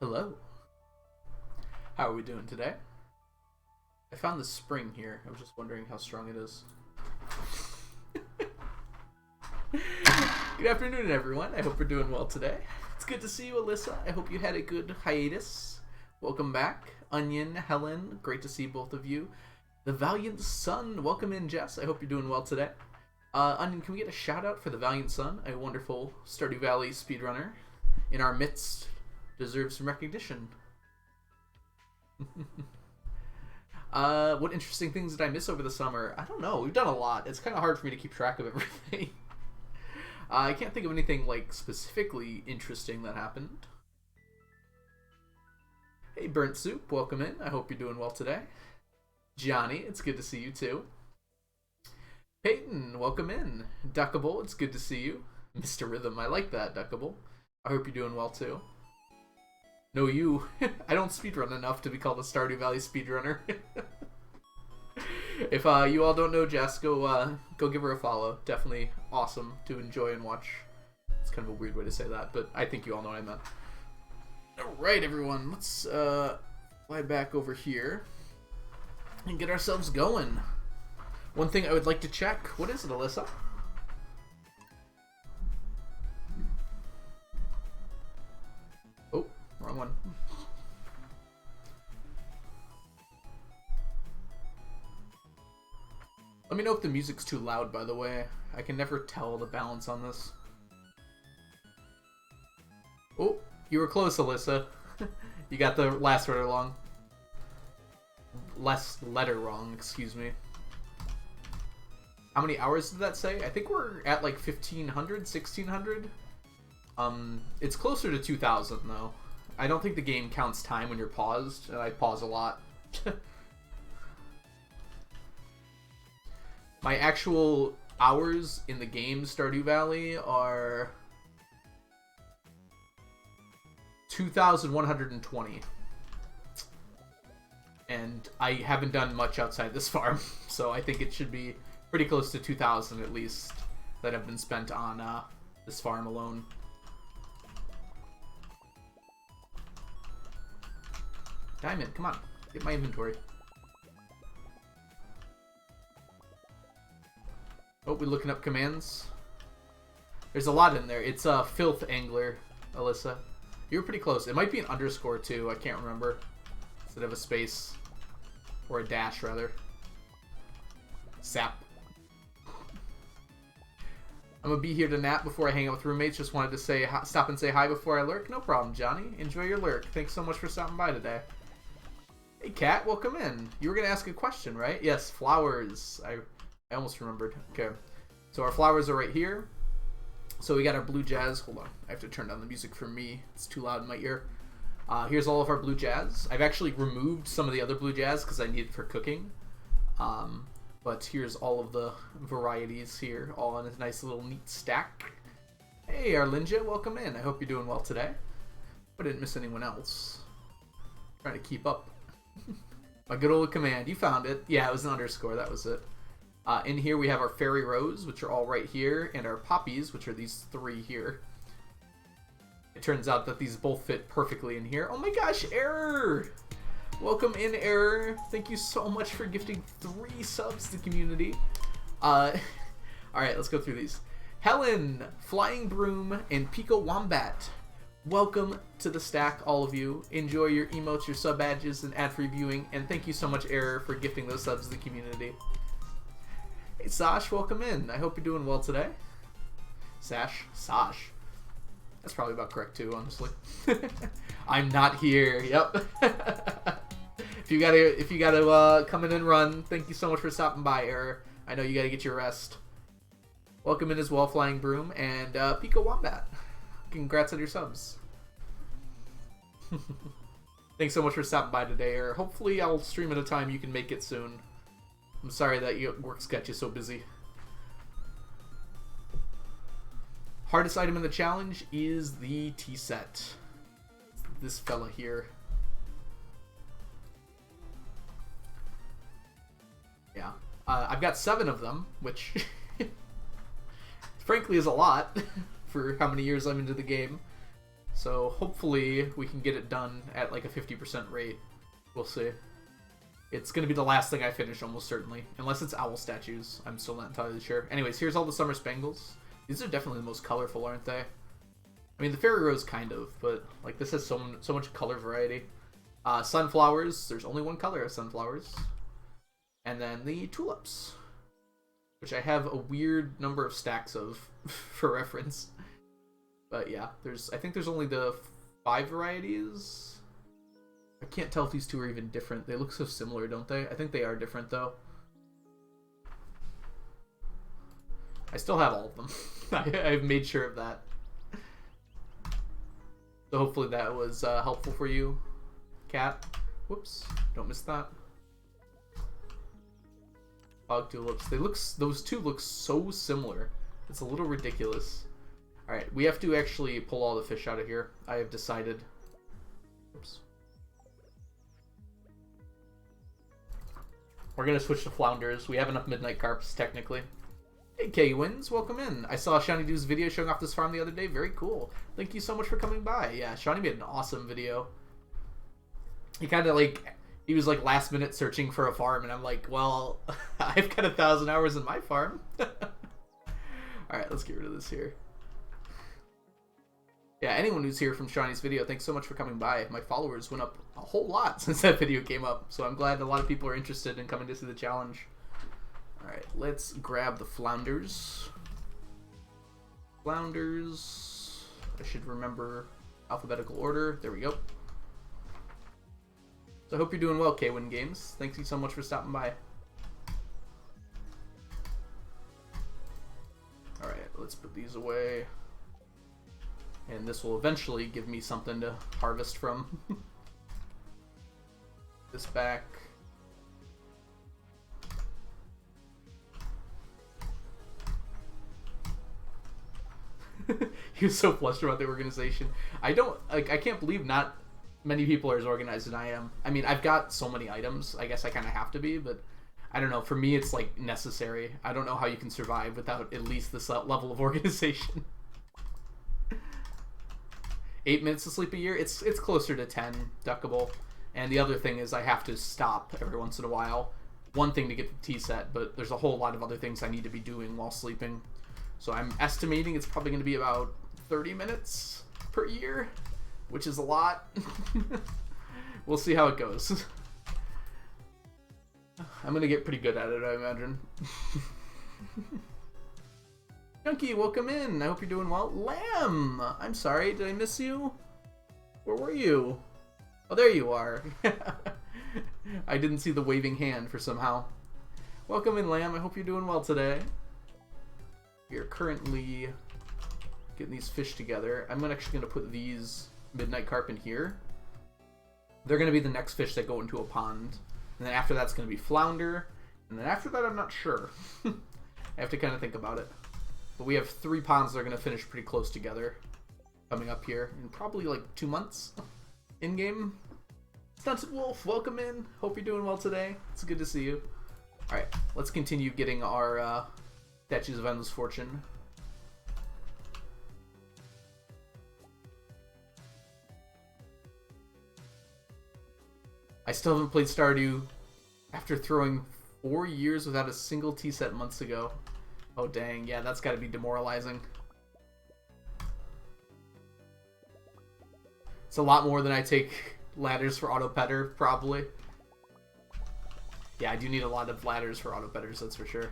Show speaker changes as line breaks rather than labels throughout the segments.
Hello. How are we doing today? I found this spring here. I was just wondering how strong it is. Good afternoon, everyone. I hope you're doing well today. It's good to see you, Alyssa. I hope you had a good hiatus. Welcome back. Onion, Helen, great to see both of you. The Valiant Sun, welcome in, Jess. I hope you're doing well today. Onion, can we get a shout out for the Valiant Sun, a wonderful Stardew Valley speedrunner in our midst? Deserves some recognition. What interesting things did I miss over the summer? I don't know. We've done a lot. It's kind of hard for me to keep track of everything. I can't think of anything like specifically interesting that happened. Hey, Burnt Soup, welcome in. I hope you're doing well today. Johnny, it's good to see you too. Peyton, welcome in. Duckable, it's good to see you. Mr. Rhythm, I like that, Duckable. I hope you're doing well too. No, you. I don't speedrun enough to be called a Stardew Valley speedrunner. If you all don't know Jess, go give her a follow. Definitely awesome to enjoy and watch. It's kind of a weird way to say that, but I think you all know what I meant. Alright, everyone. Let's fly back over here and get ourselves going. One thing I would like to check. What is it, Alyssa? Oh, wrong one. Let me know if the music's too loud, by the way. I can never tell the balance on this. Oh, you were close, Alyssa. You got the last letter wrong. Last letter wrong, excuse me. How many hours did that say? I think we're at like 1,500, 1,600. It's closer to 2,000 though. I don't think the game counts time when you're paused, and I pause a lot. My actual hours in the game Stardew Valley are 2,120. And I haven't done much outside this farm, so I think it should be pretty close to 2,000 at least that have been spent on this farm alone. Diamond, come on, get my inventory. Oh, we're looking up commands. There's a lot in there. It's a filth angler, Alyssa. You were pretty close. It might be an underscore too. I can't remember. Instead of a space. Or a dash, rather. Sap. I'm gonna be here to nap before I hang out with roommates. Just wanted to say stop and say hi before I lurk. No problem, Johnny. Enjoy your lurk. Thanks so much for stopping by today. Hey, Kat, welcome in. You were gonna ask a question, right? Yes, flowers. I almost remembered. Okay. So our flowers are right here. So we got our blue jazz. Hold on. I have to turn down the music for me. It's too loud in my ear. Here's all of our blue jazz. I've actually removed some of the other blue jazz because I need it for cooking. But here's all of the varieties here, all in a nice little neat stack. Hey, Arlinja, welcome in. I hope you're doing well today. I didn't miss anyone else. Trying to keep up. My good old command. You found it. Yeah, it was an underscore. That was it. In here we have our fairy rose, which are all right here, and our poppies, which are these three here. It turns out that these both fit perfectly in here. Oh my gosh, Error! Welcome in, Error. Thank you so much for gifting 3 subs to the community. Alright, let's go through these. Helen, Flying Broom, and Pico Wombat. Welcome to the stack, all of you. Enjoy your emotes, your sub badges, and ad-free viewing. And thank you so much, Error, for gifting those subs to the community. Hey, Sash, welcome in. I hope you're doing well today. Sash? That's probably about correct, too, honestly. I'm not here. Yep. If you gotta come in and run, thank you so much for stopping by, Error. I know you gotta get your rest. Welcome in as well, Flying Broom, and Pico Wombat. Congrats on your subs. Thanks so much for stopping by today, Error. Hopefully I'll stream at a time you can make it soon. I'm sorry that your work's got you so busy. Hardest item in the challenge is the tea set. This fella here. Yeah. I've got 7 of them, which frankly is a lot for how many years I'm into the game. So hopefully we can get it done at like a 50% rate. We'll see. It's going to be the last thing I finish almost certainly. Unless it's owl statues. I'm still not entirely sure. Anyways, here's all the summer spangles. These are definitely the most colorful, aren't they? I mean, the fairy rose kind of, but like this has so much color variety. Sunflowers. There's only one color of sunflowers. And then the tulips, which I have a weird number of stacks of for reference. But yeah, I think there's only the 5 varieties. I can't tell if these two are even different. They look so similar, don't they? I think they are different though. I still have all of them. I've made sure of that. So hopefully that was helpful for you, Cat. Whoops, don't miss that. Fog tulips. Those two look so similar. It's a little ridiculous. Alright, we have to actually pull all the fish out of here. I have decided. Oops. We're gonna switch to flounders. We have enough midnight carps, technically. Hey, K-Wins, welcome in. I saw Shawnee Do's video showing off this farm the other day. Very cool. Thank you so much for coming by. Yeah, Shawnee made an awesome video. He kind of like... He was like last minute searching for a farm, and I'm like, well, I've got 1,000 hours in my farm. Alright, let's get rid of this here. Yeah, anyone who's here from Shawnee's video, thanks so much for coming by. My followers went up a whole lot since that video came up, so I'm glad a lot of people are interested in coming to see the challenge. Alright, let's grab the flounders. Flounders. I should remember alphabetical order. There we go. So I hope you're doing well, K-Win Games. Thank you so much for stopping by. Alright, let's put these away. And this will eventually give me something to harvest from. This back. He was so flustered about the organization. I can't believe not many people are as organized as I am. I mean, I've got so many items. I guess I kind of have to be, but I don't know. For me, it's like necessary. I don't know how you can survive without at least this level of organization. 8 minutes of sleep a year? It's closer to 10, duckable. And the other thing is I have to stop every once in a while. One thing to get the tea set, but there's a whole lot of other things I need to be doing while sleeping. So I'm estimating it's probably going to be about 30 minutes per year, which is a lot. We'll see how it goes. I'm going to get pretty good at it, I imagine. Junkie, welcome in. I hope you're doing well. Lamb! I'm sorry, did I miss you? Where were you? Oh, there you are. I didn't see the waving hand for somehow. Welcome in, Lamb. I hope you're doing well today. We are currently getting these fish together. I'm actually going to put these midnight carp in here. They're going to be the next fish that go into a pond. And then after that's going to be flounder. And then after that, I'm not sure. I have to kind of think about it. But we have 3 ponds that are going to finish pretty close together coming up here in probably like 2 months in-game. Stunted Wolf, welcome in. Hope you're doing well today. It's good to see you. Alright, let's continue getting our Statues of Endless Fortune. I still haven't played Stardew after throwing 4 years without a single tea set months ago. Oh dang, yeah, that's gotta be demoralizing. It's a lot more than I take ladders for auto petter, probably. Yeah, I do need a lot of ladders for auto petters, that's for sure.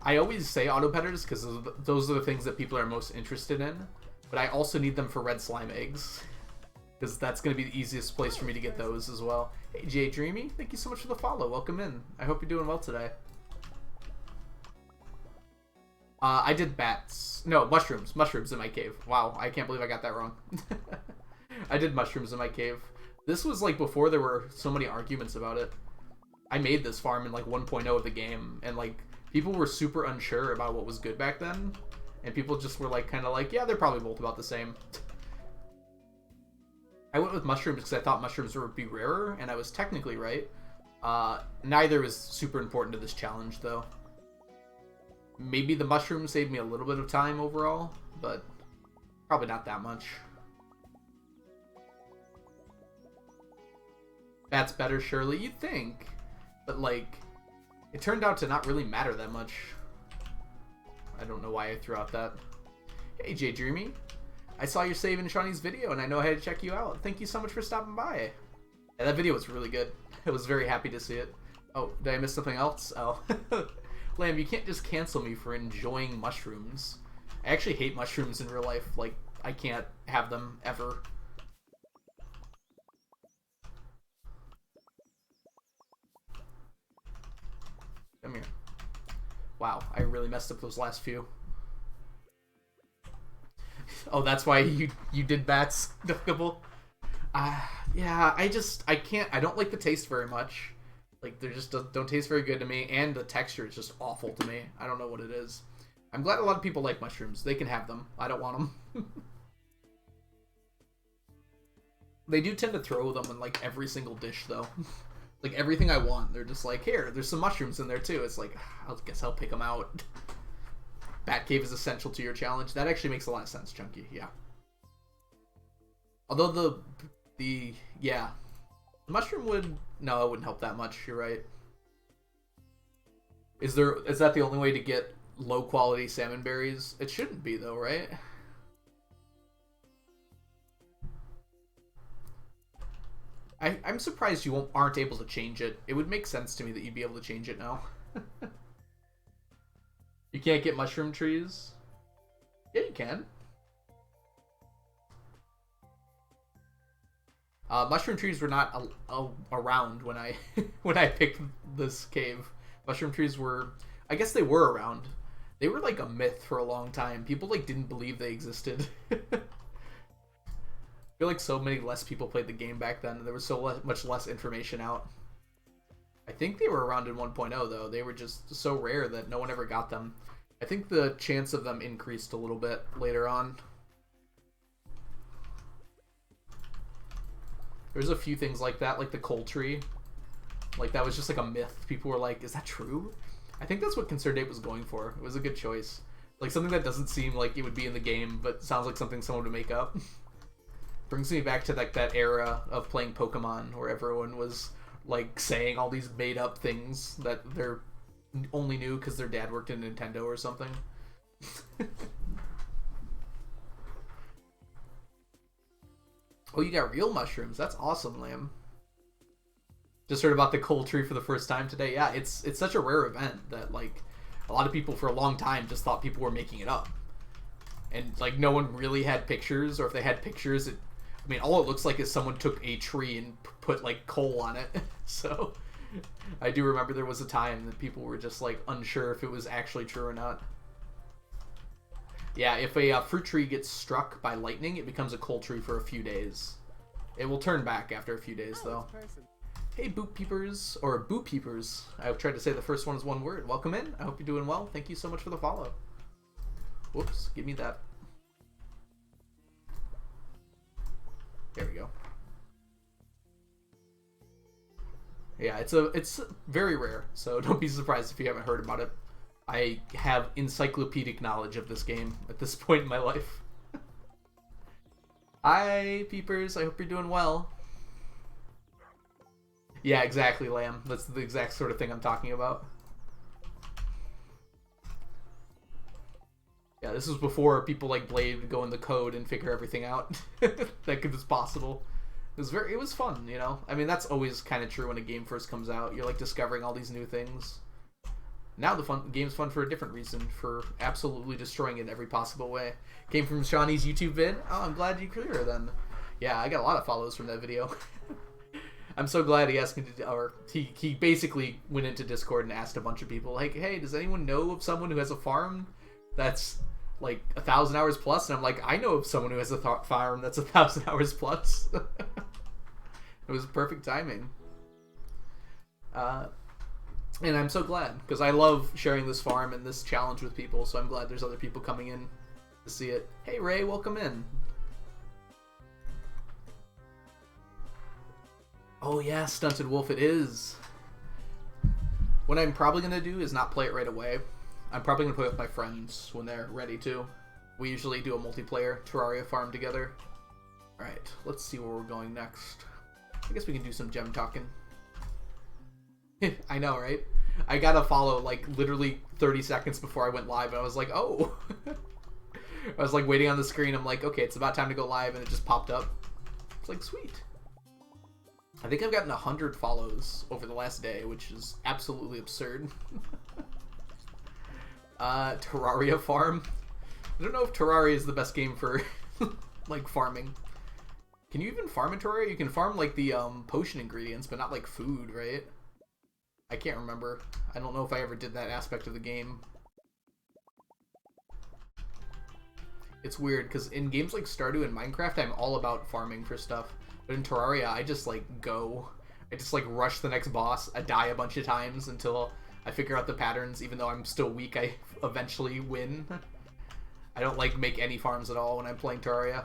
I always say auto petters because those are the things that people are most interested in, but I also need them for red slime eggs, because that's going to be the easiest place for me to get those as well. Hey, Jay Dreamy, thank you so much for the follow. Welcome in. I hope you're doing well today. I did bats. No, mushrooms. Mushrooms in my cave. Wow, I can't believe I got that wrong. I did mushrooms in my cave. This was like before there were so many arguments about it. I made this farm in like 1.0 of the game, and like people were super unsure about what was good back then, and people just were like kind of like, yeah, they're probably both about the same. I went with mushrooms because I thought mushrooms would be rarer, and I was technically right. Neither is super important to this challenge, though. Maybe the mushroom saved me a little bit of time overall, but probably not that much. That's better, surely, you'd think. But, like, it turned out to not really matter that much. I don't know why I threw out that. Hey, J Dreamy. I saw your save in Shawnee's video, and I know I had to check you out. Thank you so much for stopping by. Yeah, that video was really good. I was very happy to see it. Oh, did I miss something else? Oh. Lamb, you can't just cancel me for enjoying mushrooms. I actually hate mushrooms in real life. Like, I can't have them ever. Come here. Wow, I really messed up those last few. Oh, that's why you did bats difficult? Yeah, I can't, I don't like the taste very much. Like, they just don't taste very good to me, and the texture is just awful to me. I don't know what it is. I'm glad a lot of people like mushrooms. They can have them. I don't want them. They do tend to throw them in, like, every single dish, though. Like, everything I want, they're just like, here, there's some mushrooms in there, too. It's like, I guess I'll pick them out. Batcave is essential to your challenge. That actually makes a lot of sense, Chunky, yeah. Although yeah. The mushroom would, no, it wouldn't help that much, you're right. Is that the only way to get low quality salmon berries? It shouldn't be, though, right? I'm surprised you aren't able to change it. It would make sense to me that you'd be able to change it now. You can't get mushroom trees? Yeah, you can. Mushroom trees were not around when I when I picked this cave. Mushroom trees were, I guess they were around. They were like a myth for a long time. People like didn't believe they existed. I feel like so many less people played the game back then. There was so much less information out. I think they were around in 1.0 though. They were just so rare that no one ever got them. I think the chance of them increased a little bit later on. There's a few things like that, like the coal tree. Like, that was just like a myth. People were like, is that true? I think that's what Concerned Ape was going for. It was a good choice. Like, something that doesn't seem like it would be in the game, but sounds like something someone would make up. Brings me back to like that era of playing Pokemon where everyone was like saying all these made up things that they're only knew because their dad worked in Nintendo or something. Oh, you got real mushrooms. That's awesome, Lamb. Just heard about the coal tree for the first time today. Yeah, it's such a rare event that like a lot of people for a long time just thought people were making it up. And like no one really had pictures, or if they had pictures, I mean, all it looks like is someone took a tree and put like coal on it. So I do remember there was a time that people were just like unsure if it was actually true or not. Yeah, if a fruit tree gets struck by lightning, it becomes a coal tree for a few days. It will turn back after a few days, though. Hey, Boop Peepers, or Boop Peepers. I tried to say the first one is one word. Welcome in. I hope you're doing well. Thank you so much for the follow. Whoops, give me that. There we go. Yeah, it's very rare, so don't be surprised if you haven't heard about it. I have encyclopedic knowledge of this game at this point in my life. Hi, Peepers. I hope you're doing well. Yeah, exactly, Lamb. That's the exact sort of thing I'm talking about. Yeah, this was before people like Blade would go in the code and figure everything out that was possible. It was fun, you know? I mean, that's always kind of true when a game first comes out. You're like discovering all these new things. Now the game's fun for a different reason, for absolutely destroying it in every possible way. Came from Shawnee's YouTube vid. Oh, I'm glad you clear then. Yeah, I got a lot of follows from that video. I'm so glad he asked me to, or he basically went into Discord and asked a bunch of people, like, hey, does anyone know of someone who has a farm that's like 1,000 hours plus? And I'm like, I know of someone who has a farm that's 1,000 hours plus. It was perfect timing. And I'm so glad, because I love sharing this farm and this challenge with people, so I'm glad there's other people coming in to see it. Hey Ray, welcome in. Oh yeah, Stunted Wolf it is. What I'm probably going to do is not play it right away. I'm probably going to play with my friends when they're ready to. We usually do a multiplayer Terraria farm together. Alright, let's see where we're going next. I guess we can do some gem talking. I know, right? I got a follow like literally 30 seconds before I went live, and I was like, oh! I was like waiting on the screen, I'm like, okay, it's about time to go live, and it just popped up. It's like, sweet. I think I've gotten 100 follows over the last day, which is absolutely absurd. Terraria farm. I don't know if Terraria is the best game for like farming. Can you even farm in Terraria? You can farm like the potion ingredients, but not like food, right? I can't remember. I don't know if I ever did that aspect of the game. It's weird because in games like Stardew and Minecraft, I'm all about farming for stuff. But in Terraria, I just like go. I just like rush the next boss. I die a bunch of times until I figure out the patterns. Even though I'm still weak, I eventually win. I don't like make any farms at all when I'm playing Terraria.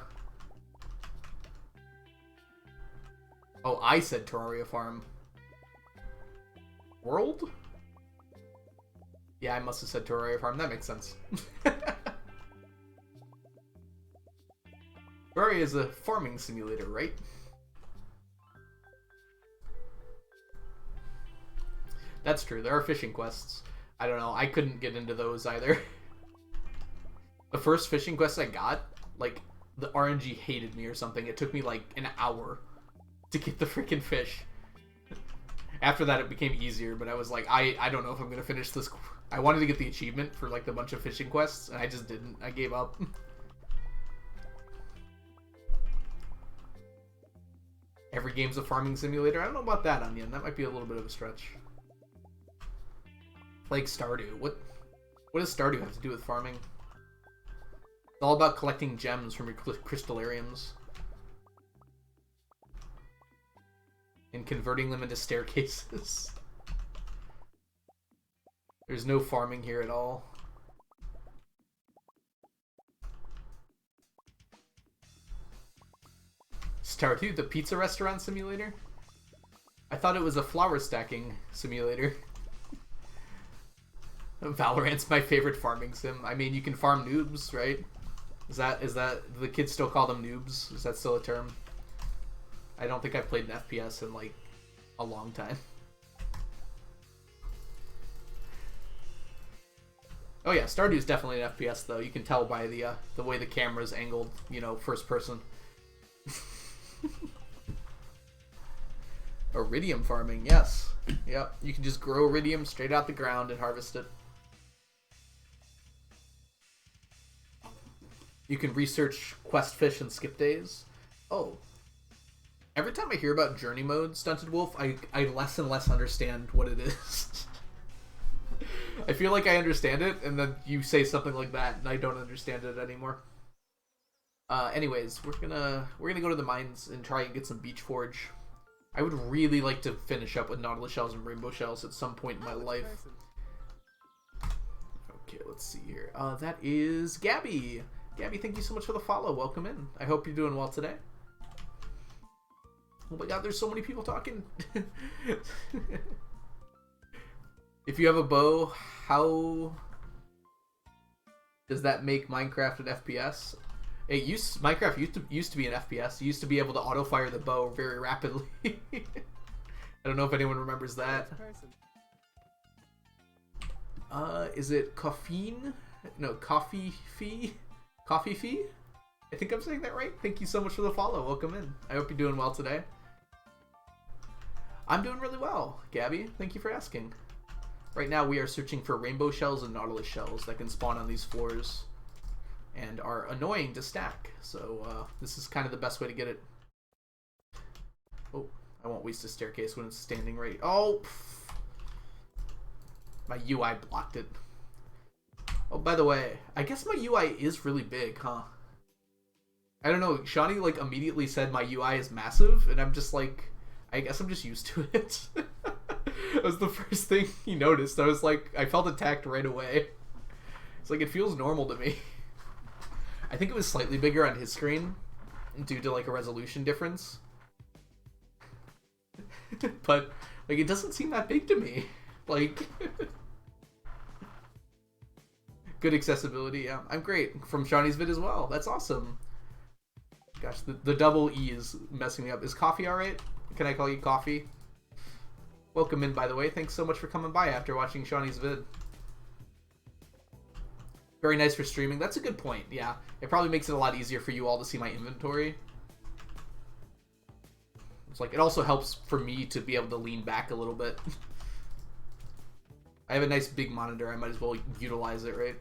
Oh, I said Terraria farm. World? Yeah, I must have said Terraria farm. That makes sense. Terraria is a farming simulator, right? That's true. There are fishing quests. I don't know. I couldn't get into those either. The first fishing quest I got, like, the RNG hated me or something. It took me, like, an hour to get the freaking fish. After that, it became easier, but I was like, I don't know if I'm going to finish this. I wanted to get the achievement for, like, the bunch of fishing quests, and I just didn't. I gave up. Every game's a farming simulator. I don't know about that, Onion. That might be a little bit of a stretch. Like Stardew. What does Stardew have to do with farming? It's all about collecting gems from your crystallariums. And converting them into staircases. There's no farming here at all. Stardew, the pizza restaurant simulator? I thought it was a flower stacking simulator. Valorant's my favorite farming sim. I mean, you can farm noobs, right? Is that the kids still call them noobs? Is that still a term? I don't think I've played an FPS in like a long time. Oh yeah, Stardew is definitely an FPS though. You can tell by the way the camera's angled, you know, first person. Iridium farming, yes. Yep, you can just grow iridium straight out the ground and harvest it. You can research quest fish and skip days. Oh. Every time I hear about journey mode, Stunted Wolf, I less and less understand what it is. I feel like I understand it, and then you say something like that, and I don't understand it anymore. Anyways, we're gonna go to the mines and try and get some beach forge. I would really like to finish up with nautilus shells and rainbow shells at some point in my life. Okay, let's see here. That is Gabby. Gabby, thank you so much for the follow. Welcome in. I hope you're doing well today. Oh my god, there's so many people talking. If you have a bow, how does that make Minecraft an FPS? Minecraft used to be an FPS. You used to be able to auto fire the bow very rapidly. I don't know if anyone remembers that. Is it caffeine? No, coffee fee? Coffee fee? I think I'm saying that right. Thank you so much for the follow. Welcome in. I hope you're doing well today. I'm doing really well, Gabby. Thank you for asking. Right now we are searching for rainbow shells and nautilus shells that can spawn on these floors and are annoying to stack. So this is kind of the best way to get it. Oh, I won't waste a staircase when it's standing right. Oh, my UI blocked it. Oh, by the way, I guess my UI is really big, huh? I don't know. Shawnee like immediately said my UI is massive, and I'm just like, I guess I'm just used to it. That was the first thing he noticed. I was like, I felt attacked right away. It's like, it feels normal to me. I think it was slightly bigger on his screen due to like a resolution difference. But like, it doesn't seem that big to me. Like, Good accessibility, yeah. I'm great. From Shawnee's vid as well. That's awesome. Gosh, the double E is messing me up. Is coffee alright? Can I call you coffee? Welcome in, by the way. Thanks so much for coming by after watching Shawnee's vid. Very nice for streaming. That's a good point, yeah. It probably makes it a lot easier for you all to see my inventory. It's like, it also helps for me to be able to lean back a little bit. I have a nice big monitor. I might as well utilize it, right?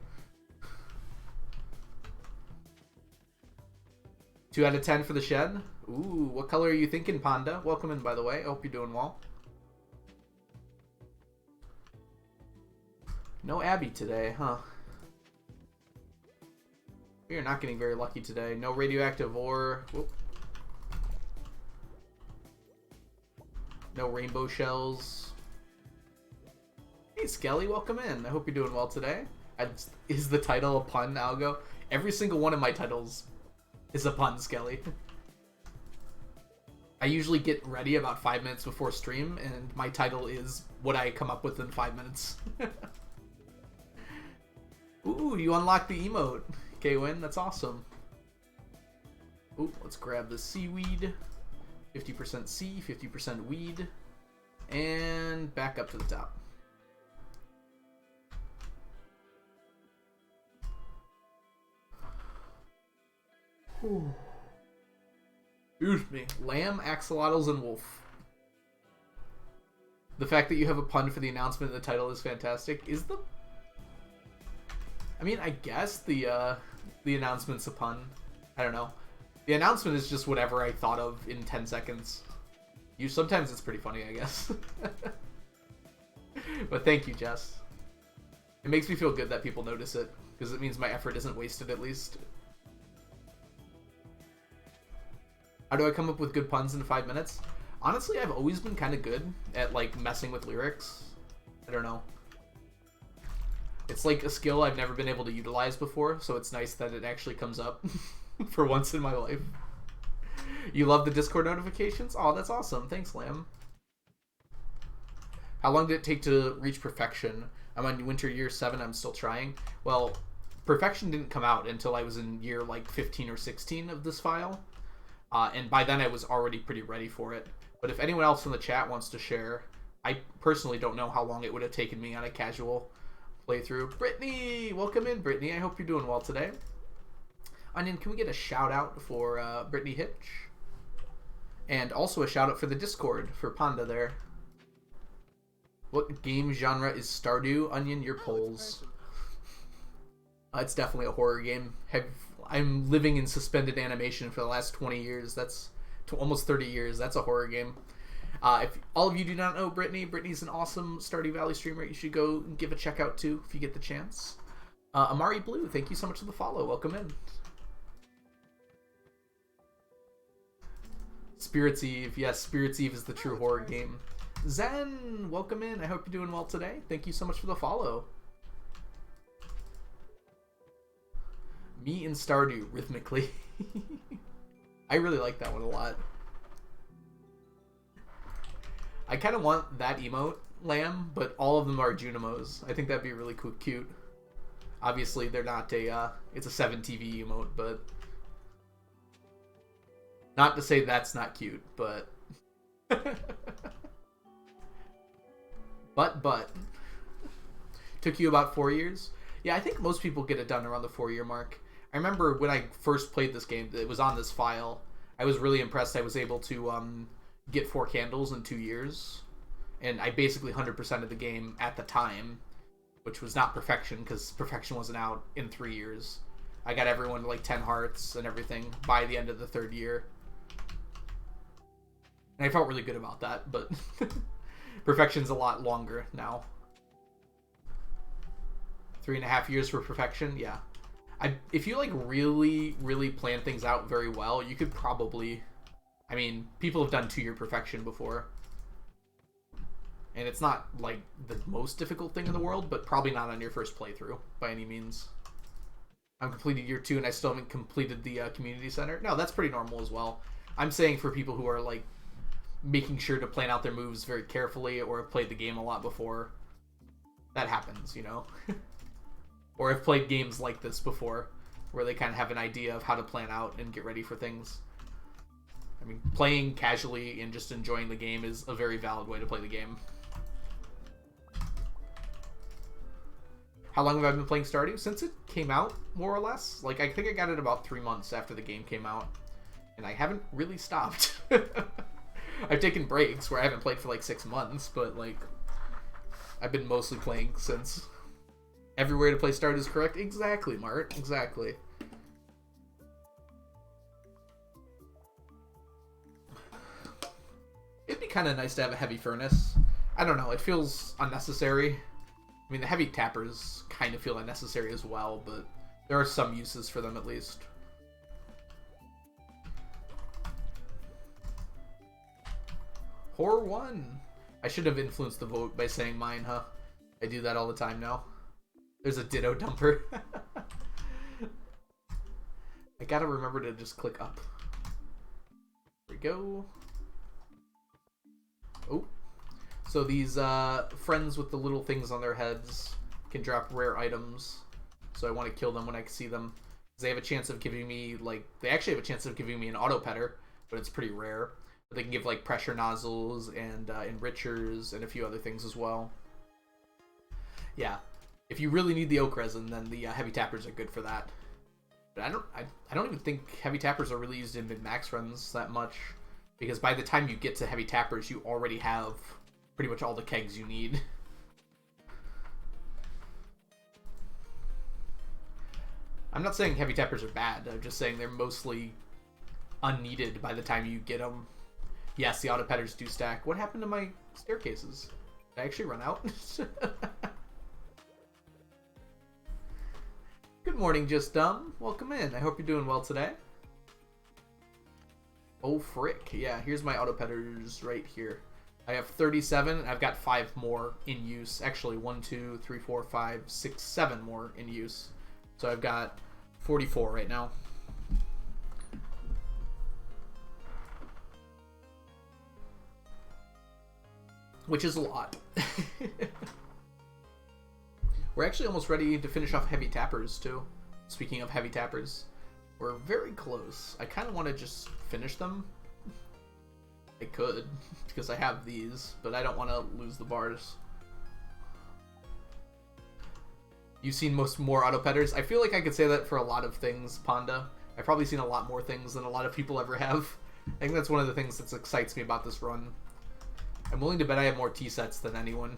2 out of 10 for the shed. Ooh, what color are you thinking, Panda? Welcome in, by the way. I hope you're doing well. No Abby today, huh? We are not getting very lucky today. No radioactive ore. Whoop. No rainbow shells. Hey, Skelly, welcome in. I hope you're doing well today. Is the title a pun, Algo? Every single one of my titles is a pun, Skelly. I usually get ready about 5 minutes before stream, and my title is what I come up with in 5 minutes. Ooh, you unlocked the emote. K-Win, that's awesome. Ooh, let's grab the seaweed. 50% sea, 50% weed. And back up to the top. Excuse me. Lamb, axolotls, and wolf. The fact that you have a pun for the announcement in the title is fantastic. Is the... I mean, I guess the announcement's a pun. I don't know. The announcement is just whatever I thought of in 10 seconds. Sometimes it's pretty funny, I guess. But thank you, Jess. It makes me feel good that people notice it, because it means my effort isn't wasted, at least. How do I come up with good puns in 5 minutes? Honestly, I've always been kind of good at, like, messing with lyrics. I don't know. It's like a skill I've never been able to utilize before, so it's nice that it actually comes up for once in my life. You love the Discord notifications? Oh, that's awesome. Thanks, Lamb. How long did it take to reach perfection? I'm on winter year 7. I'm still trying. Well, perfection didn't come out until I was in year, like, 15 or 16 of this file. And by then I was already pretty ready for it. But if anyone else in the chat wants to share, I personally don't know how long it would have taken me on a casual playthrough. Brittany! Welcome in, Brittany. I hope you're doing well today. Onion, can we get a shout out for Brittany Hitch? And also a shout out for the Discord for Panda there. What game genre is Stardew? Onion, your polls. It's definitely a horror game. I'm living in suspended animation for the last 20 years. That's almost 30 years. That's a horror game. If all of you do not know Brittany, Brittany's an awesome Stardew Valley streamer. You should go and give a check out too if you get the chance. Amari Blue, thank you so much for the follow. Welcome in. Spirits Eve. Yes, Spirits Eve is the true horror game. Zen, welcome in. I hope you're doing well today. Thank you so much for the follow. Me and Stardew, rhythmically. I really like that one a lot. I kind of want that emote, Lamb, but all of them are Junimos. I think that'd be really cute. Obviously, they're not a, it's a 7TV emote, but... Not to say that's not cute, but... but... Took you about 4 years? Yeah, I think most people get it done around the 4-year mark. I remember when I first played this game, it was on this file. I was really impressed I was able to get 4 candles in 2 years. And I basically 100%ed the game at the time, which was not perfection, because perfection wasn't out in 3 years. I got everyone to like 10 hearts and everything by the end of the 3rd year. And I felt really good about that, but perfection's a lot longer now. 3.5 years for perfection, yeah. If you like really plan things out very well, you could probably... I mean, people have done 2-year perfection before. And it's not like the most difficult thing in the world, but probably not on your first playthrough by any means. I'm completed year 2 and I still haven't completed the community center. No, that's pretty normal as well. I'm saying for people who are like making sure to plan out their moves very carefully or have played the game a lot before, that happens, you know? Or I've played games like this before, where they kind of have an idea of how to plan out and get ready for things. I mean, playing casually and just enjoying the game is a very valid way to play the game. How long have I been playing Stardew? Since it came out, more or less. Like, I think I got it about 3 months after the game came out. And I haven't really stopped. I've taken breaks where I haven't played for like 6 months, but like, I've been mostly playing since. Everywhere to play Stardew is correct? Exactly, Mart. Exactly. It'd be kind of nice to have a heavy furnace. I don't know, it feels unnecessary. I mean, the heavy tappers kind of feel unnecessary as well, but there are some uses for them at least. Horror 1. I should have influenced the vote by saying mine, huh? I do that all the time now. There's a ditto dumper. I gotta remember to just click up. There we go. Oh. So these friends with the little things on their heads can drop rare items. So I want to kill them when I see them. They have a chance of giving me, like, they actually have a chance of giving me an auto petter, but it's pretty rare. But they can give, like, pressure nozzles and enrichers and a few other things as well. Yeah. If you really need the oak resin, then the heavy tappers are good for that. But I don't even think heavy tappers are really used in min-max runs that much. Because by the time you get to heavy tappers, you already have pretty much all the kegs you need. I'm not saying heavy tappers are bad. I'm just saying they're mostly unneeded by the time you get them. Yes, the auto petters do stack. What happened to my staircases? Did I actually run out? Good morning, Just Dumb. Welcome in. I hope you're doing well today. Oh, frick. Yeah, here's my auto petters right here. I have 37. I've got 5 more in use. Actually, 1, 2, 3, 4, 5, 6, 7 more in use. So I've got 44 right now. Which is a lot. We're actually almost ready to finish off heavy tappers, too. Speaking of heavy tappers, we're very close. I kind of want to just finish them. I could, because I have these, but I don't want to lose the bars. You've seen more auto petters? I feel like I could say that for a lot of things, Panda. I've probably seen a lot more things than a lot of people ever have. I think that's one of the things that excites me about this run. I'm willing to bet I have more T-sets than anyone,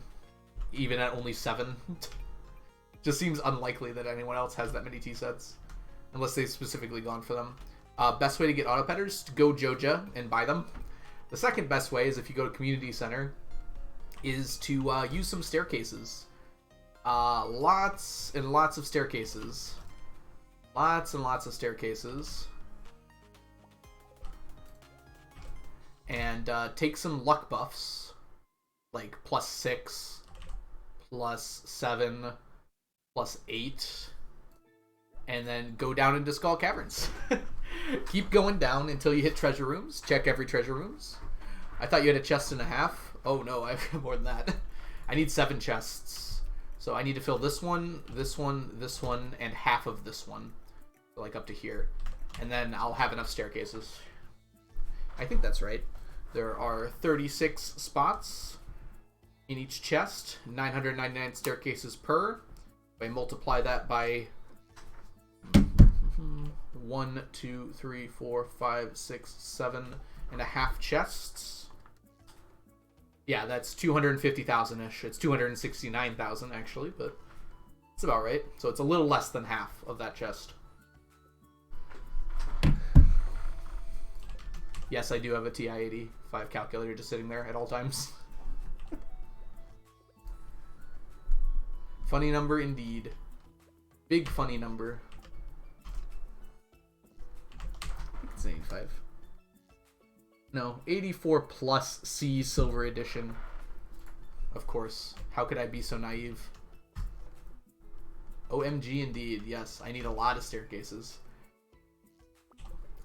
even at only 7. Just seems unlikely that anyone else has that many T-sets, unless they've specifically gone for them. Best way to get auto petters, to go Joja and buy them. The second best way is if you go to Community Center, is to use some staircases. Lots and lots of staircases. Lots and lots of staircases. And take some luck buffs, like +6, +7, +8, and then go down into Skull Caverns. Keep going down until you hit treasure rooms. Check every treasure rooms. I thought you had a chest and a half. Oh no, I have more than that. I need 7 chests. So I need to fill this one, this one, this one, and half of this one. So like up to here. And then I'll have enough staircases. I think that's right. There are 36 spots in each chest. 999 staircases per. If I multiply that by 1, 2, 3, 4, 5, 6, 7 and a half chests. Yeah, that's 250,000-ish. It's 269,000 actually, but it's about right. So it's a little less than half of that chest. Yes, I do have a TI-85 calculator just sitting there at all times. Funny number indeed. Big funny number. I think it's 85. No, 84 plus C Silver Edition. Of course. How could I be so naive? OMG indeed. Yes, I need a lot of staircases.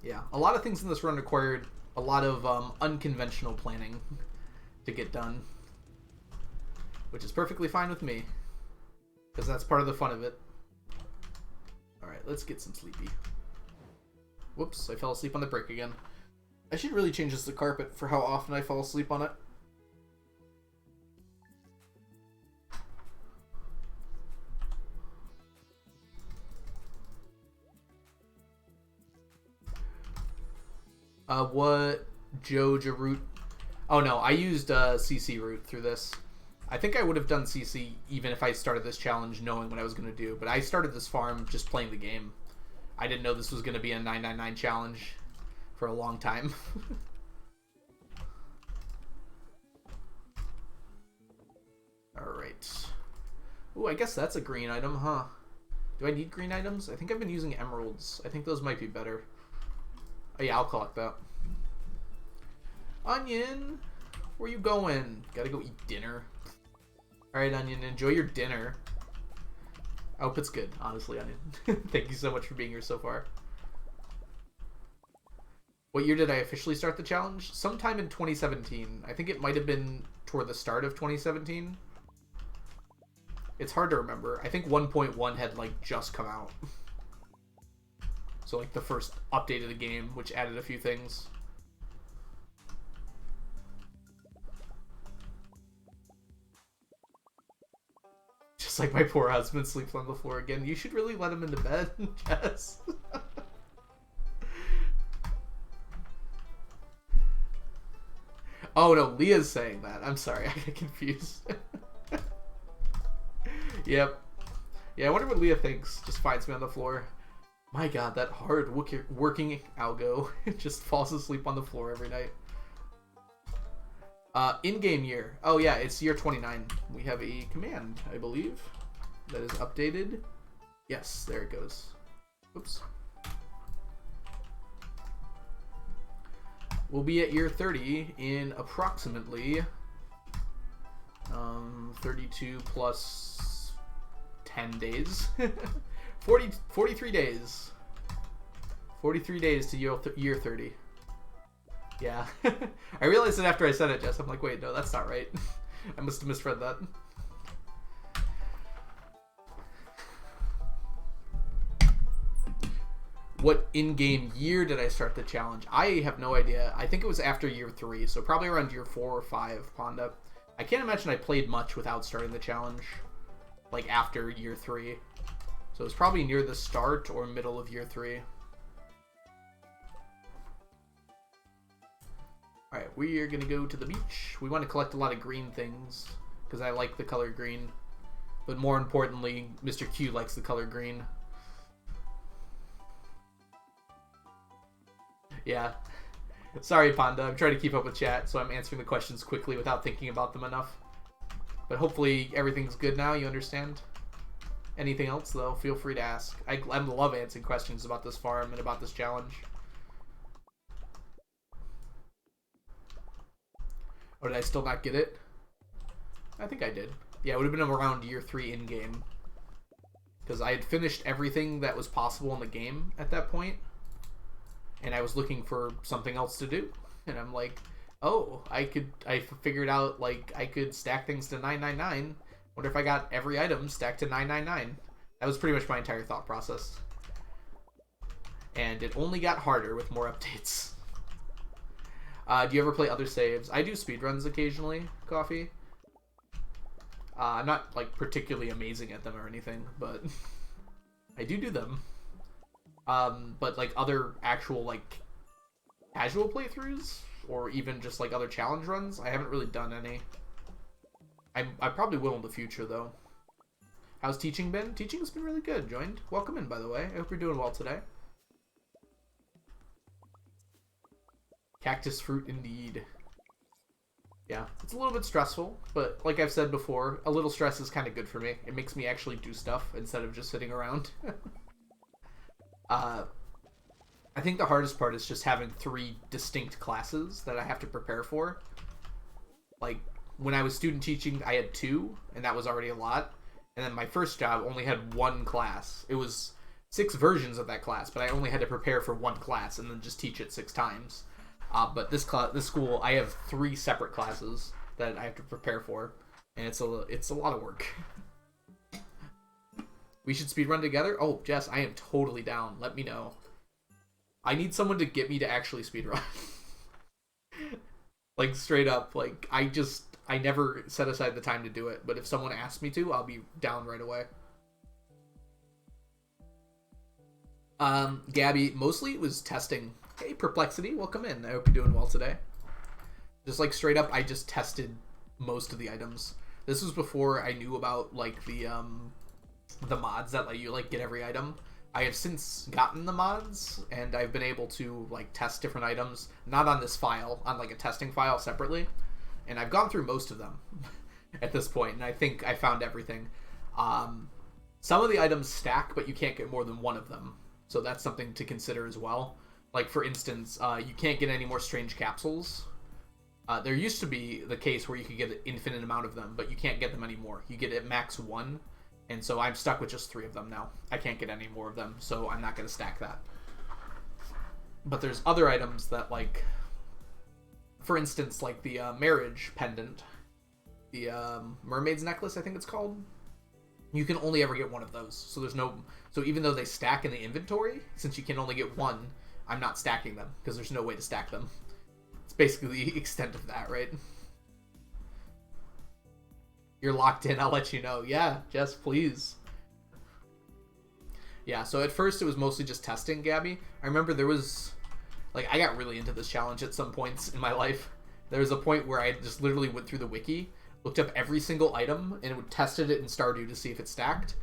Yeah, a lot of things in this run required a lot of unconventional planning to get done. Which is perfectly fine with me. Because that's part of the fun of it. Alright, let's get some sleepy. Whoops, I fell asleep on the brick again. I should really change this to carpet for how often I fall asleep on it. What geode route? Oh no, I used CC route through this. I think I would have done CC even if I started this challenge knowing what I was going to do, but I started this farm just playing the game. I didn't know this was going to be a 999 challenge for a long time. Alright. Ooh, I guess that's a green item, huh? Do I need green items? I think I've been using emeralds. I think those might be better. Oh yeah, I'll collect that. Onion! Where you going? Gotta go eat dinner. Alright, Onion, enjoy your dinner. I hope it's good, honestly, Onion. Thank you so much for being here so far. What year did I officially start the challenge? Sometime in 2017. I think it might have been toward the start of 2017. It's hard to remember. I think 1.1 had, like, just come out. So, like, the first update of the game, which added a few things. Just like my poor husband sleeps on the floor again. You should really let him into bed, Jess. Oh, no, Leah's saying that. I'm sorry, I get confused. Yep. Yeah, I wonder what Leah thinks. Just finds me on the floor. My god, that hard working algo just falls asleep on the floor every night. In-game year. Oh yeah, it's year 29. We have a command, I believe, that is updated. Yes, there it goes. Oops. We'll be at year 30 in approximately 32 plus 10 days. 43 days. 43 days to year 30. Yeah. I realized it after I said it, Jess. I'm like, wait, no, that's not right. I must have misread that. What in-game year did I start the challenge? I have no idea. I think it was after year 3, so probably around year 4 or 5, Ponda. I can't imagine I played much without starting the challenge, like after year 3. So it was probably near the start or middle of year 3. Alright, we are going to go to the beach. We want to collect a lot of green things, because I like the color green. But more importantly, Mr. Q likes the color green. Yeah. Sorry, Panda. I'm trying to keep up with chat, so I'm answering the questions quickly without thinking about them enough. But hopefully everything's good now, you understand? Anything else, though, feel free to ask. I love answering questions about this farm and about this challenge. Oh, did I still not get it? I think I did. Yeah, it would have been around year 3 in-game. Because I had finished everything that was possible in the game at that point. And I was looking for something else to do. And I'm like, oh, I figured out, like, I could stack things to 999. Wonder if I got every item stacked to 999. That was pretty much my entire thought process. And it only got harder with more updates. Do you ever play other saves? I do speedruns occasionally, Coffee. I'm not, like, particularly amazing at them or anything, but I do them. But, like, other actual, like, casual playthroughs, or even just, like, other challenge runs, I haven't really done any. I probably will in the future, though. How's teaching been? Teaching's been really good, Joined. Welcome in, by the way. I hope you're doing well today. Cactus fruit, indeed. Yeah, it's a little bit stressful, but like I've said before, a little stress is kind of good for me. It makes me actually do stuff instead of just sitting around. I think the hardest part is just having 3 distinct classes that I have to prepare for. Like, when I was student teaching, I had 2, and that was already a lot. And then my first job only had 1 class. It was 6 versions of that class, but I only had to prepare for 1 class and then just teach it 6 times. But this school, I have 3 separate classes that I have to prepare for, and it's a lot of work. We should speedrun together? Oh, Jess, I am totally down. Let me know. I need someone to get me to actually speedrun. Like, straight up. Like, I never set aside the time to do it. But if someone asks me to, I'll be down right away. Gabby, mostly it was testing. Hey, Perplexity, welcome in. I hope you're doing well today. Just, like, straight up, I just tested most of the items. This was before I knew about, like, the mods that let you, like, get every item. I have since gotten the mods, and I've been able to, like, test different items. Not on this file, on, like, a testing file separately. And I've gone through most of them at this point, and I think I found everything. Some of the items stack, but you can't get more than one of them. So that's something to consider as well. Like, for instance, you can't get any more strange capsules. There used to be the case where you could get an infinite amount of them, but you can't get them anymore. You get at max 1, and so I'm stuck with just 3 of them now. I can't get any more of them, so I'm not going to stack that. But there's other items that, like, for instance, like the marriage pendant, the mermaid's necklace, I think it's called. You can only ever get one of those. So there's no... So even though they stack in the inventory, since you can only get one, I'm not stacking them, because there's no way to stack them. It's basically the extent of that, right? You're locked in, I'll let you know. Yeah, Jess, please. Yeah, so at first it was mostly just testing, Gabby. I remember there was... Like, I got really into this challenge at some points in my life. There was a point where I just literally went through the wiki, looked up every single item, and tested it in Stardew to see if it stacked.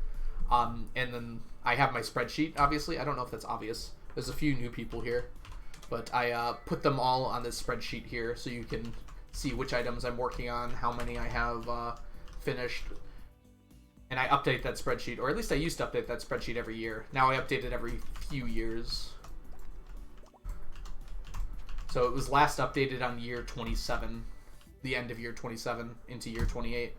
And then I have my spreadsheet, obviously. I don't know if that's obvious. There's a few new people here. But I put them all on this spreadsheet here so you can see which items I'm working on, how many I have finished. And I update that spreadsheet, or at least I used to update that spreadsheet every year. Now I update it every few years. So it was last updated on year 27, the end of year 27 into year 28.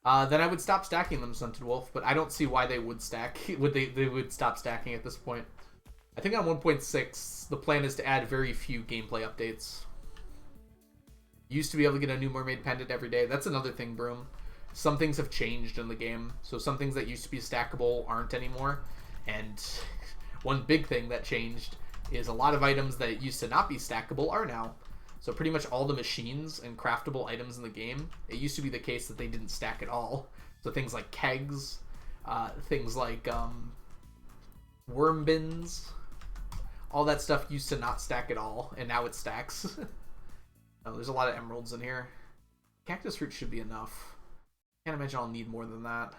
Then I would stop stacking them, Stunted Wolf, but I don't see why they would stack. They would stop stacking at this point. I think on 1.6, the plan is to add very few gameplay updates. You used to be able to get a new mermaid pendant every day. That's another thing, Broom. Some things have changed in the game, so some things that used to be stackable aren't anymore. And one big thing that changed is a lot of items that used to not be stackable are now. So pretty much all the machines and craftable items in the game, it used to be the case that they didn't stack at all. So things like kegs, things like worm bins, all that stuff used to not stack at all, and now it stacks. Oh, there's a lot of emeralds in here. Cactus fruit should be enough. Can't imagine I'll need more than that.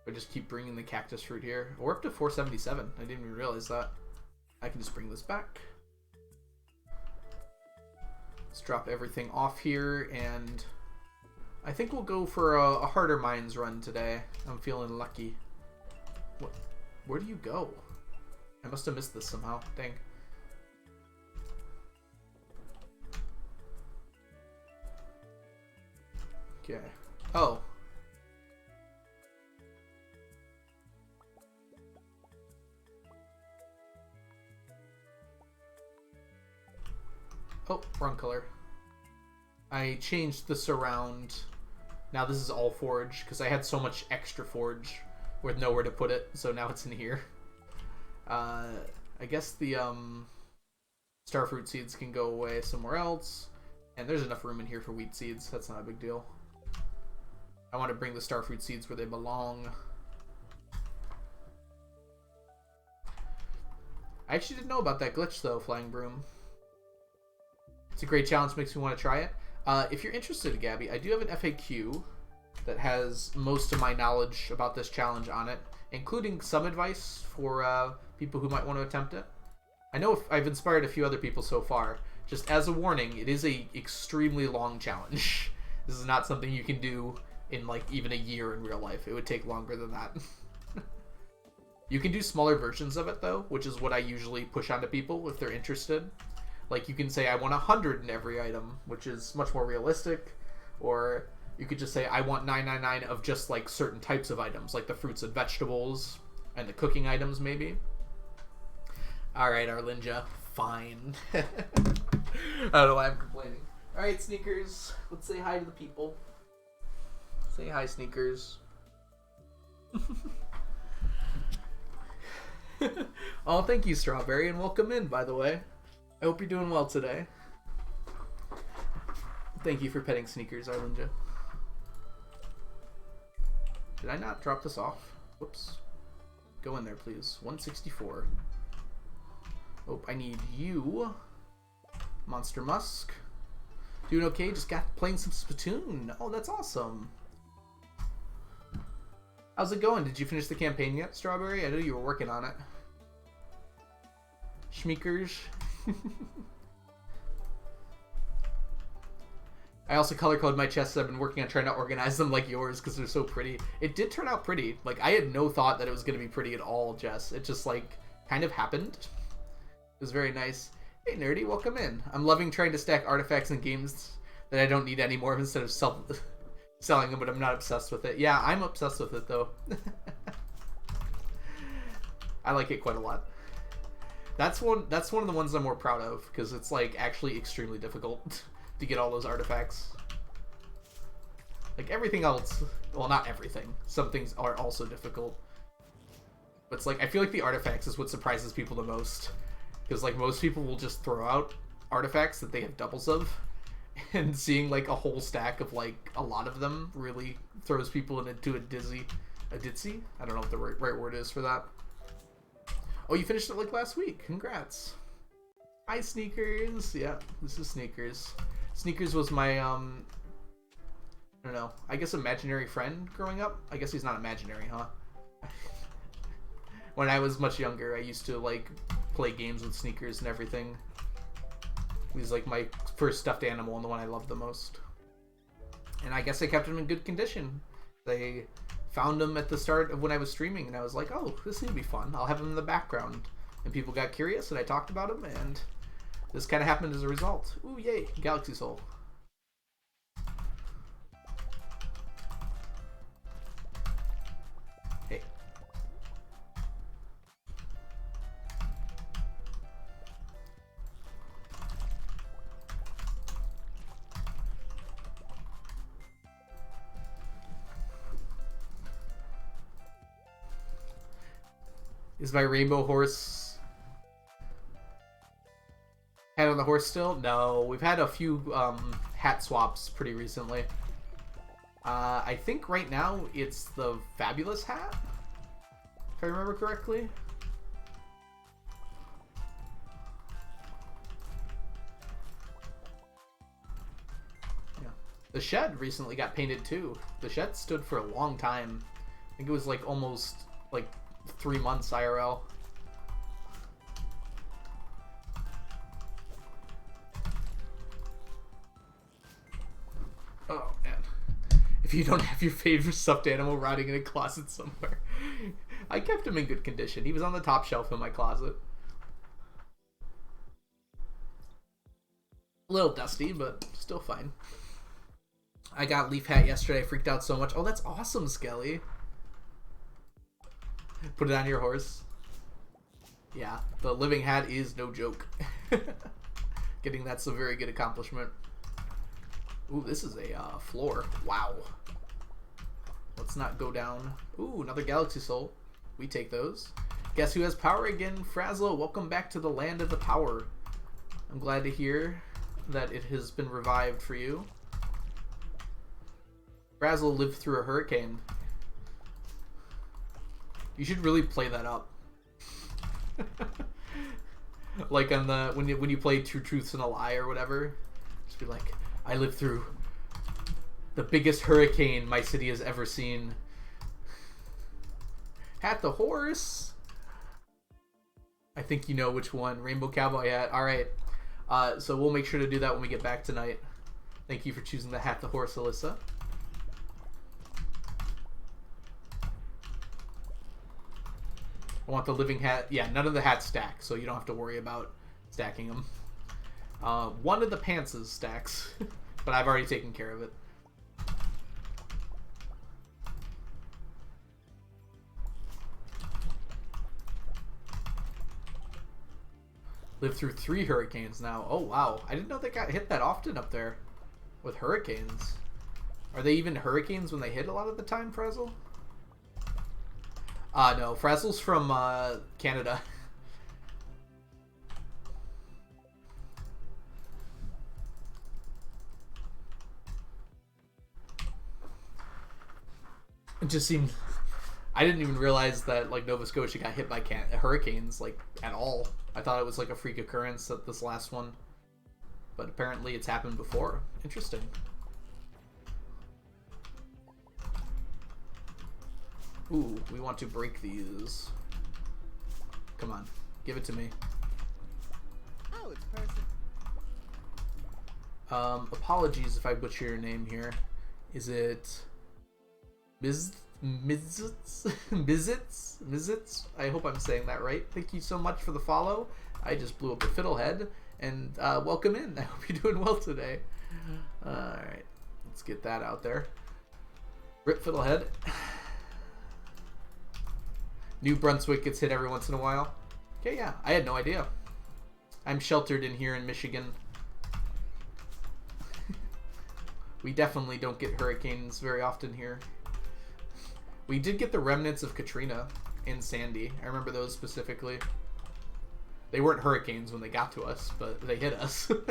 I just keep bringing the cactus fruit here. We're up to 477. I didn't even realize that. I can just bring this back. Let's drop everything off here, and I think we'll go for a harder mines run today. I'm feeling lucky. What? Where do you go? I must have missed this somehow. Dang. Okay. Oh. Oh, wrong color. I changed this around. Now this is all forge, because I had so much extra forge with nowhere to put it, so now it's in here. I guess the starfruit seeds can go away somewhere else, and there's enough room in here for wheat seeds. That's not a big deal. I want to bring the starfruit seeds where they belong. I actually didn't know about that glitch, though, Flying Broom. It's a great challenge, makes me want to try it. If you're interested, Gabby, I do have an FAQ that has most of my knowledge about this challenge on it, including some advice for people who might want to attempt it. I know I've inspired a few other people so far. Just as a warning, it is a extremely long challenge. This is not something you can do in like even a year in real life. It would take longer than that. You can do smaller versions of it though, which is what I usually push onto people if they're interested. Like you can say I want 100 in every item, which is much more realistic, or you could just say I want 999 of just like certain types of items, like the fruits and vegetables and the cooking items maybe. All right, Arlinja, fine. I don't know why I'm complaining. Alright, Sneakers. Let's say hi to the people. Say hi, Sneakers. Oh, thank you, Strawberry, and welcome in, by the way. I hope you're doing well today. Thank you for petting Sneakers, Arlinja. Did I not drop this off? Whoops. Go in there, please. 164. Oh, I need you. Monster Musk. Doing okay, just got playing some Splatoon. Oh, that's awesome. How's it going? Did you finish the campaign yet, Strawberry? I know you were working on it. Schmeekers. I also color-coded my chests. I've been working on trying to organize them like yours because they're so pretty. It did turn out pretty. Like, I had no thought that it was going to be pretty at all, Jess. It just, like, kind of happened. It was very nice. Hey, Nerdy, welcome in. I'm loving trying to stack artifacts and games that I don't need anymore instead of selling them, but I'm not obsessed with it. Yeah, I'm obsessed with it, though. I like it quite a lot. That's one of the ones I'm more proud of, because it's, like, actually extremely difficult to get all those artifacts. Like, everything else... Well, not everything. Some things are also difficult. But it's like, I feel like the artifacts is what surprises people the most. Because, like, most people will just throw out artifacts that they have doubles of. And seeing, like, a whole stack of, like, a lot of them really throws people into a ditzy. I don't know what the right word is for that. Oh, you finished it, like, last week. Congrats. Hi, Sneakers. Yeah, this is Sneakers. Sneakers was my, I don't know, I guess imaginary friend growing up. I guess he's not imaginary, huh? When I was much younger, I used to, like, play games with Sneakers and everything. He was, like, my first stuffed animal and the one I loved the most. And I guess I kept him in good condition. They found him at the start of when I was streaming, and I was like, oh, this is gonna be fun. I'll have him in the background. And people got curious, and I talked about him, and this kind of happened as a result. Ooh, yay, Galaxy Soul. Hey. Is my rainbow horse hat on the horse still? No, we've had a few hat swaps pretty recently. I think right now it's the Fabulous hat, if I remember correctly. Yeah. The shed recently got painted too. The shed stood for a long time. I think it was like almost like 3 months IRL. Oh man. If you don't have your favorite stuffed animal rotting in a closet somewhere. I kept him in good condition. He was on the top shelf in my closet. A little dusty, but still fine. I got Leaf Hat yesterday. I freaked out so much. Oh, that's awesome, Skelly. Put it on your horse. Yeah, the living hat is no joke. Getting that's a very good accomplishment. Ooh, this is a floor. Wow. Let's not go down. Ooh, another Galaxy Soul. We take those. Guess who has power again? Frazzlo, welcome back to the land of the power. I'm glad to hear that it has been revived for you. Frazzlo lived through a hurricane. You should really play that up. Like on the when you play Two Truths and a Lie or whatever, just be like, I lived through the biggest hurricane my city has ever seen. Hat the horse. I think you know which one. Rainbow Cowboy hat. All right. So we'll make sure to do that when we get back tonight. Thank you for choosing the hat the horse, Alyssa. I want the living hat. Yeah, none of the hats stack, so you don't have to worry about stacking them. One of the pants stacks, but I've already taken care of it. Lived through 3 hurricanes now. Oh, wow. I didn't know they got hit that often up there. With hurricanes. Are they even hurricanes when they hit a lot of the time, Frazzle? No. Frazzle's from Canada. It just seemed... I didn't even realize that, like, Nova Scotia got hit by hurricanes, like, at all. I thought it was, like, a freak occurrence at this last one. But apparently it's happened before. Interesting. Ooh, we want to break these. Come on, give it to me.
Oh, it's perfect.
Apologies if I butcher your name here. Is it Mizits? I hope I'm saying that right. Thank you so much for the follow. I just blew up a fiddlehead. And welcome in. I hope you're doing well today. Alright, let's get that out there. Rip fiddlehead. New Brunswick gets hit every once in a while. Okay, yeah, I had no idea. I'm sheltered in here in Michigan. We definitely don't get hurricanes very often here. We did get the remnants of Katrina and Sandy. I remember those specifically. They weren't hurricanes when they got to us, but they hit us. Look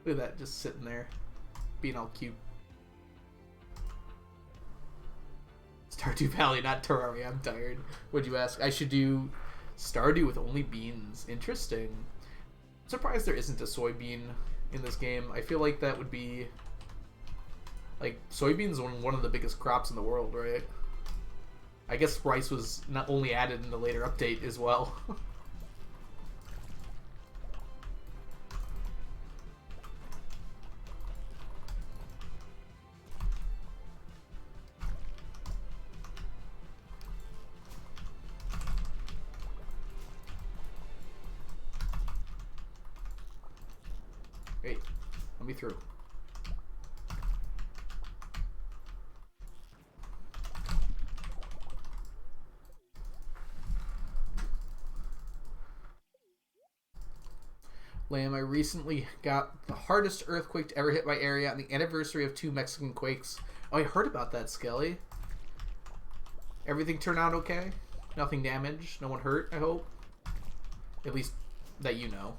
at that, just sitting there, being all cute. Stardew Valley, not Terraria. I'm tired. What'd you ask? I should do Stardew with only beans. Interesting. I'm surprised there isn't a soybean in this game. I feel like that would be... Like, soybeans are one of the biggest crops in the world, right? I guess rice was not only added in the later update as well. Wait, let me through. Lamb, I recently got the hardest earthquake to ever hit my area on the anniversary of 2 Mexican quakes. Oh, I heard about that, Skelly. Everything turned out okay? Nothing damaged? No one hurt, I hope? At least that you know.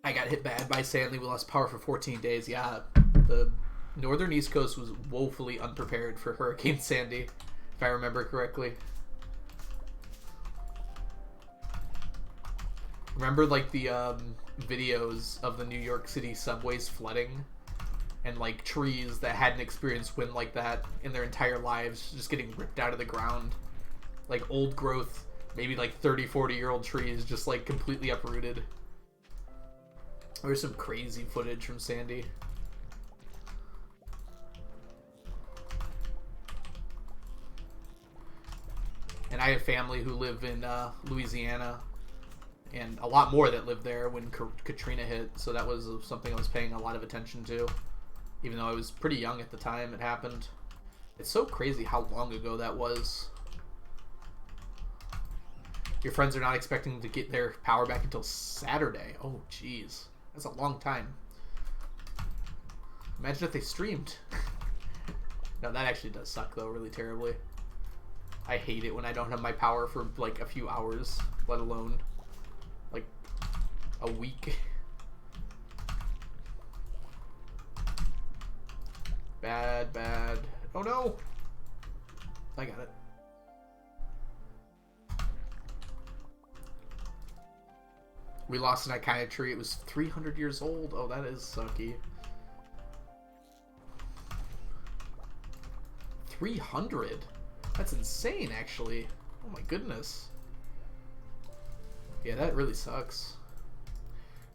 I got hit bad by Sandy. We lost power for 14 days. Yeah, the northern East Coast was woefully unprepared for Hurricane Sandy, if I remember correctly. Remember, like, the videos of the New York City subways flooding? And, like, trees that hadn't experienced wind like that in their entire lives just getting ripped out of the ground. Like, old growth, maybe, like, 30, 40-year-old trees just, like, completely uprooted. There's some crazy footage from Sandy. And I have family who live in Louisiana, and a lot more that lived there when Katrina hit, so that was something I was paying a lot of attention to, even though I was pretty young at the time it happened. It's so crazy how long ago that was. Your friends are not expecting to get their power back until Saturday. Oh, jeez. That's a long time. Imagine if they streamed. No, that actually does suck, though, really terribly. I hate it when I don't have my power for, like, a few hours, let alone, like, a week. Bad, bad. Oh, no! I got it. We lost an iconic tree. It was 300 years old. Oh, that is sucky. 300? That's insane, actually. Oh my goodness. Yeah, that really sucks.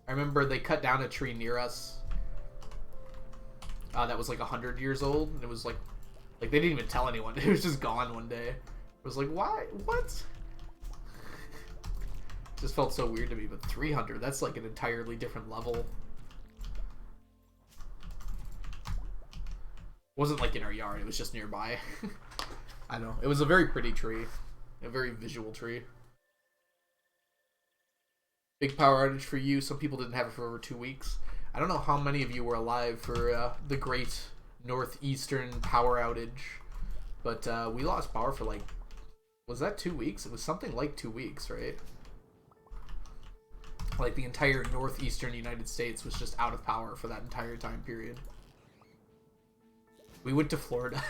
I remember they cut down a tree near us that was like 100 years old. And it was like they didn't even tell anyone. It was just gone one day. It was like, why? What? Just felt so weird to me, but 300, that's like an entirely different level. Wasn't like in our yard, it was just nearby. I don't know. It was a very pretty tree. A very visual tree. Big power outage for you. Some people didn't have it for over 2 weeks. I don't know how many of you were alive for the great northeastern power outage, but we lost power for like, was that 2 weeks? It was something like 2 weeks, right? Like the entire northeastern United States was just out of power for that entire time period. We went to Florida.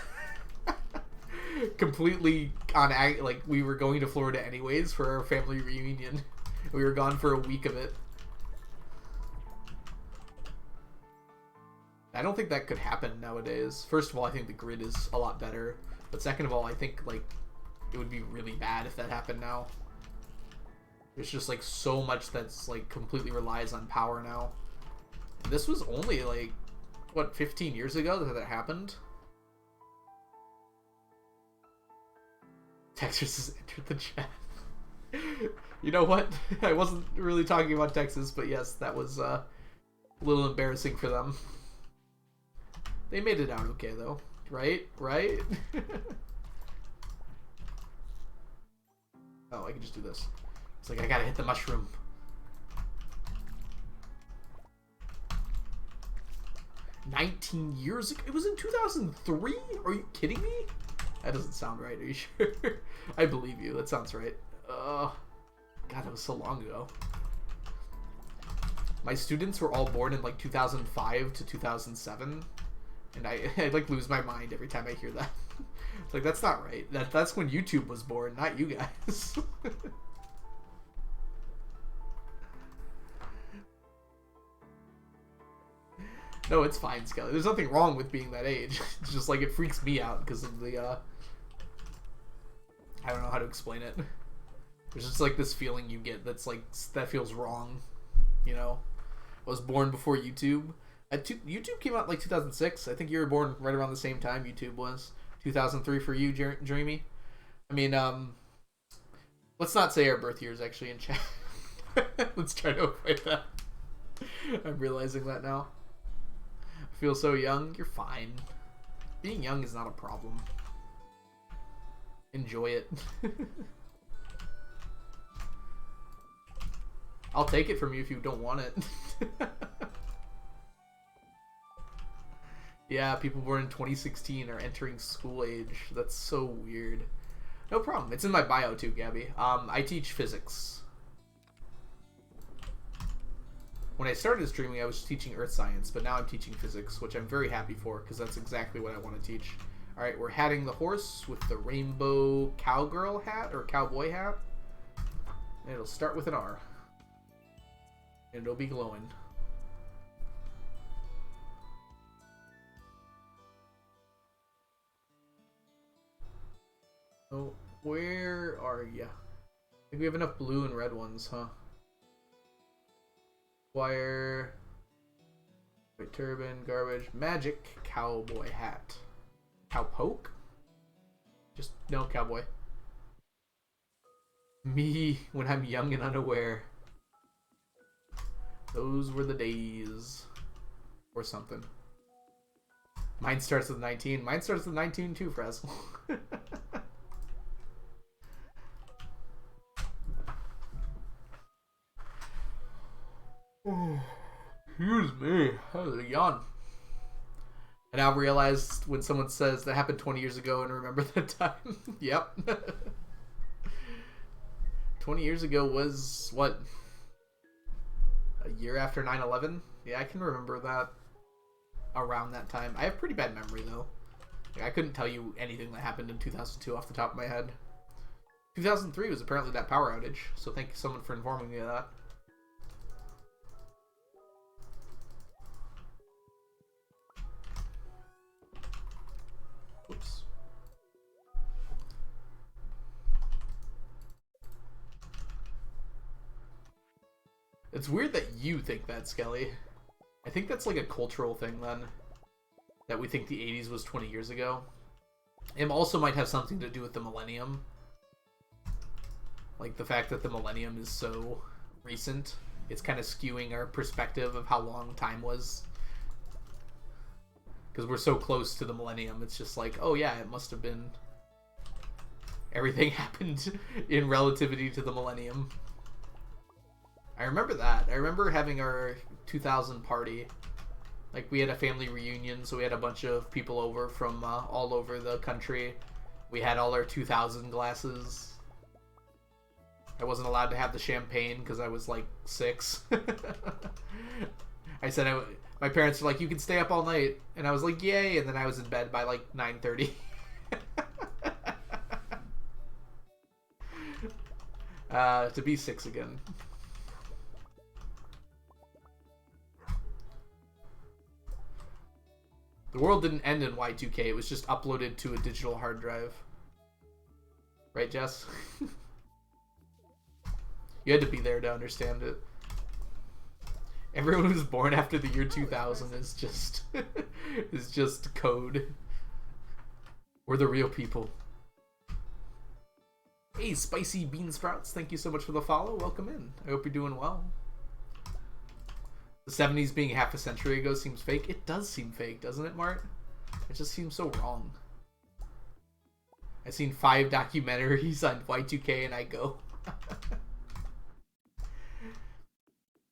Completely on, like, we were going to Florida anyways for our family reunion. We were gone for a week of it. I don't think that could happen nowadays. First of all, I think the grid is a lot better. But second of all, I think, like, it would be really bad if that happened now. There's just, like, so much that's, like, completely relies on power now. And this was only, like, what, 15 years ago that happened? Texas has entered the chat. You know what? I wasn't really talking about Texas, but yes, that was a little embarrassing for them. They made it out okay, though. Right? Right? Oh, I can just do this. It's like, I gotta hit the mushroom. "19 years ago? It was in 2003? Are you kidding me?" That doesn't sound right. Are you sure? I believe you. That sounds right. God, that was so long ago. My students were all born in like 2005 to 2007, and I like lose my mind every time I hear that. It's like, that's not right. That's when YouTube was born, not you guys. No, it's fine, Skelly. There's nothing wrong with being that age. It's just like, it freaks me out because of the I don't know how to explain it. There's just like this feeling you get that's like, that feels wrong, you know? I was born before YouTube. YouTube came out in like 2006. I think you were born right around the same time YouTube was. 2003 for you, Dreamy. I mean, let's not say our birth years actually in chat. Let's try to avoid that. I'm realizing that now. I feel so young. You're fine. Being young is not a problem. Enjoy it. I'll take it from you if you don't want it. Yeah, people born in 2016 are entering school age. That's so weird. No problem. It's in my bio too, Gabby. I teach physics. When I started streaming, I was teaching earth science, but now I'm teaching physics, which I'm very happy for, because that's exactly what I want to teach. Alright, we're hatting the horse with the rainbow cowgirl hat, or cowboy hat. And it'll start with an R. And it'll be glowing. Oh, where are ya? I think we have enough blue and red ones, huh? Wire, white turban, garbage, magic, cowboy hat. Cowpoke? Just, no, cowboy. Me, when I'm young and unaware. Those were the days. Or something. Mine starts with 19. Mine starts with 19 too, Frazzle. Oh, excuse me. That was a yawn. I now realized when someone says that happened 20 years ago and remember that time. Yep. 20 years ago was, what? A year after 9/11? Yeah, I can remember that around that time. I have pretty bad memory, though. Like, I couldn't tell you anything that happened in 2002 off the top of my head. 2003 was apparently that power outage, so thank you someone for informing me of that. Oops. It's weird that you think that, Skelly. I think that's like a cultural thing, then. That we think the 80s was 20 years ago. It also might have something to do with the millennium. Like, the fact that the millennium is so recent. It's kind of skewing our perspective of how long time was. Because we're so close to the millennium, it's just like, oh yeah, it must have been everything happened in relativity to the millennium. I remember that. I remember having our 2000 party. Like, we had a family reunion, so we had a bunch of people over from all over the country. We had all our 2000 glasses. I wasn't allowed to have the champagne because I was like 6. I said my parents were like, you can stay up all night, and I was like, yay, and then I was in bed by like 9:30. To be 6 again. The world didn't end in Y2K, it was just uploaded to a digital hard drive. Right, Jess? You had to be there to understand it. Everyone who's born after the year 2000 is just is just code. We're the real people. Hey, Spicy Bean Sprouts, thank you so much for the follow. Welcome in. I hope you're doing well. The 70s being half a century ago seems fake. It does seem fake, doesn't it, Mart? It just seems so wrong. I've seen 5 documentaries on Y2K and I go.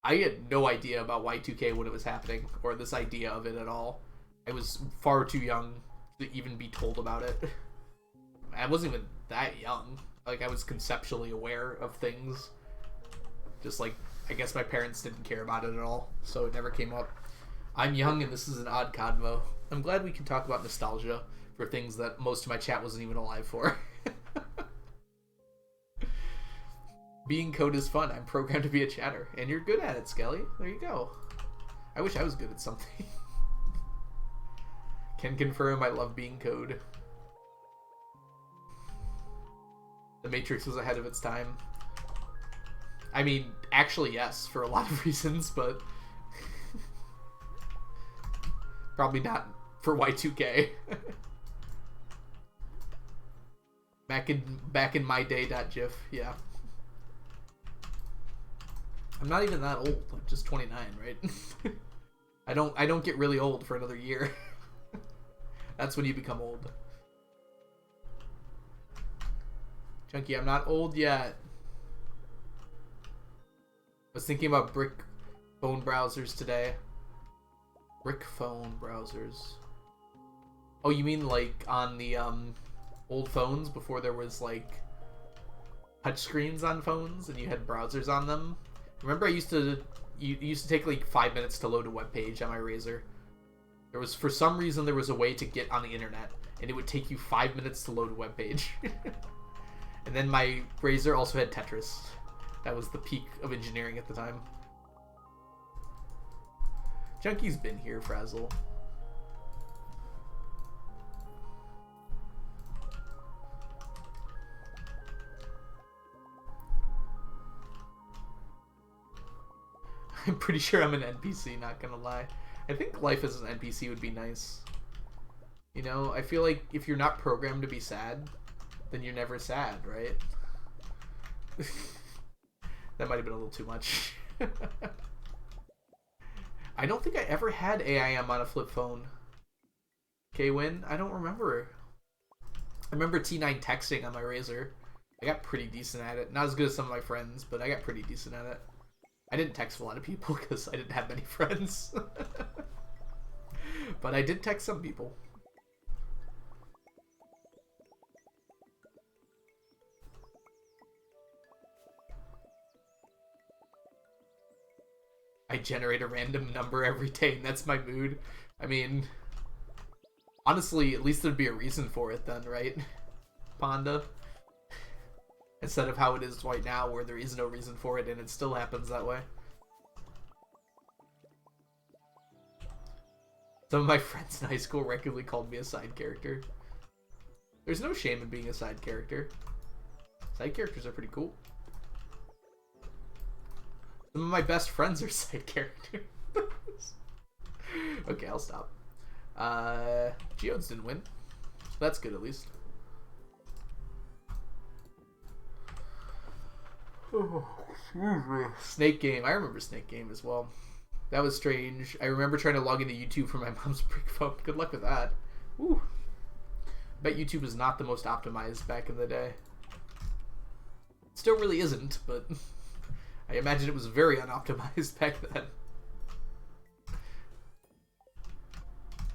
I had no idea about Y2K when it was happening, or this idea of it at all. I was far too young to even be told about it. I wasn't even that young. Like, I was conceptually aware of things. Just like, I guess my parents didn't care about it at all, so it never came up. I'm young and this is an odd convo. I'm glad we can talk about nostalgia for things that most of my chat wasn't even alive for. Being code is fun. I'm programmed to be a chatter. And you're good at it, Skelly. There you go. I wish I was good at something. Can confirm I love being code. The Matrix was ahead of its time. I mean, actually, yes, for a lot of reasons, but probably not for Y2K. back in my day.gif, yeah. I'm not even that old. I'm just 29, right? I don't get really old for another year. That's when you become old. Chunky, I'm not old yet. I was thinking about brick phone browsers today. Brick phone browsers. Oh, you mean like on the old phones before there was like touchscreens on phones and you had browsers on them? Remember, you used to take like 5 minutes to load a web page on my Razor. There was, for some reason, there was a way to get on the internet, and it would take you 5 minutes to load a web page. And then my Razor also had Tetris. That was the peak of engineering at the time. Junky's been here, Frazzle. I'm pretty sure I'm an NPC, not gonna lie. I think life as an NPC would be nice. You know, I feel like if you're not programmed to be sad, then you're never sad, right? That might have been a little too much. I don't think I ever had AIM on a flip phone. K-Win? I don't remember. I remember T9 texting on my Razor. I got pretty decent at it. Not as good as some of my friends, but I got pretty decent at it. I didn't text a lot of people because I didn't have many friends. But I did text some people. I generate a random number every day, and that's my mood. I mean, honestly, at least there'd be a reason for it then, right? Panda? Instead of how it is right now, where there is no reason for it, and it still happens that way. Some of my friends in high school regularly called me a side character. There's no shame in being a side character. Side characters are pretty cool. Some of my best friends are side characters. Okay, I'll stop. Geodes didn't win. That's good, at least. Oh, excuse me. Snake Game. I remember Snake Game as well. That was strange. I remember trying to log into YouTube from my mom's brick phone. Good luck with that. Ooh. I bet YouTube was not the most optimized back in the day. Still really isn't, but I imagine it was very unoptimized back then.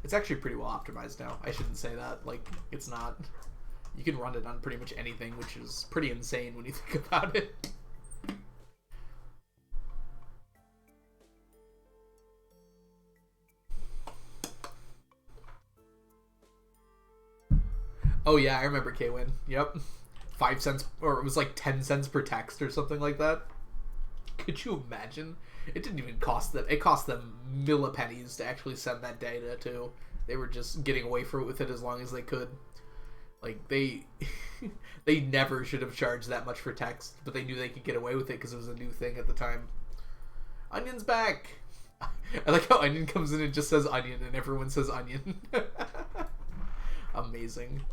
It's actually pretty well optimized now. I shouldn't say that. Like, it's not. You can run it on pretty much anything, which is pretty insane when you think about it. Oh yeah, I remember Kwin. Yep. 5 cents, or it was like 10 cents per text or something like that. Could you imagine? It didn't even cost them. It cost them millipennies to actually send that data too. They were just getting away with it as long as they could. Like, they they never should have charged that much for text, but they knew they could get away with it because it was a new thing at the time. Onion's back! I like how Onion comes in and just says Onion, and everyone says Onion. Amazing.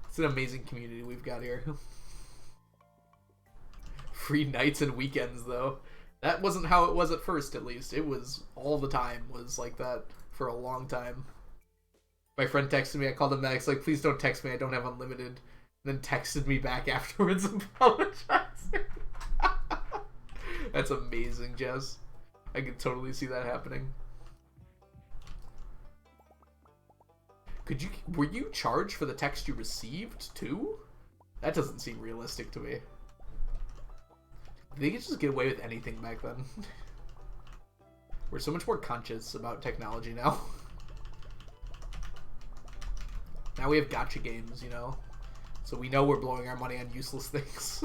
It's an amazing community we've got here. Free nights and weekends, though. That wasn't how it was at first, at least. It was all the time was like that for a long time. My friend texted me, I called him back, it's like, please don't text me, I don't have unlimited. And then texted me back afterwards apologizing. That's amazing, Jess. I could totally see that happening. Were you charged for the text you received, too? That doesn't seem realistic to me. They could just get away with anything back then. We're so much more conscious about technology now. Now we have gacha games, you know? So we know we're blowing our money on useless things.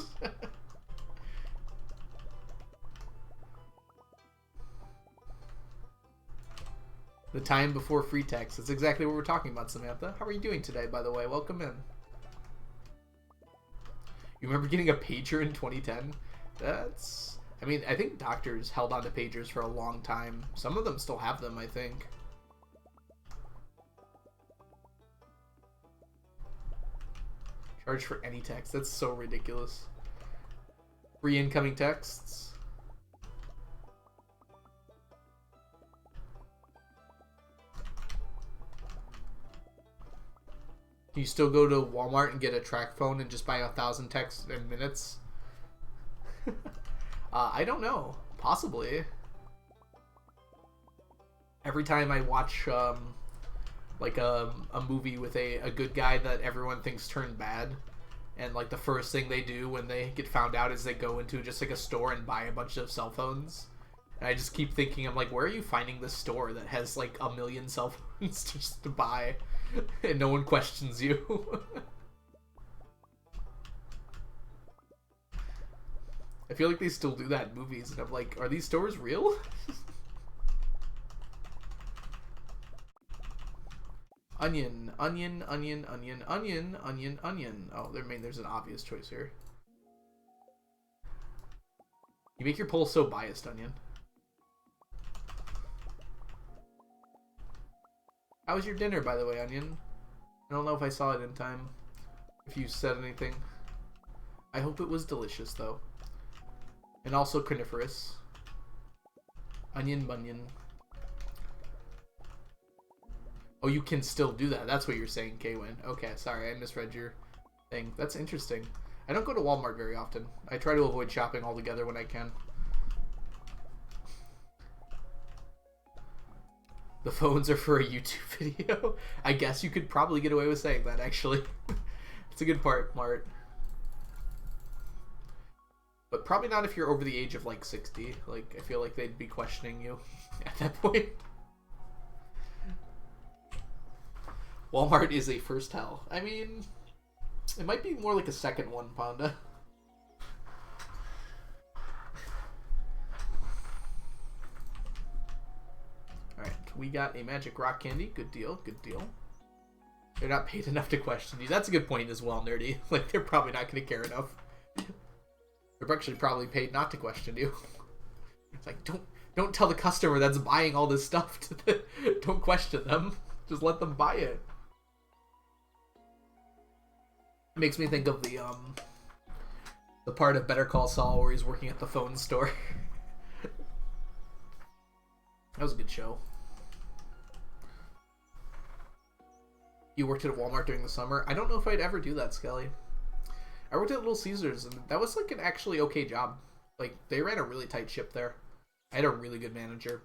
The time before free text. That's exactly what we're talking about, Samantha. How are you doing today, by the way? Welcome in. You remember getting a pager in 2010? That's... I mean, I think doctors held on to pagers for a long time. Some of them still have them, I think. Charge for any text. That's so ridiculous. Free incoming texts. Can you still go to Walmart and get a track phone and just buy 1,000 texts in minutes? I don't know. Possibly. Every time I watch like a movie with a good guy that everyone thinks turned bad, and like the first thing they do when they get found out is they go into just like a store and buy a bunch of cell phones. And I just keep thinking, I'm like, where are you finding this store that has like 1 million cell phones just to buy and no one questions you? I feel like they still do that in movies, and I'm like, are these stores real? Onion, onion, onion, onion, onion, onion, onion. Oh, there's an obvious choice here. You make your poll so biased, Onion. How was your dinner, by the way, Onion? I don't know if I saw it in time. If you said anything. I hope it was delicious, though. And also carnivorous. Onion bunion. Oh, you can still do that. That's what you're saying, Kwin. Okay, sorry, I misread your thing. That's interesting. I don't go to Walmart very often. I try to avoid shopping altogether when I can. The phones are for a YouTube video. I guess you could probably get away with saying that, actually. It's a good part, Mart. But probably not if you're over the age of, like, 60. Like, I feel like they'd be questioning you at that point. Walmart is a first hell. I mean, it might be more like a second one, Panda. Alright, we got a magic rock candy. Good deal, good deal. They're not paid enough to question you. That's a good point as well, Nerdy. Like, they're probably not going to care enough. They're actually probably paid not to question you. It's like, don't tell the customer that's buying all this stuff to don't question them. Just let them buy it. It makes me think of the part of Better Call Saul where he's working at the phone store. That was a good show. You worked at Walmart during the summer? I don't know if I'd ever do that, Skelly. I worked at Little Caesars, and that was like an actually okay job. Like, they ran a really tight ship there. I had a really good manager.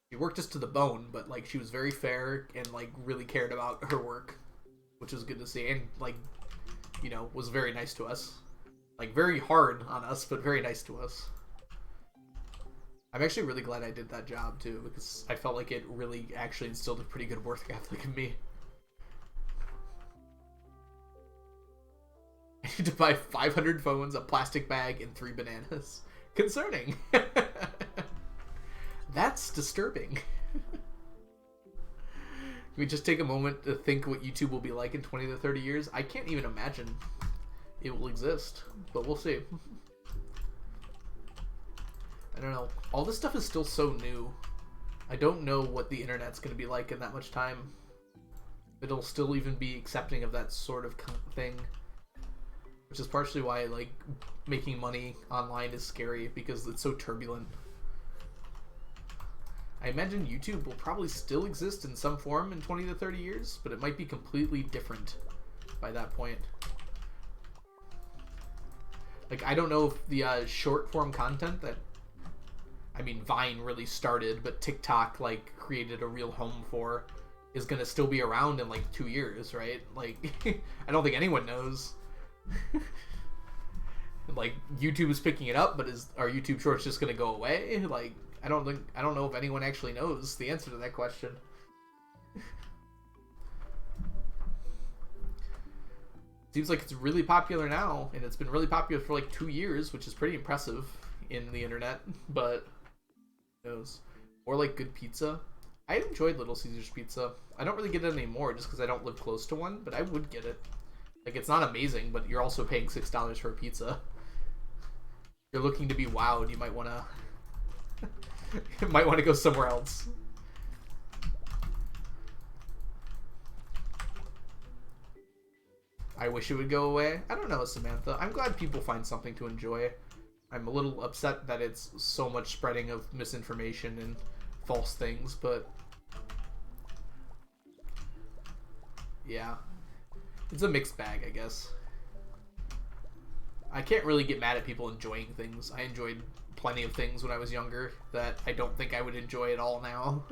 She worked us to the bone, but like she was very fair and like really cared about her work, which was good to see, and like, you know, was very nice to us. Like, very hard on us, but very nice to us. I'm actually really glad I did that job too, because I felt like it really actually instilled a pretty good work ethic in me. I need to buy 500 phones, a plastic bag, and 3 bananas. Concerning. That's disturbing. Can we just take a moment to think what YouTube will be like in 20 to 30 years? I can't even imagine it will exist, but we'll see. I don't know. All this stuff is still so new. I don't know what the internet's going to be like in that much time. It'll still even be accepting of that sort of thing. Which is partially why, like, making money online is scary, because it's so turbulent. I imagine YouTube will probably still exist in some form in 20 to 30 years, but it might be completely different by that point. Like, I don't know if the short form content that, I mean, Vine really started, but TikTok, like, created a real home for, is gonna still be around in, like, 2 years, right? Like, I don't think anyone knows. Like, YouTube is picking it up, but are YouTube Shorts just gonna go away? Like, I don't know if anyone actually knows the answer to that question. Seems like it's really popular now, and it's been really popular for like 2 years, which is pretty impressive in the internet, but who knows? Or like good pizza. I enjoyed Little Caesars pizza. I don't really get it anymore just because I don't live close to one, but I would get it. Like, it's not amazing, but you're also paying $6 for a pizza. If you're looking to be wowed, you might want to go somewhere else. I wish it would go away. I don't know, Samantha. I'm glad people find something to enjoy. I'm a little upset that it's so much spreading of misinformation and false things, but yeah. It's a mixed bag, I guess. I can't really get mad at people enjoying things. I enjoyed plenty of things when I was younger that I don't think I would enjoy at all now.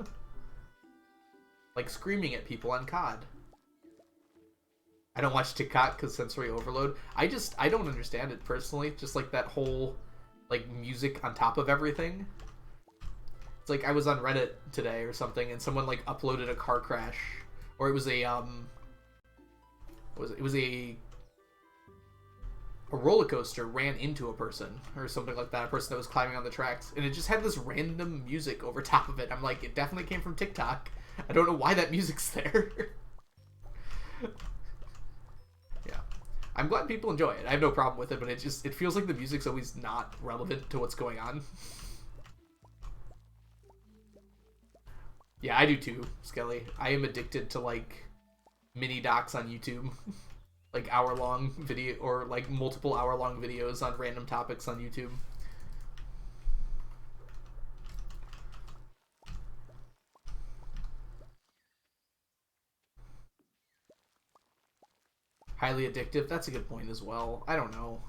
Like screaming at people on COD. I don't watch TikTok because sensory overload. I don't understand it personally. Just like that whole like music on top of everything. It's like I was on Reddit today or something, and someone like uploaded a car crash, or it was a a roller coaster ran into a person or something like that, a person that was climbing on the tracks, and it just had this random music over top of it. I'm like, it definitely came from TikTok. I don't know why that music's there. Yeah. I'm glad people enjoy it. I have no problem with it, but it feels like the music's always not relevant to what's going on. Yeah, I do too, Skelly. I am addicted to like mini docs on YouTube. Like hour-long video, or like multiple hour-long videos on random topics on YouTube. Highly addictive, that's a good point as well. I don't know.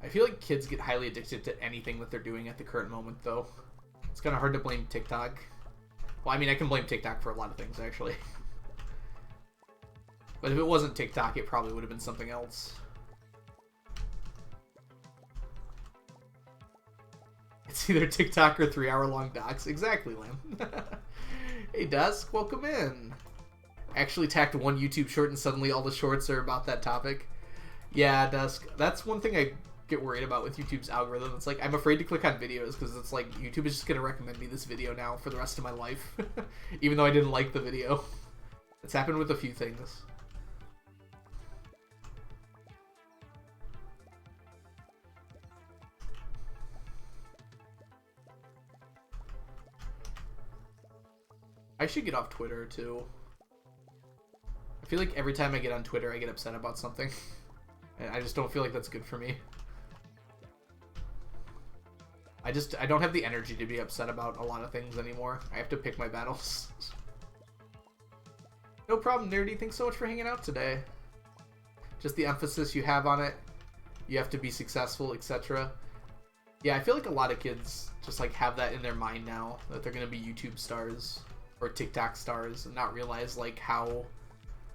I feel like kids get highly addicted to anything that they're doing at the current moment, though. It's kind of hard to blame TikTok. Well, I mean, I can blame TikTok for a lot of things, actually. But if it wasn't TikTok, it probably would have been something else. It's either TikTok or 3-hour-long docs. Exactly, Lamb. Hey, Dusk, welcome in. Actually tacked one YouTube short and suddenly all the shorts are about that topic. Yeah, Dusk. That's one thing I get worried about with YouTube's algorithm. It's like, I'm afraid to click on videos because it's like, YouTube is just going to recommend me this video now for the rest of my life. Even though I didn't like the video. It's happened with a few things. I should get off Twitter, too. I feel like every time I get on Twitter, I get upset about something. And I just don't feel like that's good for me. I don't have the energy to be upset about a lot of things anymore. I have to pick my battles. No problem, Nerdy. Thanks so much for hanging out today. just the emphasis you have on it. You have to be successful, etc. Yeah, I feel like a lot of kids just like have that in their mind now, that they're gonna be YouTube stars or TikTok stars, and not realize like how,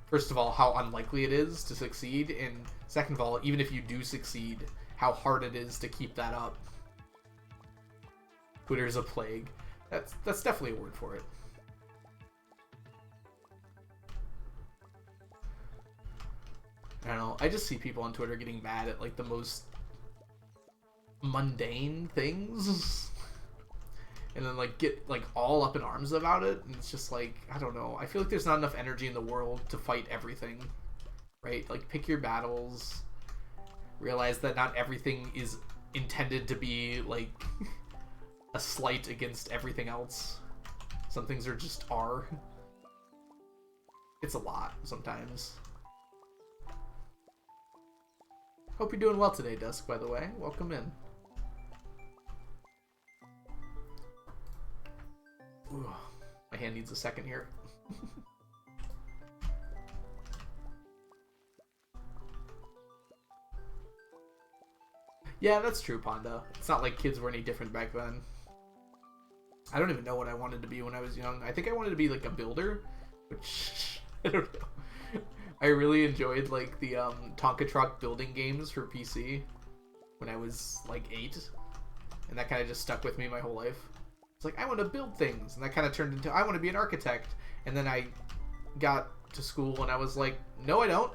first of all, how unlikely it is to succeed, and second of all, even if you do succeed, how hard it is to keep that up. Twitter's a plague. That's definitely a word for it. I don't know. I just see people on Twitter getting mad at like the most mundane things and then like get like all up in arms about it, and it's just like, I don't know. I feel like there's not enough energy in the world to fight everything, right? Like, pick your battles. Realize that not everything is intended to be like a slight against everything else. Some things are just are. It's a lot sometimes. Hope you're doing well today, Dusk, by the way. Welcome in. Ooh, my hand needs a second here. Yeah, that's true, Panda. It's not like kids were any different back then. I don't even know what I wanted to be when I was young. I think I wanted to be like a builder, which I don't know. I really enjoyed like the Tonka Truck building games for PC when I was like 8, and that kind of just stuck with me my whole life. It's like, I want to build things, and that kind of turned into, I want to be an architect. And then I got to school and I was like, no, I don't.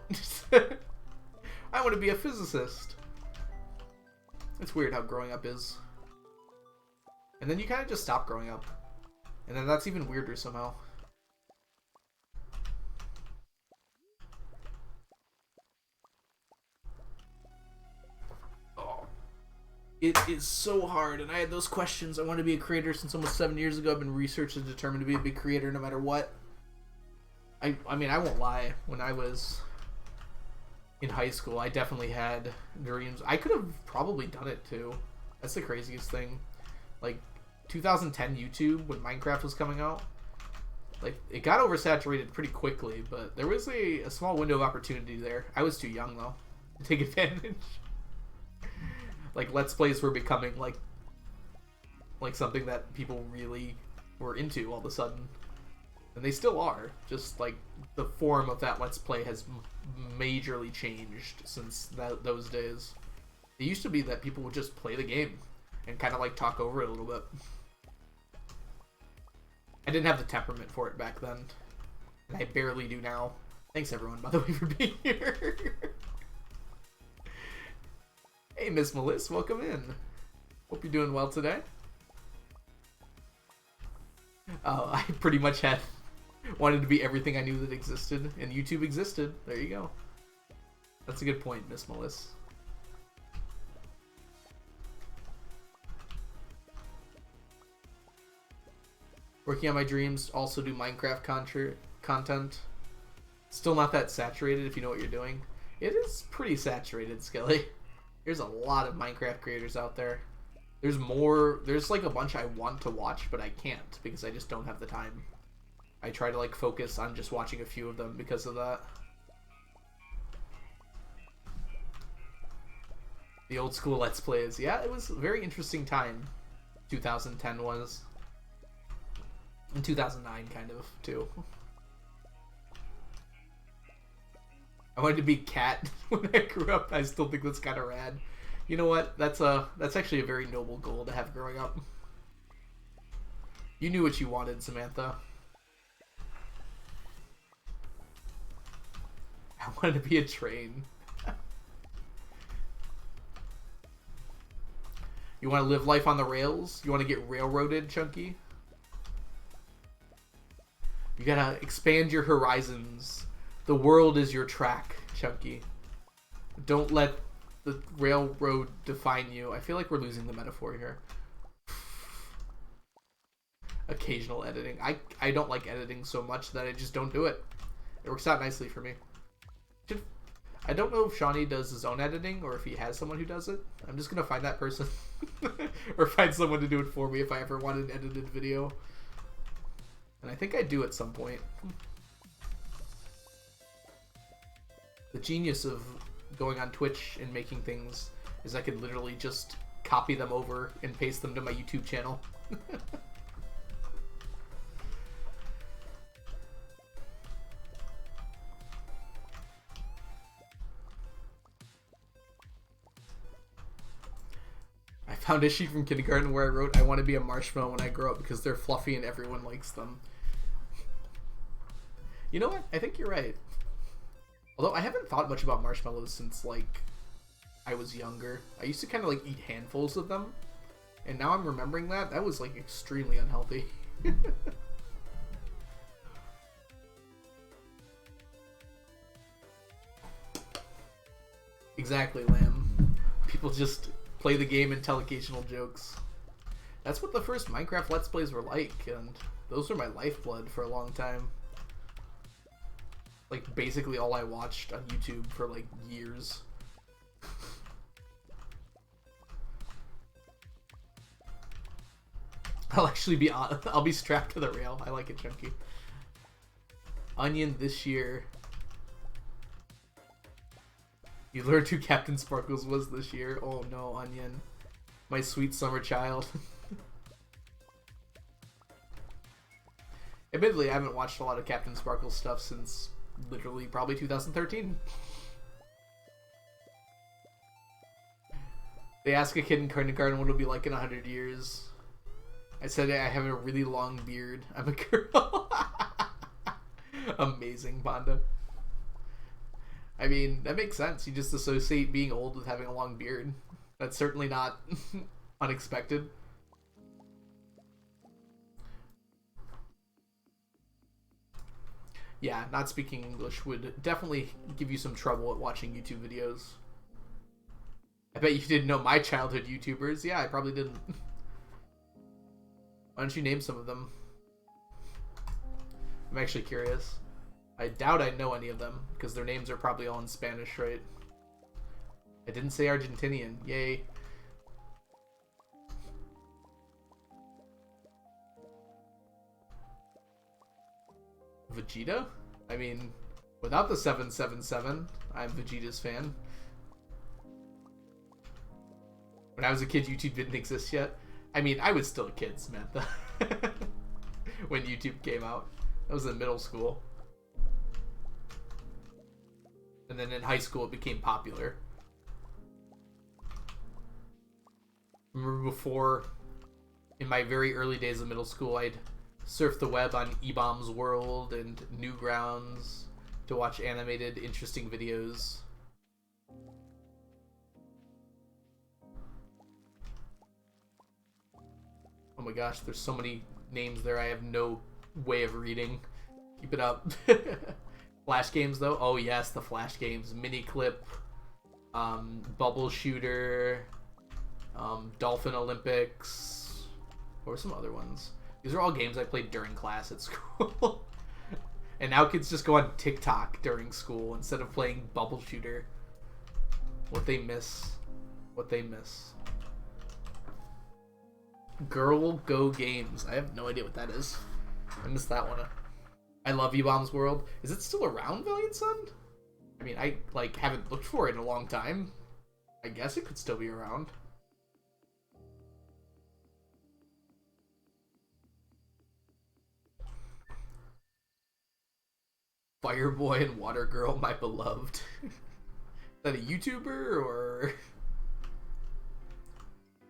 I want to be a physicist. It's weird how growing up is. And then you kind of just stop growing up, and then that's even weirder somehow. It is so hard, and I had those questions. I wanted to be a creator since almost 7 years ago. I've been researched and determined to be a big creator no matter what. I mean, I won't lie. When I was in high school, I definitely had dreams. I could have probably done it too. That's the craziest thing. Like, 2010 YouTube, when Minecraft was coming out, like, it got oversaturated pretty quickly, but there was a small window of opportunity there. I was too young, though, to take advantage. Like, Let's Plays were becoming, like something that people really were into all of a sudden. And they still are. Just, like, the form of that Let's Play has majorly changed since those days. It used to be that people would just play the game and kind of, like, talk over it a little bit. I didn't have the temperament for it back then. And I barely do now. Thanks, everyone, by the way, for being here. Hey, Miss Melissa, welcome in. Hope you're doing well today. I pretty much wanted to be everything I knew that existed, and YouTube existed. There you go. That's a good point, Miss Melissa. Working on my dreams, also do Minecraft content. Still not that saturated if you know what you're doing. It is pretty saturated, Skelly. There's a lot of Minecraft creators out there. There's like a bunch I want to watch, but I can't because I just don't have the time. I try to like focus on just watching a few of them because of that. The old school Let's Plays. Yeah, it was a very interesting time. 2010 was. And 2009 kind of, too. I wanted to be Cat when I grew up. I still think that's kind of rad. You know what? That's actually a very noble goal to have growing up. You knew what you wanted, Samantha. I wanted to be a train. You want to live life on the rails? You want to get railroaded, Chunky? You gotta expand your horizons. The world is your track, Chunky. Don't let the railroad define you. I feel like we're losing the metaphor here. Occasional editing. I don't like editing so much that I just don't do it. It works out nicely for me. I don't know if Shawnee does his own editing or if he has someone who does it. I'm just gonna find that person. Or find someone to do it for me if I ever want an edited video. And I think I do at some point. The genius of going on Twitch and making things is I could literally just copy them over and paste them to my YouTube channel. I found a sheet from kindergarten where I wrote, "I want to be a marshmallow when I grow up because they're fluffy and everyone likes them." You know what? I think you're right. Although I haven't thought much about marshmallows since, like, I was younger. I used to kind of, like, eat handfuls of them. And now I'm remembering that. That was, like, extremely unhealthy. Exactly, Lamb. People just play the game and tell occasional jokes. That's what the first Minecraft Let's Plays were like, and those were my lifeblood for a long time. Like, basically all I watched on YouTube for, like, years. I'll be strapped to the rail. I like it chunky. Onion this year. You learned who Captain Sparkles was this year. Oh no, Onion. My sweet summer child. Admittedly, I haven't watched a lot of Captain Sparkles stuff since literally probably 2013. They ask a kid in kindergarten what it'll be like in 100 years. I said I have a really long beard. I'm a girl. Amazing, Bonda. I mean, that makes sense. You just associate being old with having a long beard. That's certainly not unexpected. Yeah, not speaking English would definitely give you some trouble at watching YouTube videos. I bet you didn't know my childhood YouTubers. Yeah, I probably didn't. Why don't you name some of them? I'm actually curious. I doubt I know any of them, because their names are probably all in Spanish, right? I didn't say Argentinian. Yay. Vegeta? I mean, without the 777, I'm Vegeta's fan. When I was a kid, YouTube didn't exist yet. I mean, I was still a kid, Samantha. When YouTube came out. I was in middle school. And then in high school, it became popular. Remember before, in my very early days of middle school, I'd surf the web on eBaum's World and Newgrounds to watch animated, interesting videos. Oh my gosh, there's so many names there I have no way of reading. Keep it up. Flash games, though? Oh yes, the Flash games. Miniclip, Bubble Shooter, Dolphin Olympics. What were some other ones? These are all games I played during class at school. And now kids just go on TikTok during school instead of playing Bubble Shooter. What they miss. What they miss. Girl Go Games. I have no idea what that is. I missed that one. I love eBaum's World. Is it still around, Valiant Son? I mean, I haven't looked for it in a long time. I guess it could still be around. Fireboy and Water Girl, my beloved. Is that a YouTuber or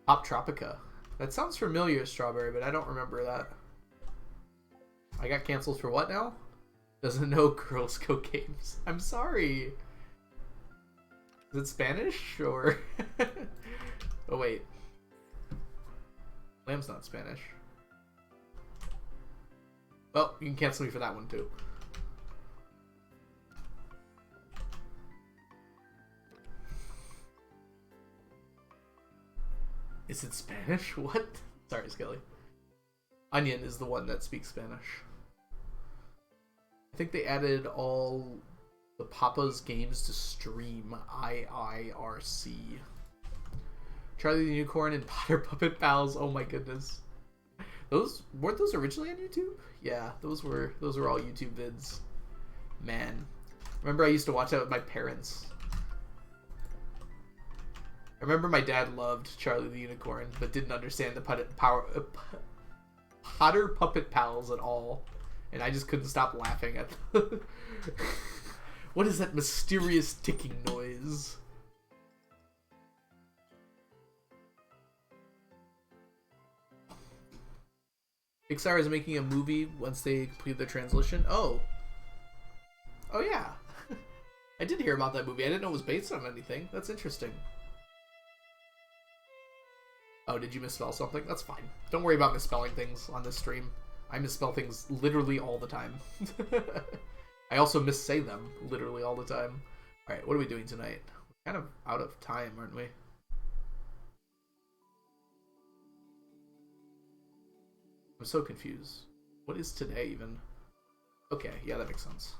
Pop Tropica? That sounds familiar, Strawberry, but I don't remember that. I got canceled for what now? Doesn't know Girls Go Games. I'm sorry. Is it Spanish or? Oh wait, Lamb's not Spanish. Well, you can cancel me for that one too. Is it Spanish? What? Sorry, Skelly. Onion is the one that speaks Spanish. I think they added all the Papa's games to stream. IIRC. Charlie the Unicorn and Potter Puppet Pals. Oh my goodness. Weren't those originally on YouTube? Yeah, those were all YouTube vids. Man. Remember I used to watch that with my parents. I remember my dad loved Charlie the Unicorn, but didn't understand the Potter Puppet Pals at all, and I just couldn't stop laughing at them. What is that mysterious ticking noise? Pixar is making a movie once they complete the translation. Oh yeah. I did hear about that movie. I didn't know it was based on anything. That's interesting. Oh, did you misspell something? That's fine. Don't worry about misspelling things on this stream. I misspell things literally all the time. I also missay them literally all the time. Alright, what are we doing tonight? We're kind of out of time, aren't we? I'm so confused. What is today even? Okay, yeah, that makes sense.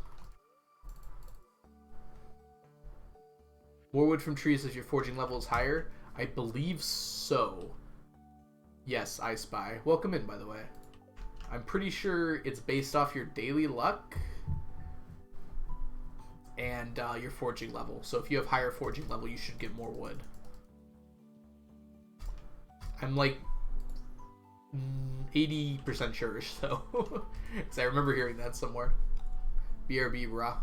More wood from trees as your forging level is higher? I believe so. Yes, I spy. Welcome in, by the way. I'm pretty sure it's based off your daily luck and your forging level. So if you have higher forging level, you should get more wood. I'm like 80% sure, so because I remember hearing that somewhere. BRB, brah.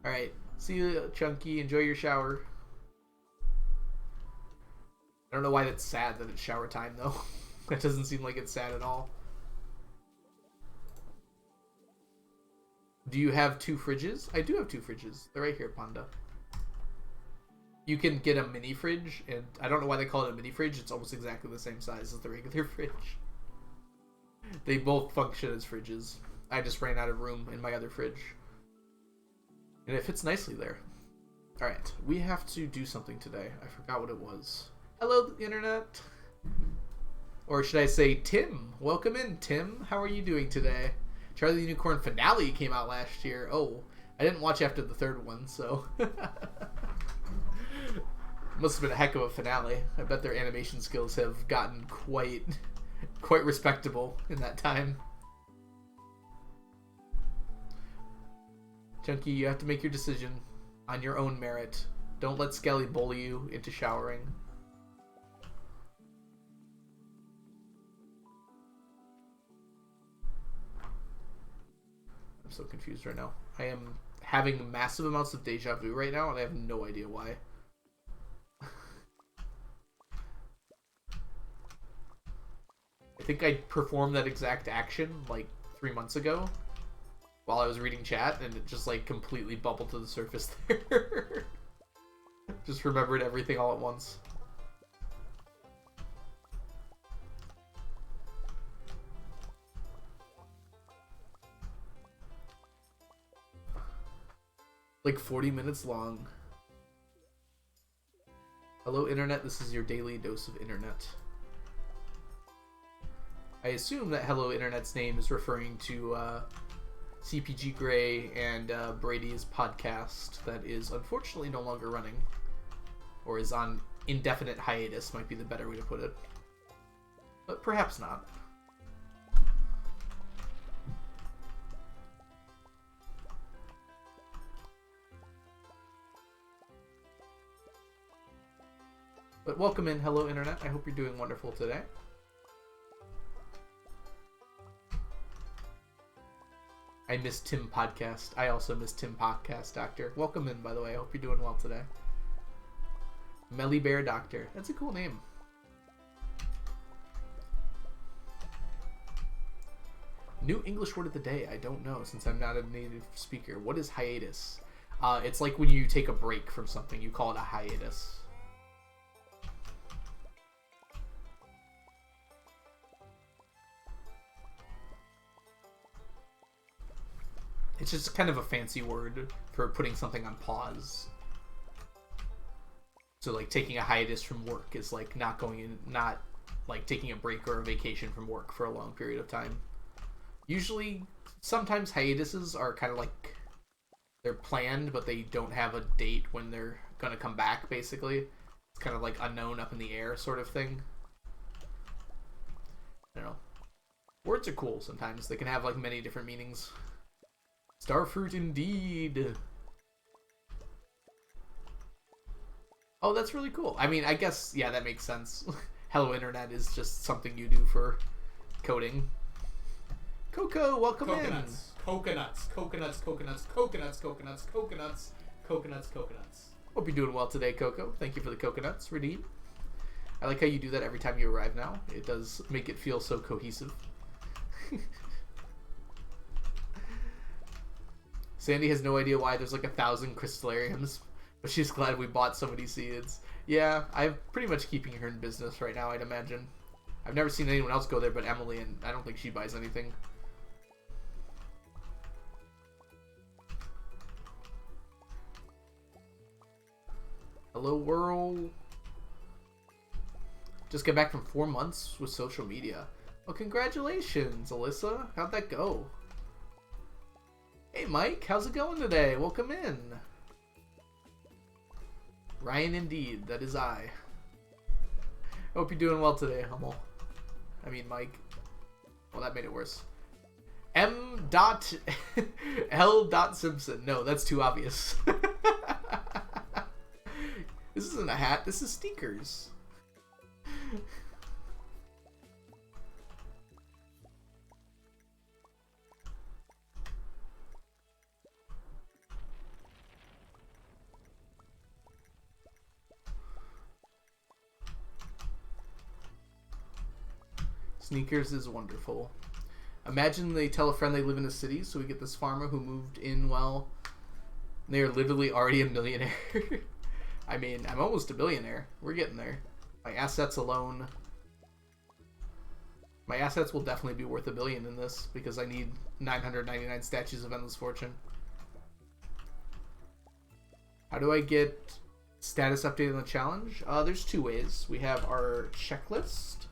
Alright, see you, Chunky. Enjoy your shower. I don't know why that's sad that it's shower time, though. That doesn't seem like it's sad at all. Do you have 2 fridges? I do have 2 fridges. They're right here, Panda. You can get a mini fridge, and I don't know why they call it a mini fridge. It's almost exactly the same size as the regular fridge. They both function as fridges. I just ran out of room in my other fridge. And it fits nicely there. Alright, we have to do something today. I forgot what it was. Hello, Internet. Or should I say Tim? Welcome in, Tim. How are you doing today? Charlie the Unicorn finale came out last year. Oh, I didn't watch after the 3rd one, so... Must have been a heck of a finale. I bet their animation skills have gotten quite respectable in that time. Chunky, you have to make your decision on your own merit. Don't let Skelly bully you into showering. I'm so confused right now. I am having massive amounts of deja vu right now, and I have no idea why. I think I performed that exact action like 3 months ago while I was reading chat, and it just like completely bubbled to the surface there. Just remembered everything all at once. Like 40 minutes long. Hello, Internet. This is your daily dose of Internet. I assume that Hello Internet's name is referring to CPG Grey and Brady's podcast that is unfortunately no longer running, or is on indefinite hiatus, might be the better way to put it. But perhaps not. But welcome in, Hello Internet. I hope you're doing wonderful today. I miss Tim Podcast. I also miss Tim Podcast, Doctor. Welcome in, by the way. I hope you're doing well today. Melly Bear Doctor. That's a cool name. New English word of the day. I don't know, since I'm not a native speaker. What is hiatus? It's like when you take a break from something. You call it a hiatus. It's just kind of a fancy word for putting something on pause. So like taking a hiatus from work is like not like taking a break or a vacation from work for a long period of time. Usually, sometimes hiatuses are kind of like, they're planned, but they don't have a date when they're gonna come back, basically. It's kind of like unknown, up in the air sort of thing. I don't know. Words are cool sometimes. They can have like many different meanings. Starfruit indeed. Oh, that's really cool. I mean, I guess, yeah, that makes sense. Hello Internet is just something you do for coding. Coco, welcome
Coconuts. Coconuts. Coconuts. Coconuts. Coconuts. Coconuts. Coconuts. Coconuts. Coconuts.
Hope you're doing well today, Coco. Thank you for the coconuts. Redeem. I like how you do that every time you arrive now. It does make it feel so cohesive. Sandy has no idea why there's like 1,000 crystallariums, but she's glad we bought so many seeds. Yeah, I'm pretty much keeping her in business right now, I'd imagine. I've never seen anyone else go there but Emily, and I don't think she buys anything. Hello, world. Just got back from 4 months with social media. Well, congratulations, Alyssa. How'd that go? Hey, Mike. How's it going today? Welcome in. Ryan, indeed. That is I. Hope you're doing well today, Hummel. I mean, Mike. Well, that made it worse. M. L. Simpson. No, that's too obvious. This isn't a hat. This is sneakers. Sneakers is wonderful. Imagine they tell a friend they live in a city, so we get this farmer who moved in, well, they are literally already a millionaire. I mean, I'm almost a billionaire. We're getting there. My assets alone. My assets will definitely be worth $1 billion in this, because I need 999 statues of endless fortune. How do I get status update on the challenge? There's 2 ways. We have our checklist,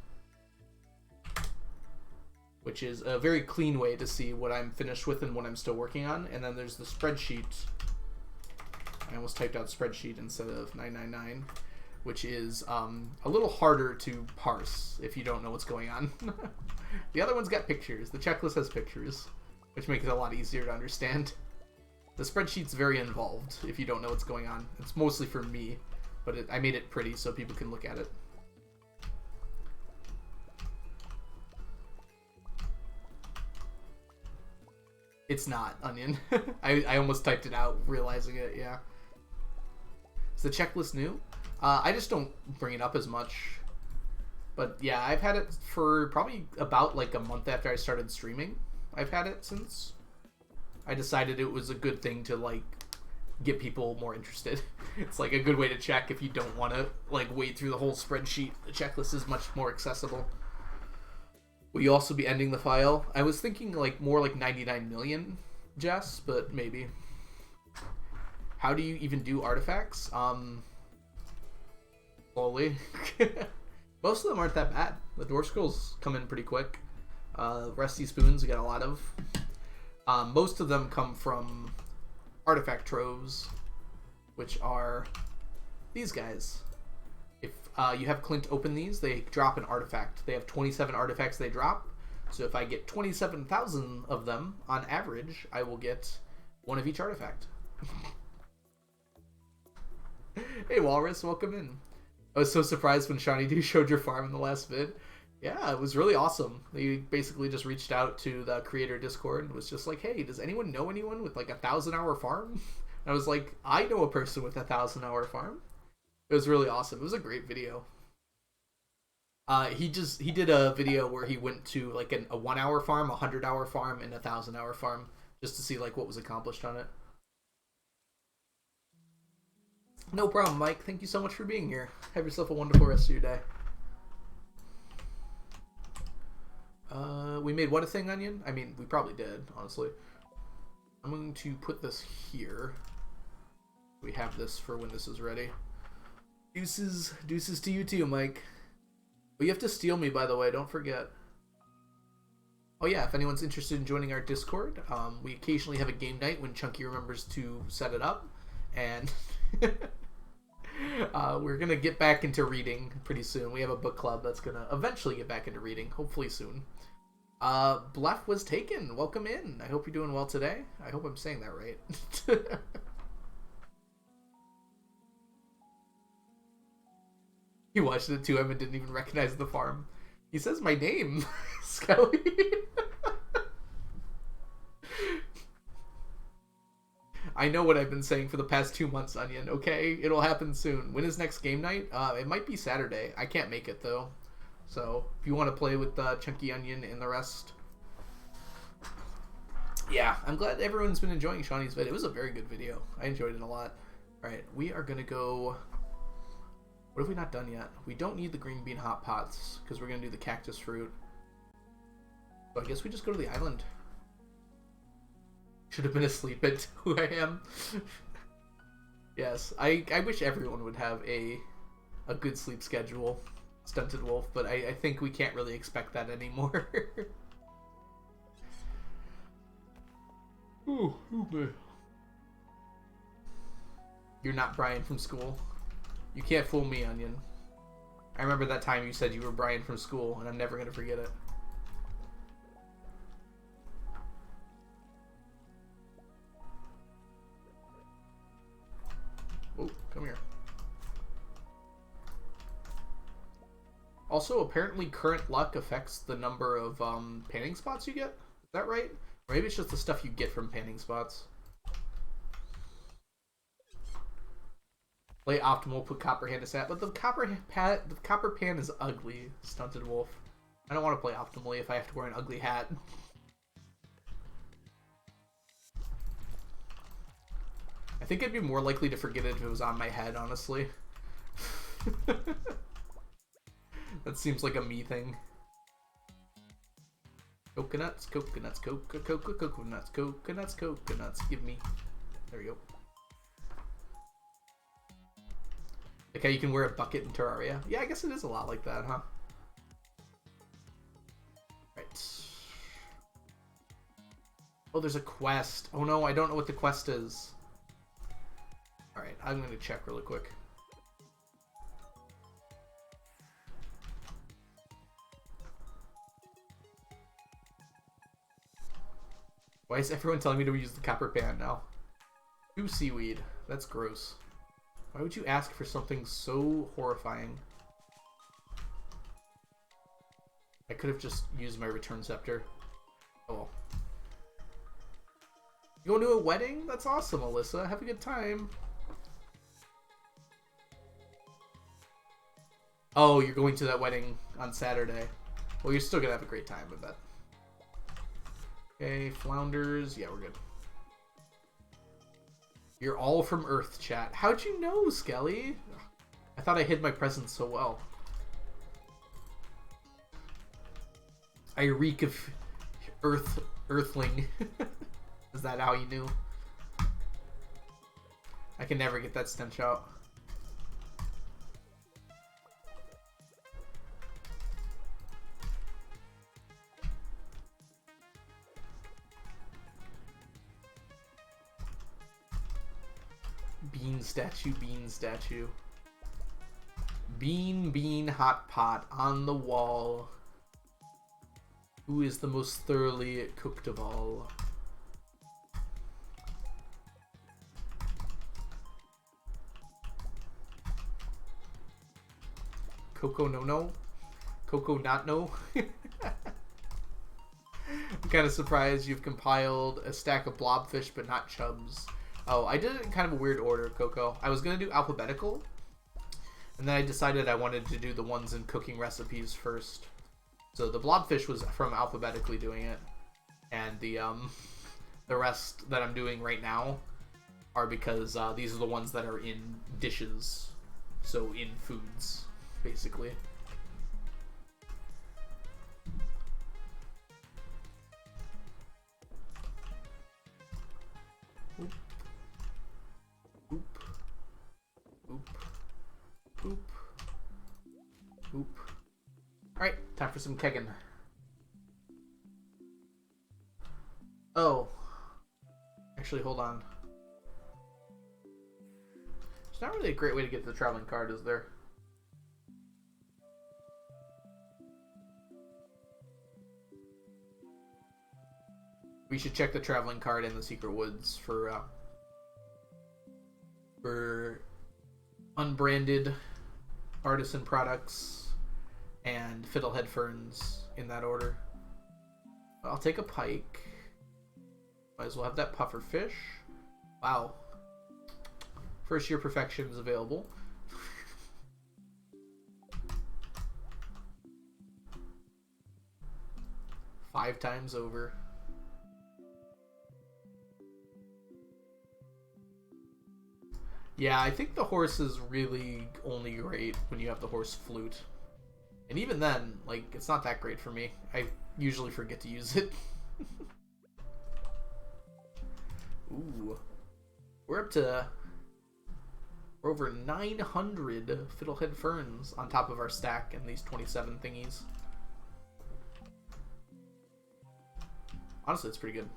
which is a very clean way to see what I'm finished with and what I'm still working on. And then there's the spreadsheet. I almost typed out spreadsheet instead of 999, which is a little harder to parse if you don't know what's going on. The other one's got pictures. The checklist has pictures, which makes it a lot easier to understand. The spreadsheet's very involved if you don't know what's going on. It's mostly for me, but I made it pretty so people can look at it. It's not, Onion. I almost typed it out, realizing it, yeah. Is the checklist new? I just don't bring it up as much. But yeah, I've had it for probably about like a month after I started streaming. I've had it since. I decided it was a good thing to like get people more interested. It's like a good way to check if you don't want to like wade through the whole spreadsheet. The checklist is much more accessible. Will you also be ending the file? I was thinking like more like 99 million, Jess, but maybe. How do you even do artifacts? Slowly. Most of them aren't that bad. The dwarf scrolls come in pretty quick. Rusty spoons, we got a lot of. Most of them come from artifact troves, which are these guys. If you have Clint open these, they drop an artifact. They have 27 artifacts they drop. So if I get 27,000 of them on average, I will get one of each artifact. Hey Walrus, welcome in. I was so surprised when Shiny Doo showed your farm in the last vid. Yeah, it was really awesome. They basically just reached out to the creator Discord and was just like, hey, does anyone know anyone with like a 1,000-hour farm? And I was like, I know a person with a 1,000-hour farm. It was really awesome. It was a great video. He did a video where he went to like a 1-hour farm, a 100-hour farm, and a 1,000-hour farm just to see like what was accomplished on it. No problem, Mike. Thank you so much for being here. Have yourself a wonderful rest of your day. We made what a thing, Onion? I mean, we probably did, honestly. I'm going to put this here. We have this for when this is ready. Deuces to you too, Mike. But you have to steal me, by the way. Don't forget. Oh yeah, if anyone's interested in joining our Discord, we occasionally have a game night when Chunky remembers to set it up, and we're gonna get back into reading pretty soon. We have a book club that's gonna eventually get back into reading, hopefully soon. Bluff was taken. Welcome in. I hope you're doing well today. I hope I'm saying that right. He watched it too, and didn't even recognize the farm. He says my name, Skelly. I know what I've been saying for the past 2 months, Onion, okay? It'll happen soon. When is next game night? It might be Saturday. I can't make it, though. So, if you want to play with Chunky Onion and the rest... Yeah, I'm glad everyone's been enjoying Shawnee's vid. It was a very good video. I enjoyed it a lot. Alright, we are going to go... What have we not done yet? We don't need the green bean hot pots, because we're going to do the cactus fruit. So I guess we just go to the island. Should have been asleep at 2 a.m. Yes, I wish everyone would have a good sleep schedule, Stunted Wolf, but I think we can't really expect that anymore. Ooh, man. You're not Brian from school. You can't fool me, Onion. I remember that time you said you were Brian from school, and I'm never going to forget it. Oh, come here. Also, apparently current luck affects the number of panning spots you get. Is that right? Or maybe it's just the stuff you get from panning spots. Play optimal, put copper hand to sat, but the copper pan is ugly, Stunted Wolf. I don't want to play optimally if I have to wear an ugly hat. I think I'd be more likely to forget it if it was on my head, honestly. That seems like a me thing. Coconuts, coconuts, coconuts, coconuts, coconuts. Give me. There we go. Like how you can wear a bucket in Terraria. Yeah, I guess it is a lot like that, huh? Right. Oh, there's a quest. Oh no, I don't know what the quest is. Alright, I'm going to check really quick. Why is everyone telling me to use the copper pan now? Ooh, seaweed. That's gross. Why would you ask for something so horrifying? I could have just used my return scepter. Oh well. You going to a wedding? That's awesome, Alyssa. Have a good time. Oh, you're going to that wedding on Saturday. Well, you're still gonna have a great time, I bet. Okay, flounders. Yeah, we're good. You're all from Earth, chat. How'd you know, Skelly? I thought I hid my presence so well. I reek of Earthling. Is that how you knew? I can never get that stench out. Bean statue, bean statue. Bean hot pot on the wall. Who is the most thoroughly cooked of all? Coco no? Coco not no? I'm kind of surprised you've compiled a stack of blobfish but not chubs. Oh, I did it in kind of a weird order, Coco. I was going to do alphabetical, and then I decided I wanted to do the ones in cooking recipes first. So the blobfish was from alphabetically doing it, and the rest that I'm doing right now are because these are the ones that are in dishes, so in foods, basically. Oop. Oop. Oop. Oop. Alright, time for some kegging. Oh. Actually, hold on. It's not really a great way to get the traveling card, is there? We should check the traveling card in the secret woods for unbranded artisan products, and fiddlehead ferns in that order. I'll take a pike. Might as well have that puffer fish. Wow. First year perfection is available. 5 times over. Yeah, I think the horse is really only great when you have the horse flute. And even then, like, it's not that great for me. I usually forget to use it. Ooh. We're over 900 fiddlehead ferns on top of our stack and these 27 thingies. Honestly, it's pretty good.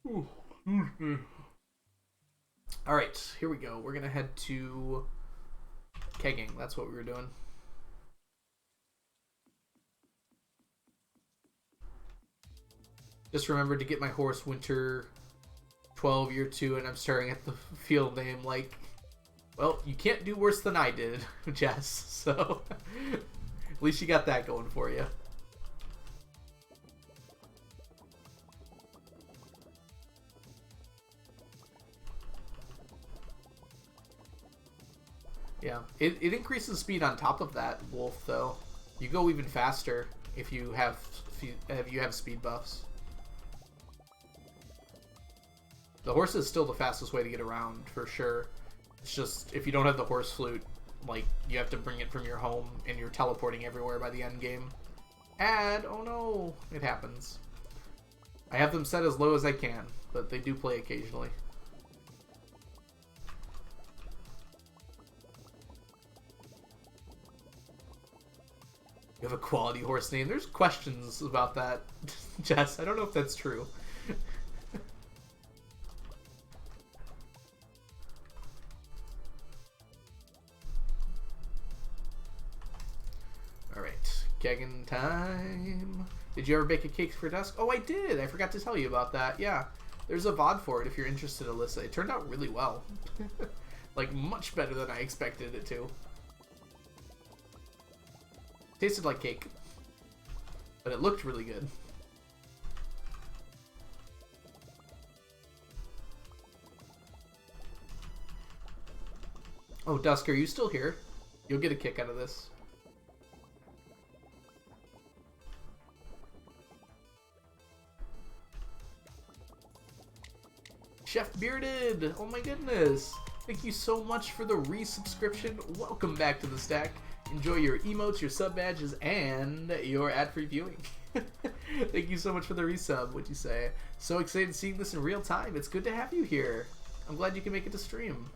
Ooh, excuse me. Alright, here we go. We're gonna head to kegging. That's what we were doing. Just remembered to get my horse Winter 12 year 2, and I'm staring at the field name like, well, you can't do worse than I did, Jess. So at least you got that going for you. Yeah, it increases speed on top of that wolf though. You go even faster if you have speed buffs. The horse is still the fastest way to get around for sure. It's just if you don't have the horse flute, like you have to bring it from your home and you're teleporting everywhere by the end game. Oh no, it happens. I have them set as low as I can, but they do play occasionally. You have a quality horse name. There's questions about that, Jess. I don't know if that's true. Alright, kegging time. Did you ever bake a cake for dusk? Oh, I did. I forgot to tell you about that. Yeah, there's a VOD for it if you're interested, Alyssa. It turned out really well. Like, much better than I expected it to. Tasted like cake, but it looked really good. Oh, Dusk, are you still here? You'll get a kick out of this. Chef Bearded! Oh my goodness! Thank you so much for the resubscription. Welcome back to the stack. Enjoy your emotes, your sub badges, and your ad-free viewing. Thank you so much for the resub, what'd you say? So excited seeing this in real time. It's good to have you here. I'm glad you can make it to stream.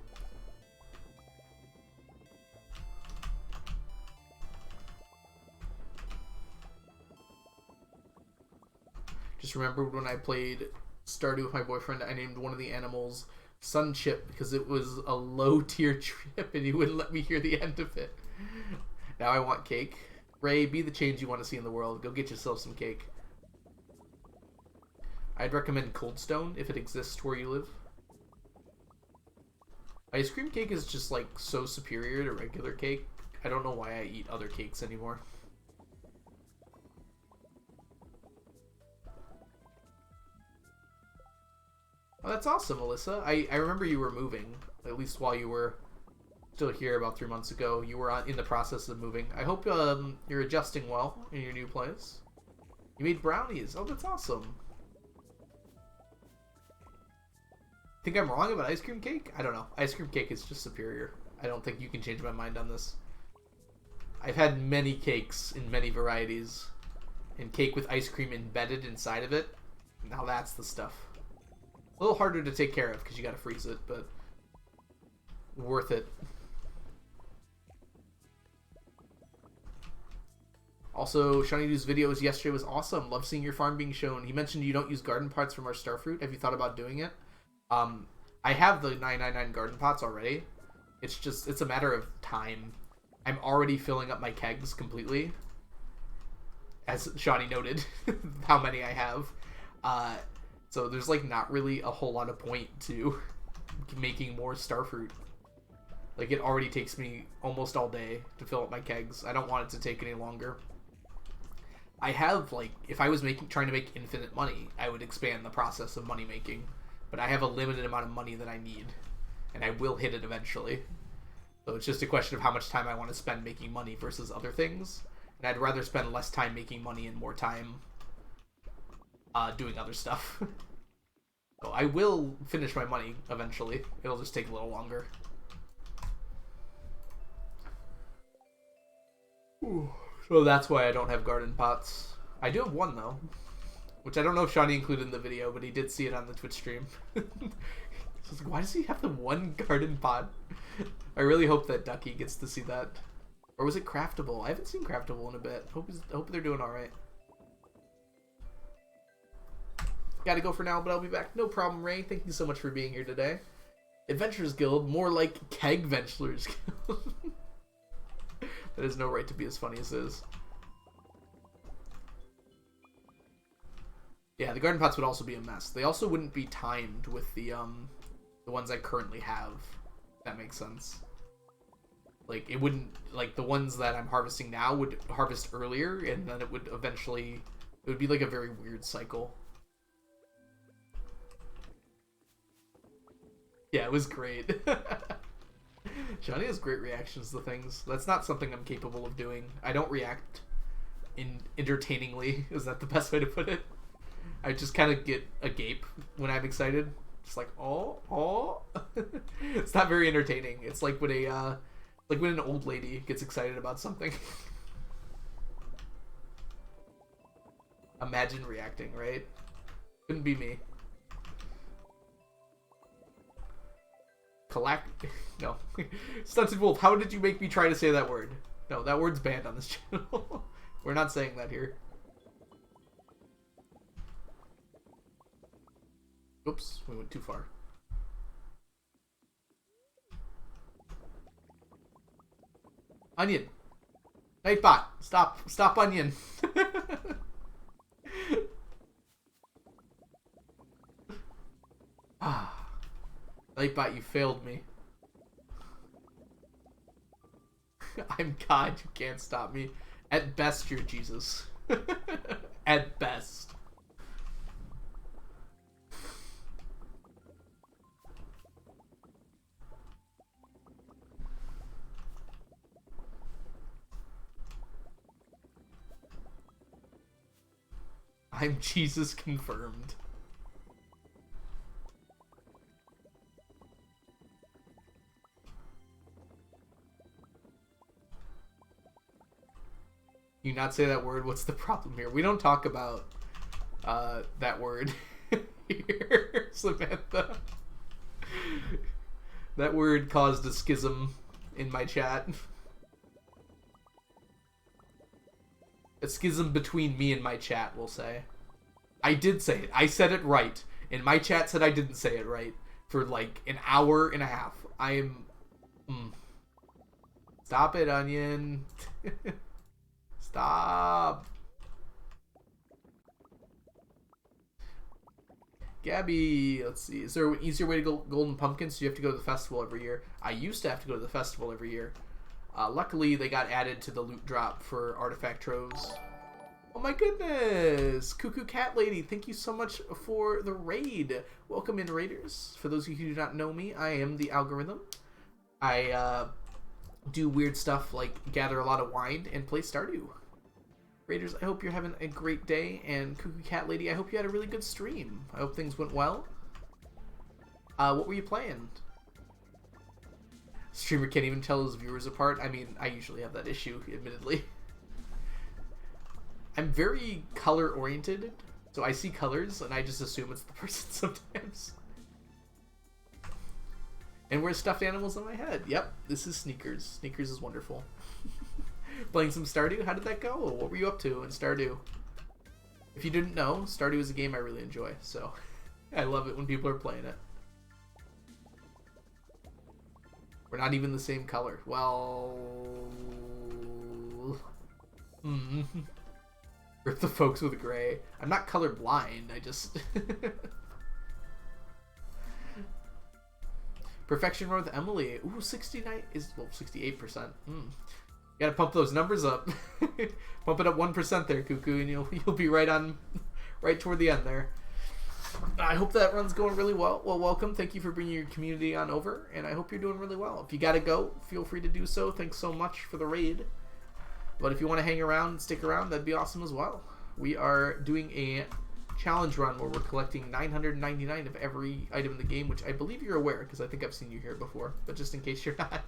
Just remembered when I played Stardew with my boyfriend, I named one of the animals Sun Chip because it was a low-tier trip and he wouldn't let me hear the end of it. Now I want cake. Ray, be the change you want to see in the world. Go get yourself some cake. I'd recommend Cold Stone if it exists where you live. Ice cream cake is just like so superior to regular cake. I don't know why I eat other cakes anymore. Oh, that's awesome, Alyssa. I remember you were moving, at least while you were still here about 3 months ago. You were in the process of moving. I hope you're adjusting well in your new place. You made brownies. Oh, that's awesome. Think I'm wrong about ice cream cake? I don't know. Ice cream cake is just superior. I don't think you can change my mind on this. I've had many cakes in many varieties. And cake with ice cream embedded inside of it. Now that's the stuff. A little harder to take care of because you gotta freeze it, but worth it. Also, Shiny Dude's videos yesterday was awesome. Love seeing your farm being shown. He mentioned you don't use garden parts from our starfruit. Have you thought about doing it? I have the 999 garden pots already. It's a matter of time. I'm already filling up my kegs completely. As Shani noted, how many I have. So there's like not really a whole lot of point to making more starfruit. Like it already takes me almost all day to fill up my kegs. I don't want it to take any longer. I have like, if I was trying to make infinite money, I would expand the process of money making. But I have a limited amount of money that I need, and I will hit it eventually. So it's just a question of how much time I want to spend making money versus other things. And I'd rather spend less time making money and more time doing other stuff. So I will finish my money eventually. It'll just take a little longer. So that's why I don't have garden pots. I do have one though, which I don't know if Shawnee included in the video, but he did see it on the Twitch stream. So I was like, why does he have the one garden pot? I really hope that Ducky gets to see that. Or was it Craftable? I haven't seen Craftable in a bit. Hope they're doing alright. Gotta go for now, but I'll be back. No problem, Ray. Thank you so much for being here today. Adventurers Guild, more like Keg Venturers Guild. That has no right to be as funny as it is. Yeah, the garden pots would also be a mess. They also wouldn't be timed with the ones I currently have. If that makes sense. Like, it wouldn't, like, the ones that I'm harvesting now would harvest earlier, and then it would eventually, it would be like a very weird cycle. Yeah, it was great. Johnny has great reactions to things. That's not something I'm capable of doing. I don't react entertainingly. Is that the best way to put it? I just kind of get a gape when I'm excited. Just like, oh. It's not very entertaining. It's like when when an old lady gets excited about something. Imagine reacting, right? Couldn't be me. No. Stunted Wolf, how did you make me try to say that word? No, that word's banned on this channel. We're not saying that here. Oops, we went too far. Onion. Nightbot, stop onion. Nightbot, you failed me. I'm God, you can't stop me. At best, you're Jesus. At best. I'm Jesus confirmed. You not say that word? What's the problem here? We don't talk about that word here, Samantha. That word caused a schism in my chat. A schism between me and my chat, we'll say. I did say it. I said it right. And my chat said I didn't say it right for like an hour and a half. I am... Stop it, Onion. Stop. Gabby, let's see. Is there an easier way to go Golden Pumpkins? Do you have to go to the festival every year? I used to have to go to the festival every year. Luckily, they got added to the loot drop for artifact troves. Oh my goodness! Cuckoo Cat Lady, thank you so much for the raid. Welcome in, raiders. For those of you who do not know me, I am the algorithm. I do weird stuff like gather a lot of wine and play Stardew. Raiders, I hope you're having a great day, and Cuckoo Cat Lady, I hope you had a really good stream. I hope things went well. What were you playing? Streamer can't even tell his viewers apart. I mean, I usually have that issue, admittedly. I'm very color-oriented, so I see colors, and I just assume it's the person sometimes. And wear stuffed animals on my head. Yep, this is Sneakers. Sneakers is wonderful. Playing some Stardew? How did that go? What were you up to in Stardew? If you didn't know, Stardew is a game I really enjoy, so I love it when people are playing it. We're not even the same color. Well... Rip the folks with gray. I'm not colorblind. I just... Perfection Road with Emily. Ooh, 69 is... Well, 68%. Gotta pump those numbers up. Pump it up 1% there, Cuckoo, and you'll be right on... Right toward the end there. I hope that run's going really well. Well, welcome. Thank you for bringing your community on over, and I hope you're doing really well. If you gotta go, feel free to do so. Thanks so much for the raid. But if you want to hang around and stick around, that'd be awesome as well. We are doing a challenge run where we're collecting 999 of every item in the game, which I believe you're aware, because I think I've seen you here before, but just in case you're not.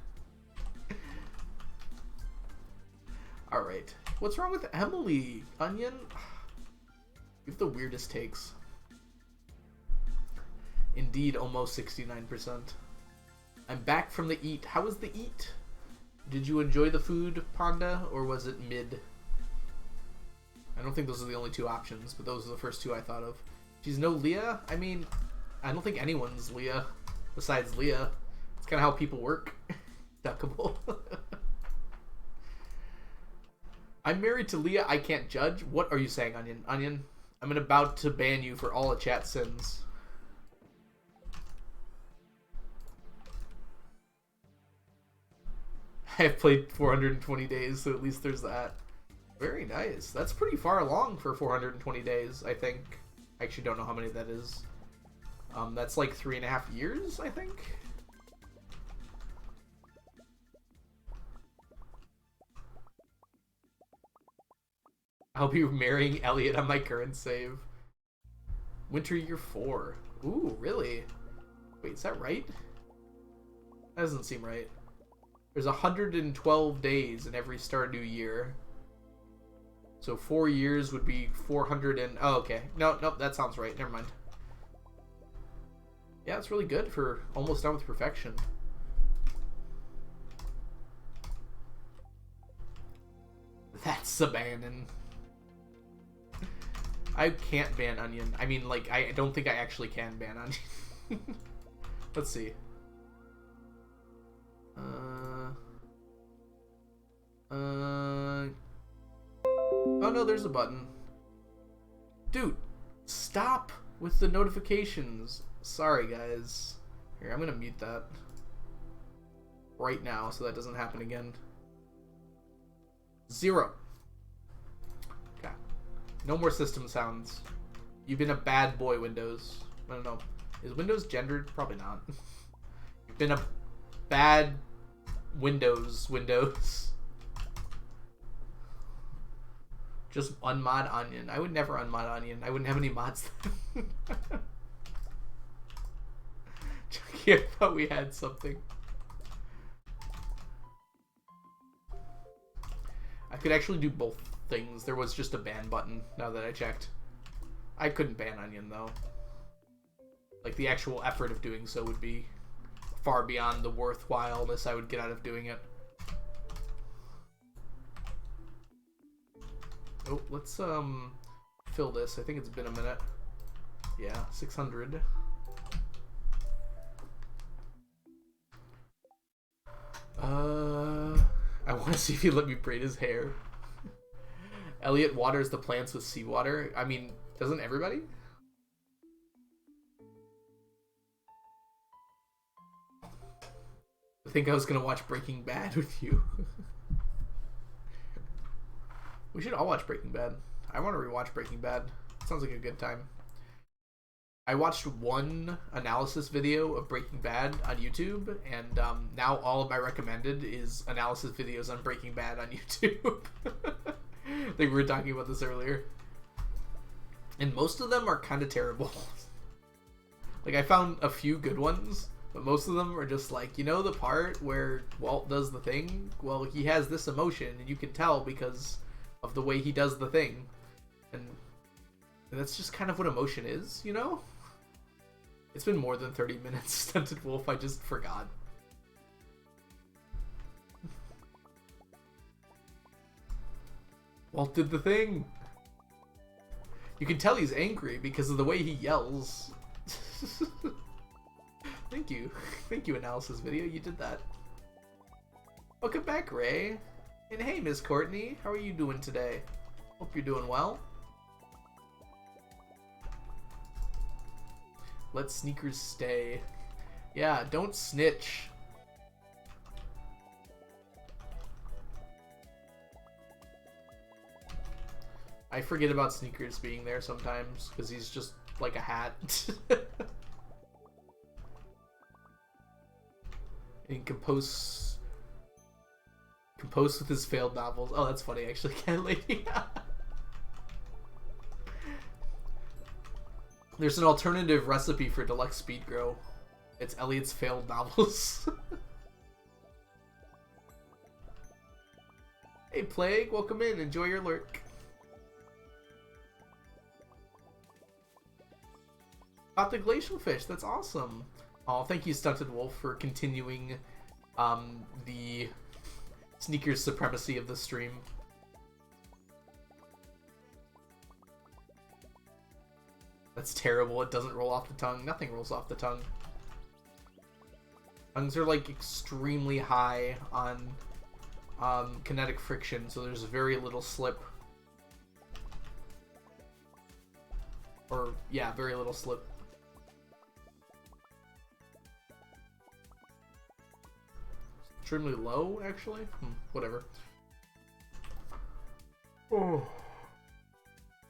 Alright. What's wrong with Emily? Onion? You have the weirdest takes. Indeed, almost 69%. I'm back from the eat. How was the eat? Did you enjoy the food, Panda, or was it mid? I don't think those are the only two options, but those are the first two I thought of. She's no Leah? I mean, I don't think anyone's Leah besides Leah. It's kind of how people work. Duckable. I'm married to Leah. I can't judge. What are you saying, Onion? Onion, I'm about to ban you for all the chat sins. I've played 420 days, so at least there's that. Very nice. That's pretty far along for 420 days, I think. I actually don't know how many that is. That's like 3.5 years, I think. I'll be marrying Elliot on my current save. Winter year 4. Ooh, really? Wait, is that right? That doesn't seem right. There's 112 days in every Stardew year. So 4 years would be 400 and... Oh, okay. Nope, that sounds right. Never mind. Yeah, it's really good for almost done with perfection. That's abandoned. I can't ban Onion. I mean, like, I don't think I actually can ban Onion. Let's see. Oh no, there's a button. Dude, stop with the notifications. Sorry, guys. Here, I'm gonna mute that right now so that doesn't happen again. 0. Okay. No more system sounds. You've been a bad boy, Windows. I don't know. Is Windows gendered? Probably not. You've been a bad Windows. Just unmod Onion. I would never unmod Onion. I wouldn't have any mods. Chucky, I thought we had something. I could actually do both things. There was just a ban button, now that I checked. I couldn't ban Onion, though. Like, the actual effort of doing so would be far beyond the worthwhileness I would get out of doing it. Oh, let's fill this. I think it's been a minute. Yeah, 600. I want to see if he let me braid his hair. Elliot waters the plants with seawater. I mean, doesn't everybody? I think I was gonna watch Breaking Bad with you. We should all watch Breaking Bad. I want to rewatch Breaking Bad. Sounds like a good time. I watched one analysis video of Breaking Bad on YouTube, and now all of my recommended is analysis videos on Breaking Bad on YouTube. I think we were talking about this earlier. And most of them are kind of terrible. Like, I found a few good ones, but most of them are just like, you know the part where Walt does the thing? Well, he has this emotion, and you can tell because of the way he does the thing. And that's just kind of what emotion is, you know? It's been more than 30 minutes, Stunted Wolf, I just forgot. Walt did the thing! You can tell he's angry because of the way he yells. Thank you. Thank you, analysis video, you did that. Welcome back, Ray. And hey, Miss Courtney, how are you doing today? Hope you're doing well. Let sneakers stay. Yeah, don't snitch. I forget about Sneakers being there sometimes because he's just like a hat. And compose with his failed novels. Oh, that's funny actually, Cat Lady. There's an alternative recipe for deluxe speed grow. It's Elliot's failed novels. Hey Plague, welcome in. Enjoy your lurk. Caught the glacial fish. That's awesome. Oh, thank you, Stunted Wolf, for continuing the Sneakers supremacy of the stream. That's terrible. It doesn't roll off the tongue. Nothing rolls off the tongue. Tongues are like extremely high on kinetic friction, so there's very little slip. Or, yeah, very little slip. Extremely low, actually? Whatever. Oh.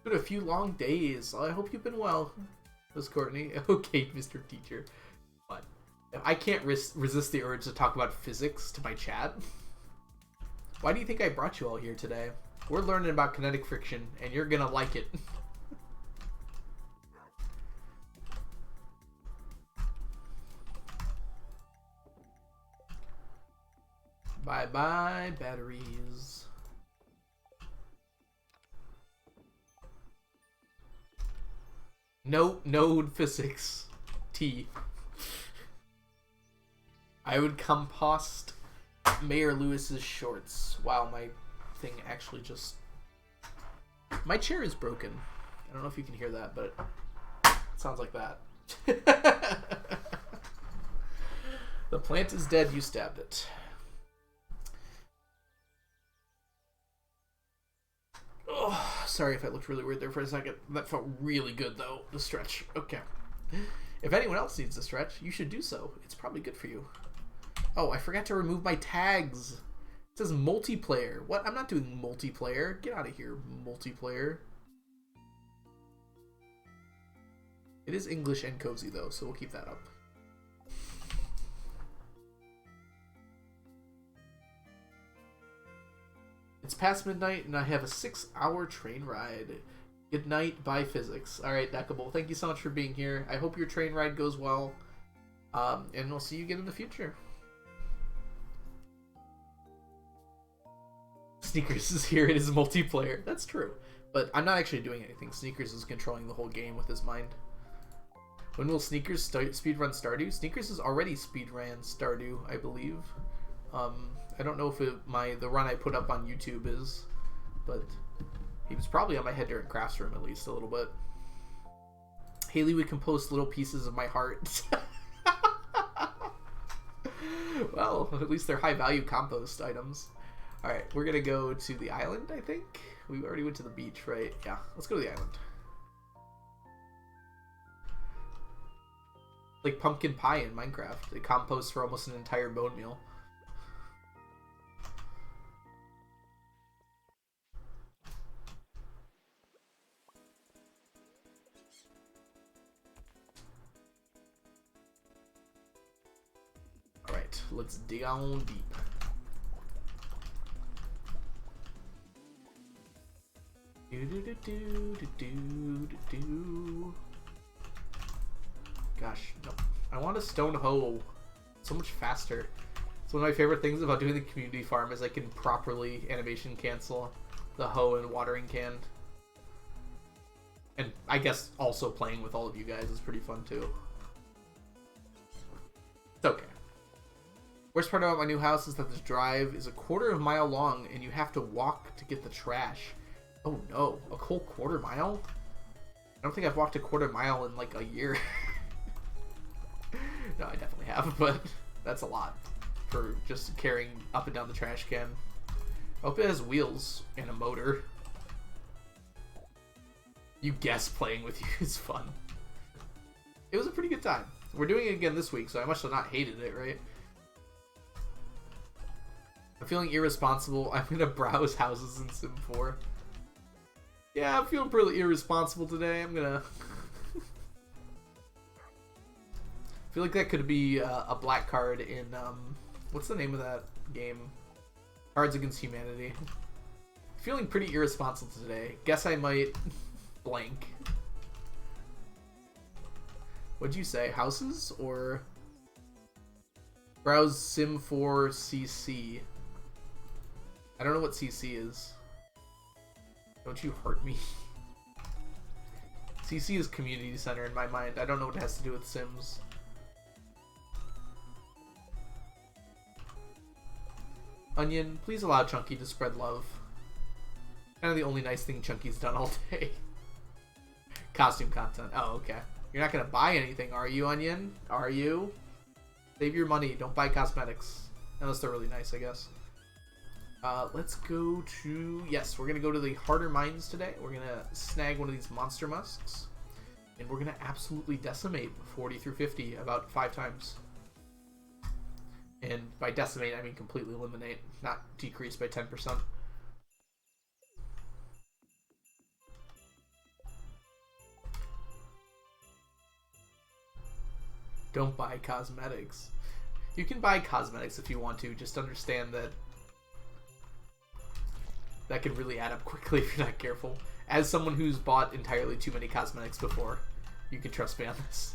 Been a few long days. I hope you've been well, Miss Courtney. Okay, Mr. Teacher. But I can't resist the urge to talk about physics to my chat. Why do you think I brought you all here today? We're learning about kinetic friction, and you're gonna like it. Bye-bye, batteries. No, node physics. T. I would compost Mayor Lewis's shorts. Wow, my thing actually just... My chair is broken. I don't know if you can hear that, but it sounds like that. The plant is dead, you stabbed it. Oh, sorry if I looked really weird there for a second. That felt really good, though, the stretch. Okay. If anyone else needs a stretch, you should do so. It's probably good for you. Oh, I forgot to remove my tags. It says multiplayer. What? I'm not doing multiplayer. Get out of here, multiplayer. It is English and cozy, though, so we'll keep that up. It's past midnight, and I have a 6-hour train ride. Good night, bye physics. Alright, Deckable, thank you so much for being here. I hope your train ride goes well. And we'll see you again in the future. Sneakers is here, it is multiplayer. That's true. But I'm not actually doing anything. Sneakers is controlling the whole game with his mind. When will Sneakers speedrun Stardew? Sneakers has already speedrun Stardew, I believe. I don't know if the run I put up on YouTube is, but he was probably on my head during crafts room at least a little bit. Haley would compost little pieces of my heart. Well, at least they're high value compost items. Alright, we're gonna go to the island, I think. We already went to the beach, right? Yeah, let's go to the island. Like pumpkin pie in Minecraft. It composts for almost an entire bone meal. Alright, let's dig on deep. Gosh, no. I want a stone hoe. So much faster. It's one of my favorite things about doing the community farm is I can properly animation cancel the hoe and watering can. And I guess also playing with all of you guys is pretty fun too. It's okay. Worst part about my new house is that this drive is a quarter-mile long and you have to walk to get the trash. Oh no, a whole quarter mile? I don't think I've walked a quarter mile in like a year. No, I definitely have, but that's a lot for just carrying up and down the trash can. I hope it has wheels and a motor. You guess playing with you is fun. It was a pretty good time. We're doing it again this week, so I must have not hated it, right? I'm feeling irresponsible. I'm gonna browse houses in Sim 4. Yeah, I'm feeling pretty irresponsible today. I'm gonna... I feel like that could be a black card in, what's the name of that game? Cards Against Humanity. Feeling pretty irresponsible today. Guess I might blank. What'd you say? Houses or browse Sim 4 CC? I don't know what CC is. Don't you hurt me. CC is community center in my mind. I don't know what it has to do with Sims. Onion, please allow Chunky to spread love. Kind of the only nice thing Chunky's done all day. Costume content. Oh, okay. You're not going to buy anything, are you, Onion? Are you? Save your money. Don't buy cosmetics. Unless they're really nice, I guess. Let's go to... Yes, we're going to go to the harder mines today. We're going to snag one of these monster musks. And we're going to absolutely decimate 40 through 50 about 5 times. And by decimate, I mean completely eliminate, not decrease by 10%. Don't buy cosmetics. You can buy cosmetics if you want to, just understand that that can really add up quickly if you're not careful. As someone who's bought entirely too many cosmetics before, you can trust me on this.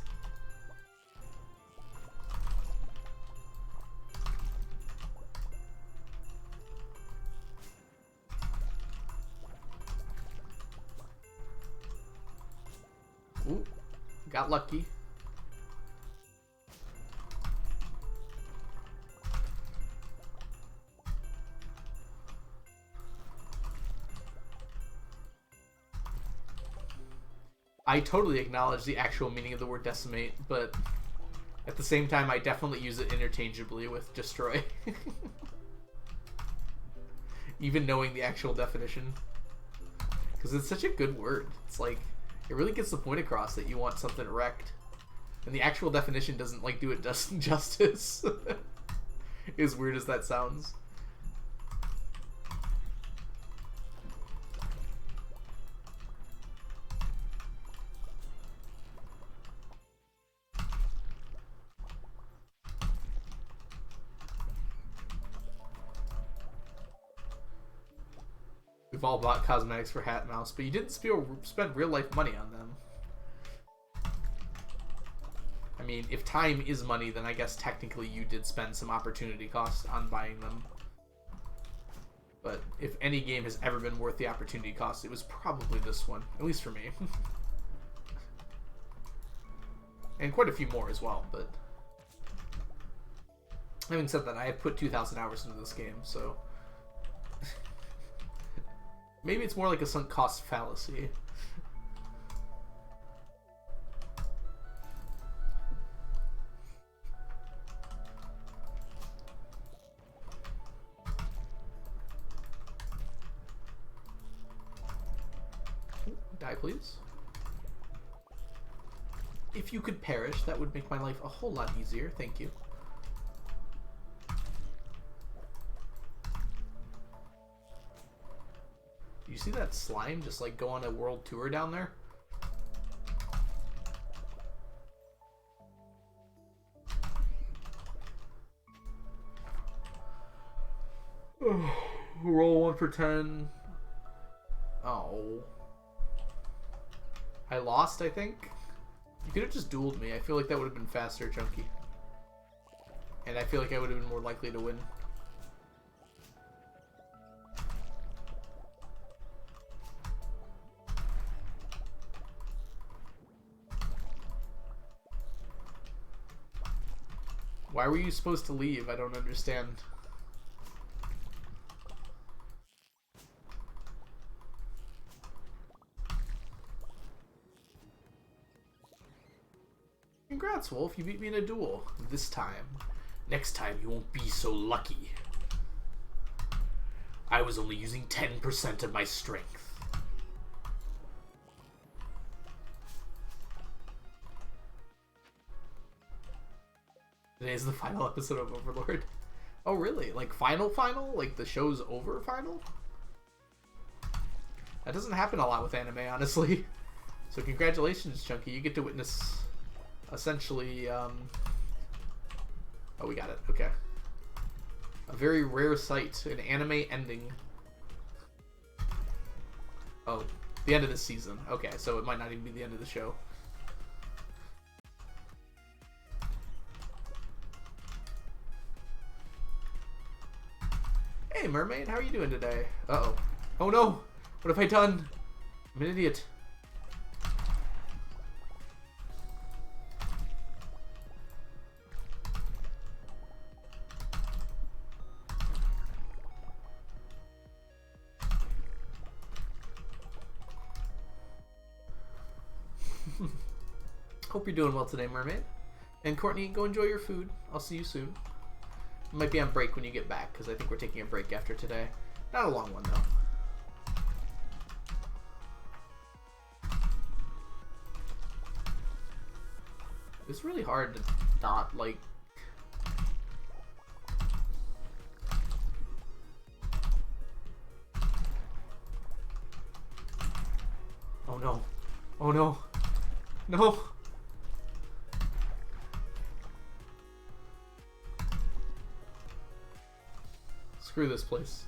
Ooh, got lucky. I totally acknowledge the actual meaning of the word decimate, but at the same time, I definitely use it interchangeably with destroy. Even knowing the actual definition. Because it's such a good word. It's like, it really gets the point across that you want something wrecked. And the actual definition doesn't, like, do it justice. As weird as that sounds. We've all bought cosmetics for Hat Mouse, but you didn't spend real life money on them. I mean, if time is money, then I guess technically you did spend some opportunity costs on buying them. But if any game has ever been worth the opportunity cost, it was probably this one. At least for me. And quite a few more as well, but... Having said that, I have put 2,000 hours into this game, so... Maybe it's more like a sunk cost fallacy. Die, please. If you could perish, that would make my life a whole lot easier. Thank you. You see that slime just like go on a world tour down there? Roll 1 for 10. Oh. I lost, I think. You could have just dueled me. I feel like that would have been faster, Chunky. And I feel like I would have been more likely to win. Why were you supposed to leave? I don't understand. Congrats, Wolf. You beat me in a duel. This time. Next time, you won't be so lucky. I was only using 10% of my strength. Today's the final episode of Overlord. Oh, really? Like, final? Like, the show's over final? That doesn't happen a lot with anime, honestly. So congratulations, Chunky. You get to witness, essentially, Oh, we got it. Okay. A very rare sight. An anime ending. Oh, the end of this season. Okay, so it might not even be the end of the show. Hey, mermaid, how are you doing today? Uh-oh. Oh no! What have I done? I'm an idiot. Hope you're doing well today, mermaid. And Courtney, go enjoy your food. I'll see you soon. Might be on break when you get back, because I think we're taking a break after today. Not a long one, though. It's really hard to not, like... Oh no. Oh no. No! Screw this place.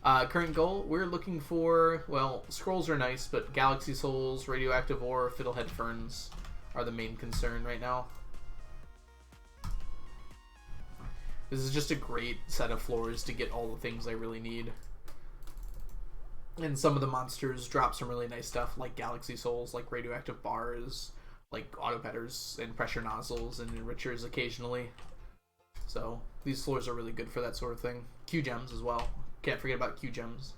Current goal, we're looking for, well, scrolls are nice, but galaxy souls, radioactive ore, fiddlehead ferns are the main concern right now. This is just a great set of floors to get all the things I really need. And some of the monsters drop some really nice stuff, like galaxy souls, like radioactive bars, like auto petters and pressure nozzles and enrichers occasionally. So these floors are really good for that sort of thing. Q gems as well. Can't forget about Q gems.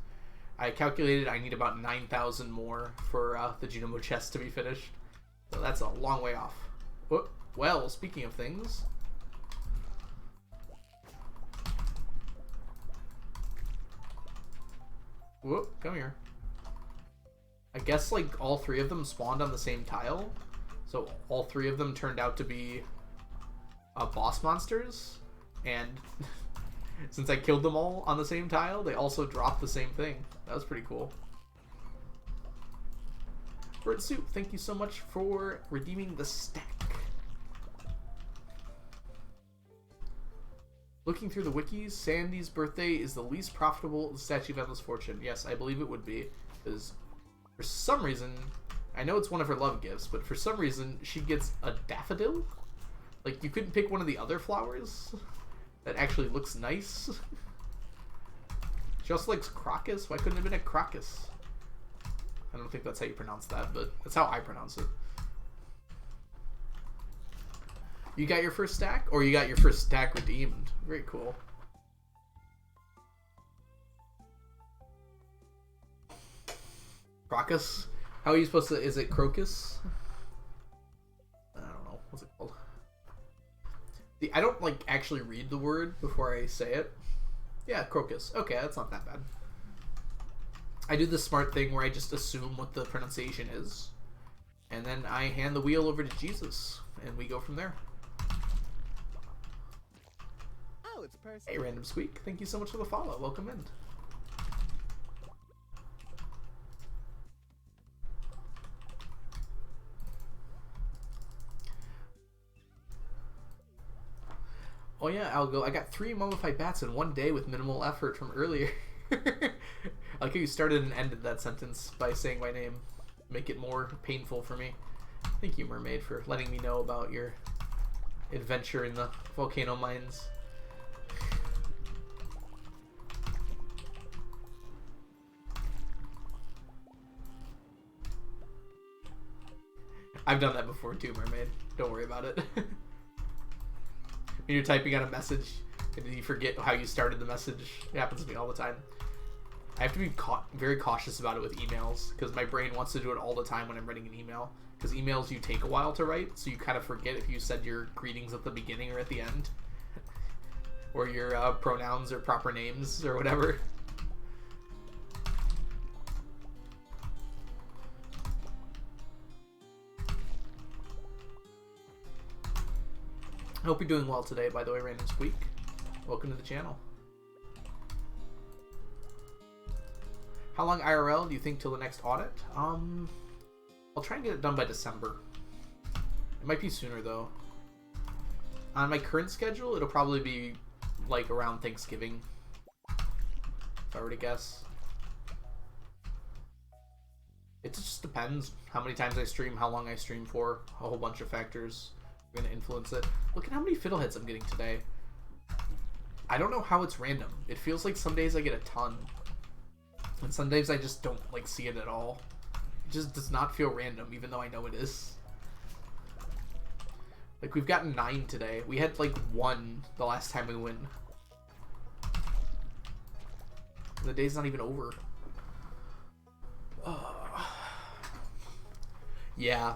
I calculated I need about 9,000 more for the Junimo chest to be finished. So that's a long way off. Well, speaking of things... Whoop, come here. I guess, like, all three of them spawned on the same tile. So all three of them turned out to be boss monsters. And since I killed them all on the same tile, they also dropped the same thing. That was pretty cool. Bird Soup, thank you so much for redeeming the stack. Looking through the wikis, Sandy's birthday is the least profitable Statue of Endless Fortune. Yes, I believe it would be. Because for some reason, I know it's one of her love gifts, but for some reason, she gets a daffodil? Like, you couldn't pick one of the other flowers that actually looks nice? She also likes crocus. Why couldn't it have been a crocus? I don't think that's how you pronounce that, but that's how I pronounce it. You got your first stack? Or you got your first stack redeemed? Very cool. Crocus? How are you supposed to... Is it crocus? I don't know. What's it called? I don't, like, actually read the word before I say it. Yeah, crocus. Okay, that's not that bad. I do the smart thing where I just assume what the pronunciation is. And then I hand the wheel over to Jesus. And we go from there.
Oh, it's personal.
Hey, Random Squeak. Thank you so much for the follow. Welcome in. Oh yeah, Algo, I got 3 mummified bats in one day with minimal effort from earlier. I like how you started and ended that sentence by saying my name. Make it more painful for me. Thank you, Mermaid, for letting me know about your adventure in the volcano mines. I've done that before too, Mermaid. Don't worry about it. When you're typing out a message and you forget how you started the message. It happens to me all the time. I have to be very cautious about it with emails because my brain wants to do it all the time when I'm writing an email. Because emails you take a while to write, so you kind of forget if you said your greetings at the beginning or at the end. Or your pronouns or proper names or whatever. I hope you're doing well today, by the way, Random Squeak. Welcome to the channel. How long IRL do you think till the next audit? I'll try and get it done by December. It might be sooner, though. On my current schedule, it'll probably be, like, around Thanksgiving. If I were to guess. It just depends how many times I stream, how long I stream for. A whole bunch of factors are going to influence it. Look at how many fiddleheads I'm getting today. I don't know how it's random. It feels like some days I get a ton. And some days I just don't, like, see it at all. It just does not feel random, even though I know it is. Like, we've gotten 9 today. We had, like, 1 the last time we went. The day's not even over. Yeah.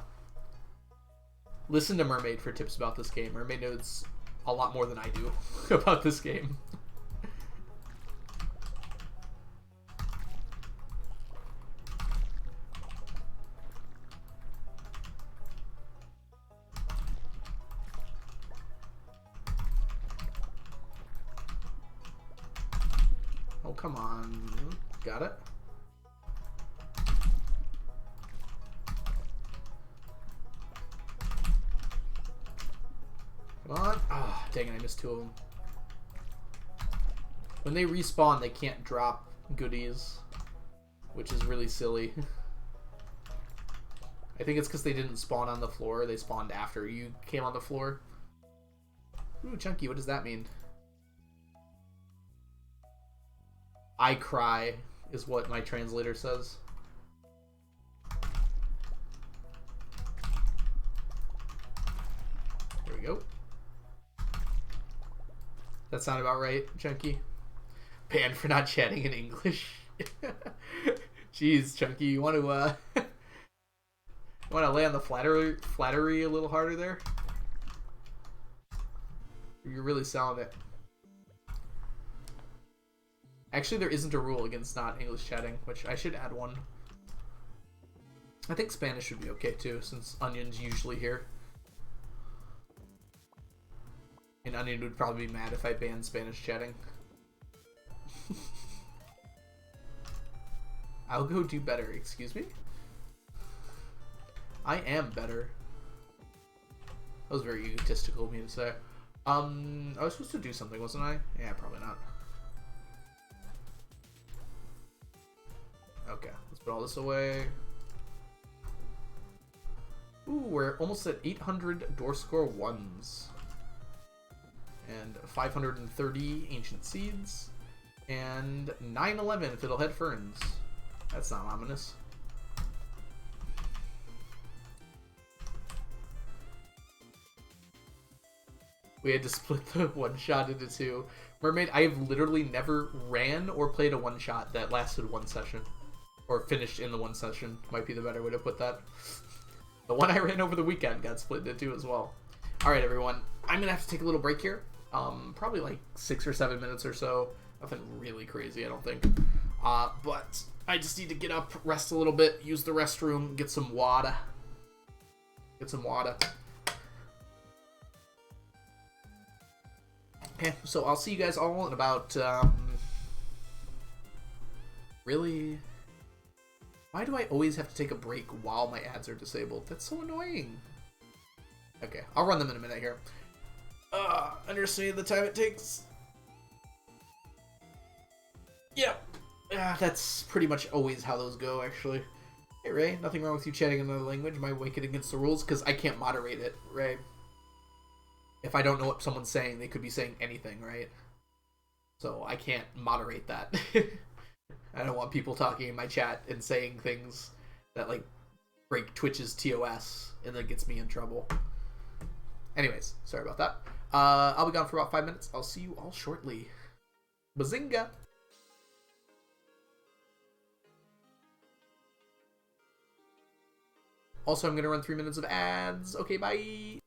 Listen to Mermaid for tips about this game. Mermaid knows a lot more than I do about this game. Oh, come on. Got it? Come on. Ah, dang it, I missed 2 of them. When they respawn, they can't drop goodies, which is really silly. I think it's because they didn't spawn on the floor. They spawned after you came on the floor. Ooh, Chunky, what does that mean? I cry is what my translator says. There we go. That sound about right, Chunky? Banned for not chatting in English. Jeez, Chunky, you want to lay on the flattery a little harder there? You're really selling it. Actually, there isn't a rule against not English chatting, which I should add one. I think Spanish should be okay too, since Onion's usually here. And Onion would probably be mad if I banned Spanish chatting. I'll go do better, excuse me? I am better. That was very egotistical of me to say. I was supposed to do something, wasn't I? Yeah, probably not. Okay, let's put all this away. Ooh, we're almost at 800 door score 1s. And 530 ancient seeds. And 911 fiddlehead ferns. That's not ominous. We had to split the one-shot into 2. Mermaid, I have literally never ran or played a one-shot that lasted 1 session. Or finished in the 1 session, might be the better way to put that. The one I ran over the weekend got split into 2 as well. Alright, everyone. I'm going to have to take a little break here. Probably like 6 or 7 minutes or so. Nothing really crazy, I don't think. But I just need to get up, rest a little bit, use the restroom, get some water. Okay, so I'll see you guys all in about, really? Why do I always have to take a break while my ads are disabled? That's so annoying. Okay, I'll run them in a minute here. Underestimate the time it takes. Yep. That's pretty much always how those go, actually. Hey, Ray, nothing wrong with you chatting in another language. Am I wicked against the rules? Because I can't moderate it, Ray. If I don't know what someone's saying, they could be saying anything, right? So I can't moderate that. I don't want people talking in my chat and saying things that, like, break Twitch's TOS and then gets me in trouble. Anyways, sorry about that. I'll be gone for about 5 minutes. I'll see you all shortly. Bazinga! Also, I'm going to run 3 minutes of ads. Okay, bye!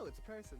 it's a person.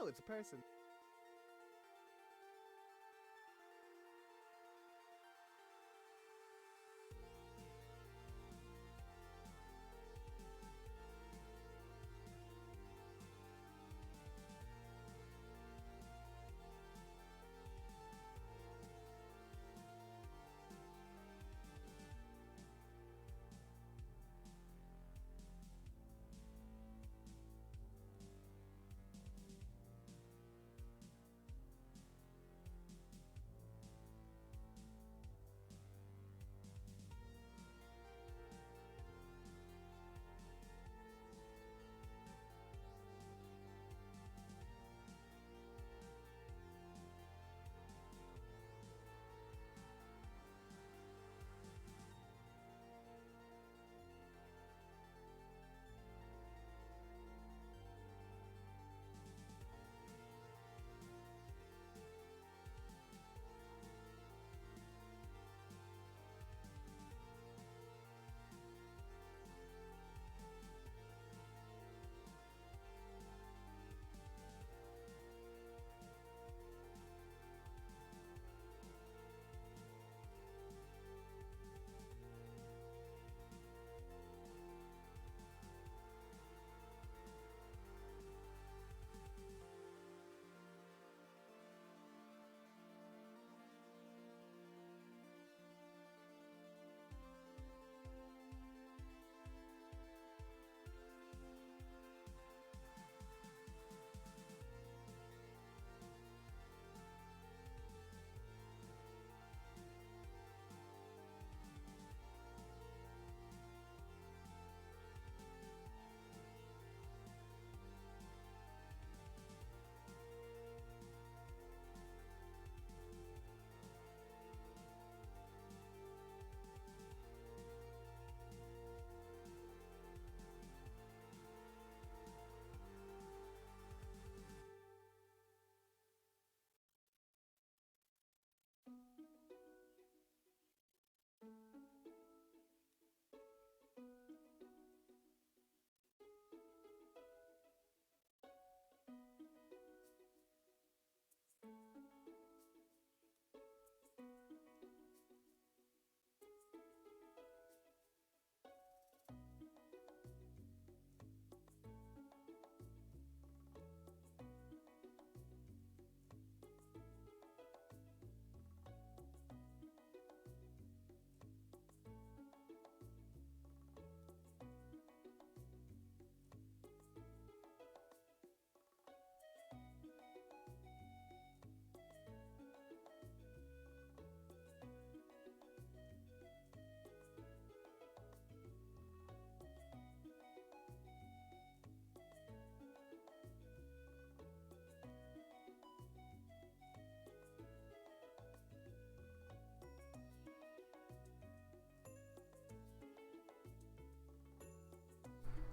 Oh, it's a person.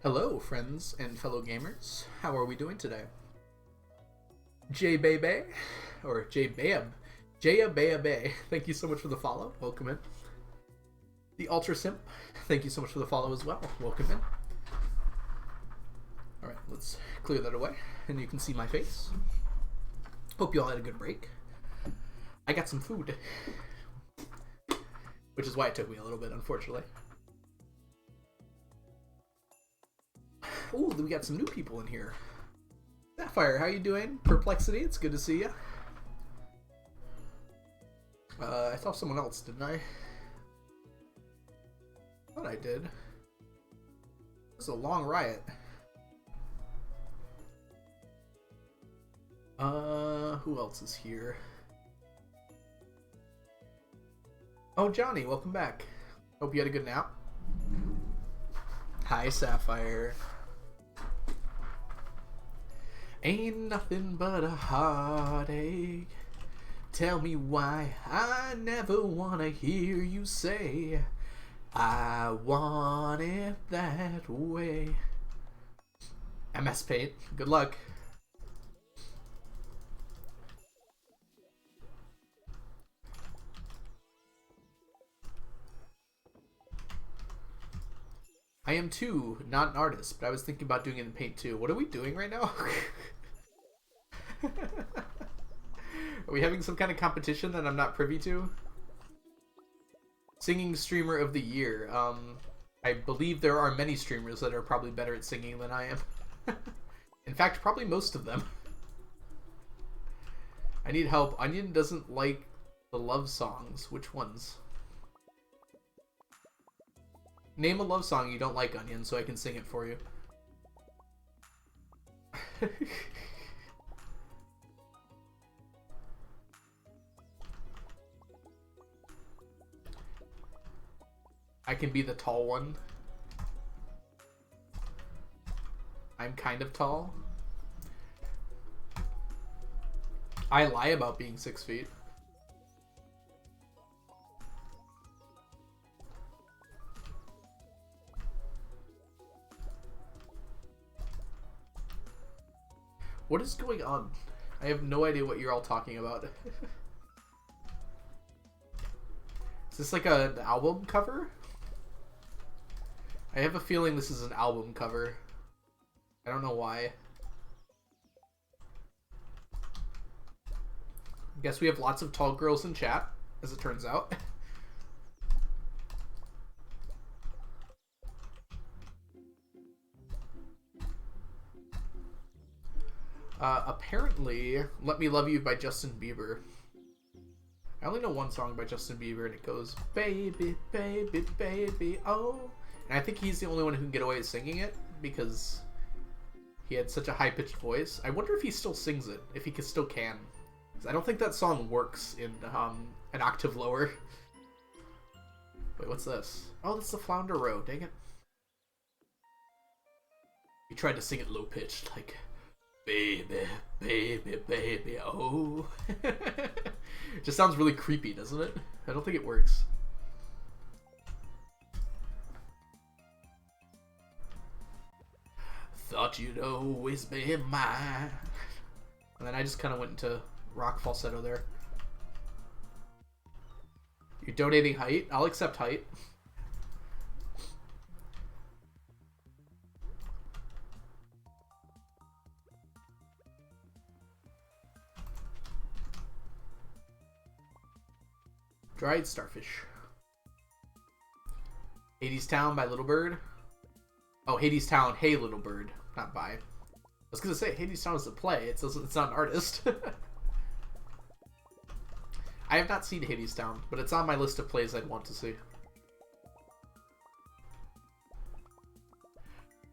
Hello, friends and fellow gamers. How are we doing today? J Bebe, or J Babe, Jaya Babe. Thank you so much for the follow. Welcome in. The Ultra Simp. Thank you so much for the follow as well. Welcome in. All right, let's clear that away, and you can see my face. Hope you all had a good break. I got some food, which is why it took me a little bit, unfortunately. Ooh, we got some new people in here. Sapphire, how you doing? Perplexity, it's good to see you. I saw someone else, didn't I? I thought I did. This is a long riot. Who else is here? Oh, Johnny, welcome back. Hope you had a good nap. Hi, Sapphire. Ain't nothing but a heartache. Tell me why I never wanna hear you say I want it that way. MS Paint, good luck. I am too, not an artist, but I was thinking about doing it in Paint too. What are we doing right now? Are we having some kind of competition that I'm not privy to? Singing streamer of the year. I believe there are many streamers that are probably better at singing than I am. In fact, probably most of them. I need help. Onion doesn't like the love songs. Which ones? Name a love song you don't like, Onion, so I can sing it for you. I can be the tall one. I'm kind of tall. I lie about being 6 feet. What is going on? I have no idea what you're all talking about. Is this like an album cover? I have a feeling this is an album cover. I don't know why. I guess we have lots of tall girls in chat, as it turns out. Apparently, Let Me Love You by Justin Bieber. I only know one song by Justin Bieber, and it goes, baby, baby, baby, oh. And I think he's the only one who can get away with singing it, because he had such a high-pitched voice. I wonder if he still sings it, if he still can. 'Cause I don't think that song works in an octave lower. Wait, what's this? Oh, that's the Flounder Row, dang it. He tried to sing it low-pitched, like... baby, baby, baby, oh. Just sounds really creepy, doesn't it? I don't think it works. Thought you'd always be mine. And then I just kind of went into rock falsetto there. You're donating height? I'll accept height. Dried starfish. Hades Town by Little Bird. Oh, Hades Town, Hey Little Bird, not by. I was gonna say Hades Town is a play. It's not an artist. I have not seen Hades Town, but it's on my list of plays I'd want to see.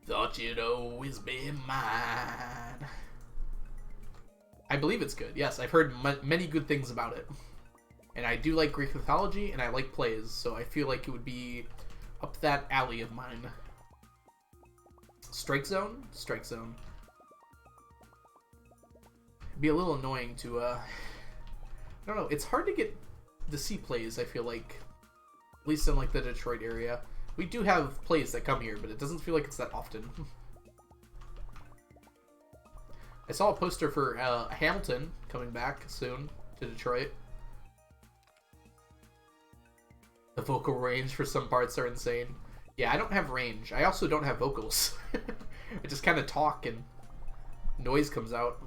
Thought you'd always be mine. I believe it's good. Yes, I've heard many good things about it. And I do like Greek mythology, and I like plays, so I feel like it would be up that alley of mine. Strike Zone? Strike Zone. It'd be a little annoying to, I don't know, it's hard to get to see plays, I feel like. At least in, like, the Detroit area. We do have plays that come here, but it doesn't feel like it's that often. I saw a poster for Hamilton coming back soon to Detroit. The vocal range for some parts are insane. Yeah, I don't have range. I also don't have vocals. I just kind of talk and noise comes out.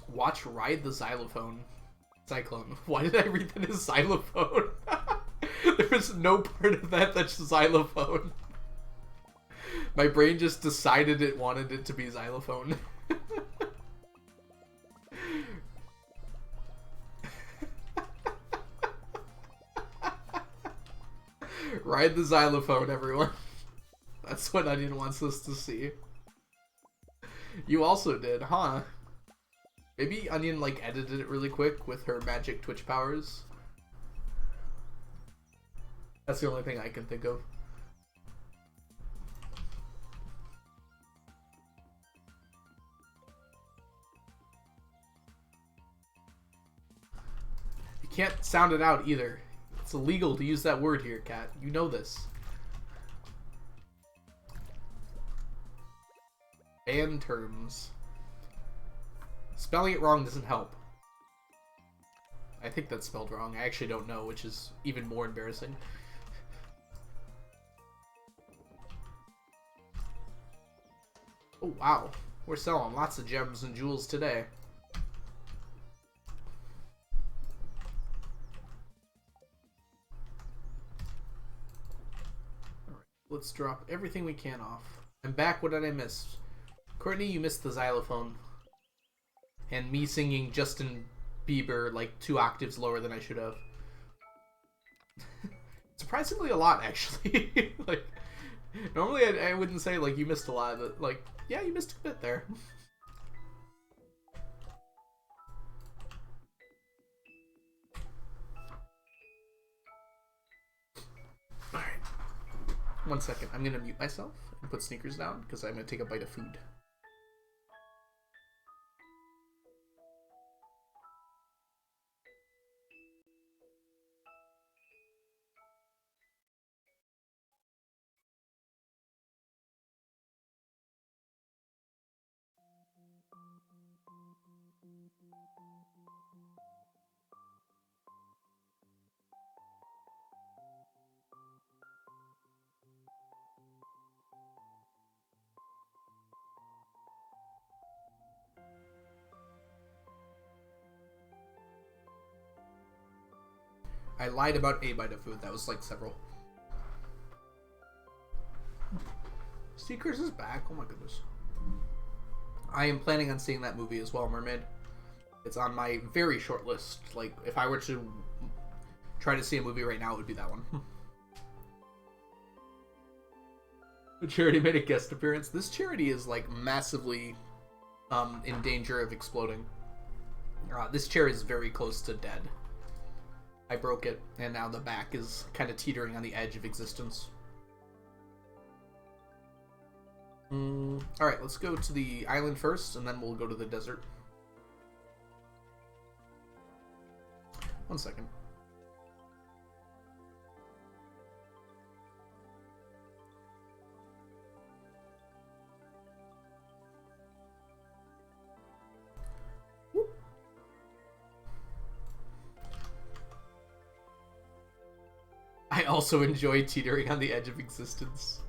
Watch Ride the Xylophone. Cyclone. Why did I read that as xylophone? There was no part of that that's xylophone. My brain just decided it wanted it to be xylophone. Ride the xylophone, everyone. That's what Onion wants us to see. You also did, huh? Maybe Onion, like, edited it really quick with her magic Twitch powers. That's the only thing I can think of. You can't sound it out either. It's illegal to use that word here, Kat. You know this. Ban terms. Spelling it wrong doesn't help. I think that's spelled wrong. I actually don't know, which is even more embarrassing. Oh, wow. We're selling lots of gems and jewels today. Alright, let's drop everything we can off. I'm back. What did I miss? Courtney, you missed the xylophone. And me singing Justin Bieber like 2 octaves lower than I should have. Surprisingly a lot, actually. Like, normally I wouldn't say like you missed a lot, but like, yeah, you missed a bit there. Alright. 1 second. I'm gonna mute myself and put sneakers down because I'm gonna take a bite of food. I lied about a bite of food. That was like several. Seekers is back. Oh my goodness. I am planning on seeing that movie as well, Mermaid. It's on my very short list. Like, if I were to try to see a movie right now, it would be that one. The charity made a guest appearance. This charity is like massively in danger of exploding. This chair is very close to dead. I broke it, and now the back is kind of teetering on the edge of existence. Alright, let's go to the island first, and then we'll go to the desert. 1 second. I also enjoy teetering on the edge of existence.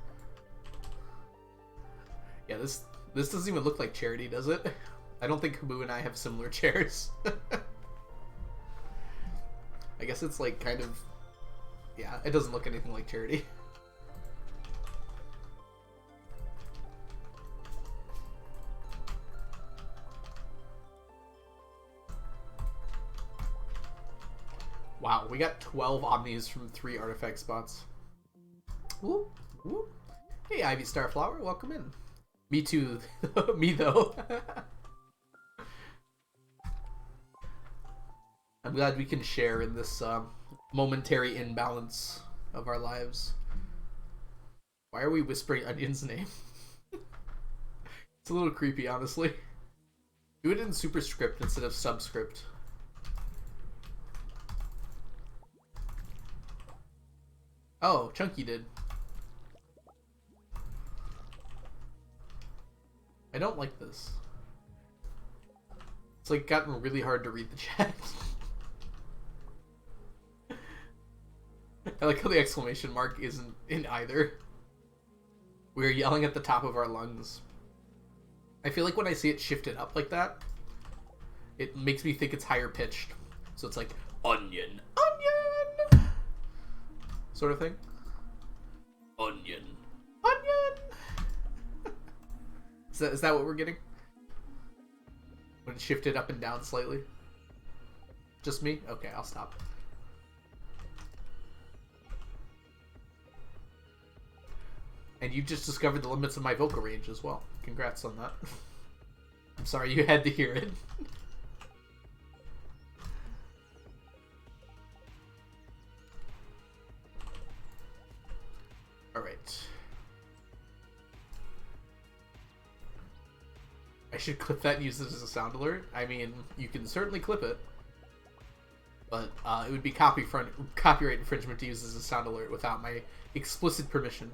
Yeah, this doesn't even look like charity, does it? I don't think Habu and I have similar chairs. I guess it's like kind of... Yeah, it doesn't look anything like charity. Wow, we got 12 Omnis from 3 artifact spots. Whoop, whoop. Hey, Ivy Starflower, welcome in. Me too. Me though. I'm glad we can share in this momentary imbalance of our lives. Why are we whispering Onion's name? It's a little creepy, honestly. Do it in superscript instead of subscript. Oh, Chunky did. I don't like this. It's like gotten really hard to read the chat. I like how the exclamation mark isn't in either. We're yelling at the top of our lungs. I feel like when I see it shifted up like that, it makes me think it's higher pitched. So it's like, onion, onion, sort of thing. Onion, onion. Is that what we're getting? When it shifted up and down slightly? Just me? Okay, I'll stop. And you just discovered the limits of my vocal range as well. Congrats on that. I'm sorry you had to hear it. Alright. I should clip that and use this as a sound alert. I mean, you can certainly clip it. But it would be copyright infringement to use this as a sound alert without my explicit permission.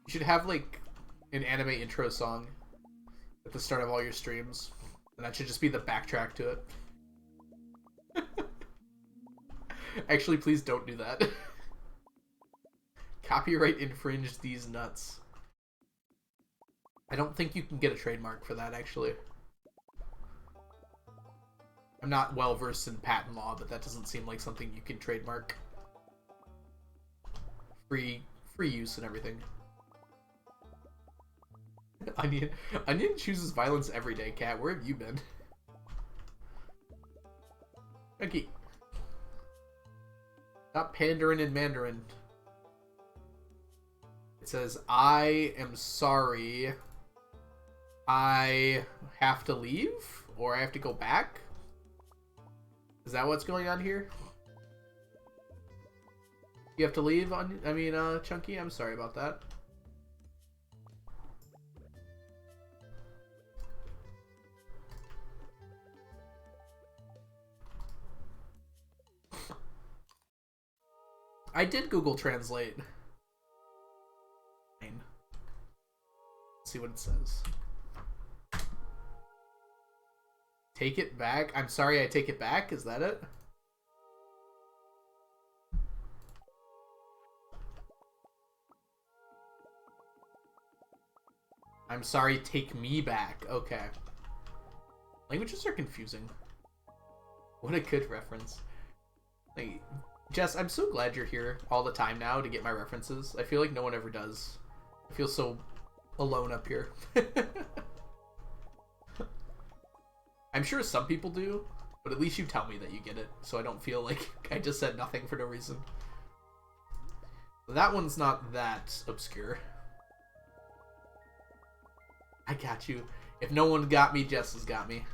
You should have, like, an anime intro song at the start of all your streams. And that should just be the backtrack to it. Actually, please don't do that. Copyright infringe these nuts. I don't think you can get a trademark for that, actually. I'm not well versed in patent law, but that doesn't seem like something you can trademark. Free use and everything. Onion chooses violence every day, Cat. Where have you been? Okay. Stop pandering in Mandarin. It says, I am sorry. I have to leave? Or I have to go back? Is that what's going on here? You have to leave? Chunky? I'm sorry about that. I did Google Translate. Let's see what it says. Take it back? I'm sorry, I take it back? Is that it? I'm sorry, take me back. Okay. Languages are confusing. What a good reference. Like, Jess, I'm so glad you're here all the time now to get my references. I feel like no one ever does. I feel so alone up here. I'm sure some people do, but at least you tell me that you get it, so I don't feel like I just said nothing for no reason. That one's not that obscure. I got you. If no one got me, Jess has got me.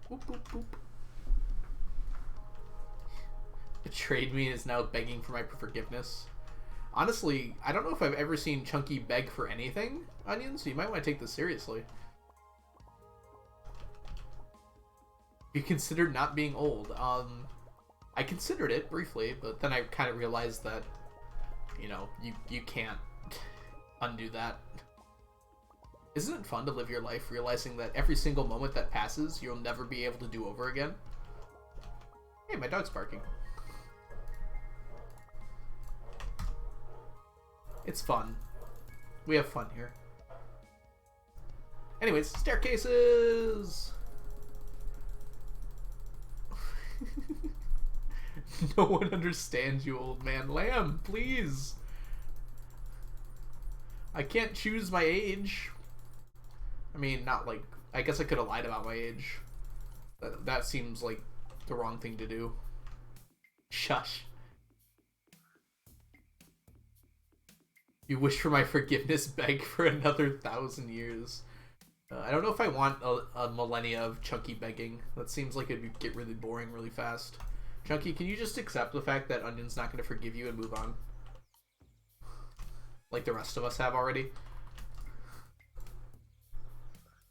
Boop, boop, boop. Betrayed me and is now begging for my forgiveness. Honestly, I don't know if I've ever seen Chunky beg for anything, Onion, so you might want to take this seriously. You considered not being old. I considered it briefly, but then I kind of realized that, you know, you can't undo that. Isn't it fun to live your life realizing that every single moment that passes, you'll never be able to do over again? Hey, my dog's barking. It's fun. We have fun here. Anyways, staircases! No one understands you, old man. Lamb, please! I can't choose my age. I mean, not like... I guess I could have lied about my age. That seems like the wrong thing to do. Shush. You wish for my forgiveness, beg for another 1,000 years. I don't know if I want a millennia of Chunky begging. That seems like it'd get really boring really fast. Chunky, can you just accept the fact that Onion's not going to forgive you and move on? like the rest of us have already.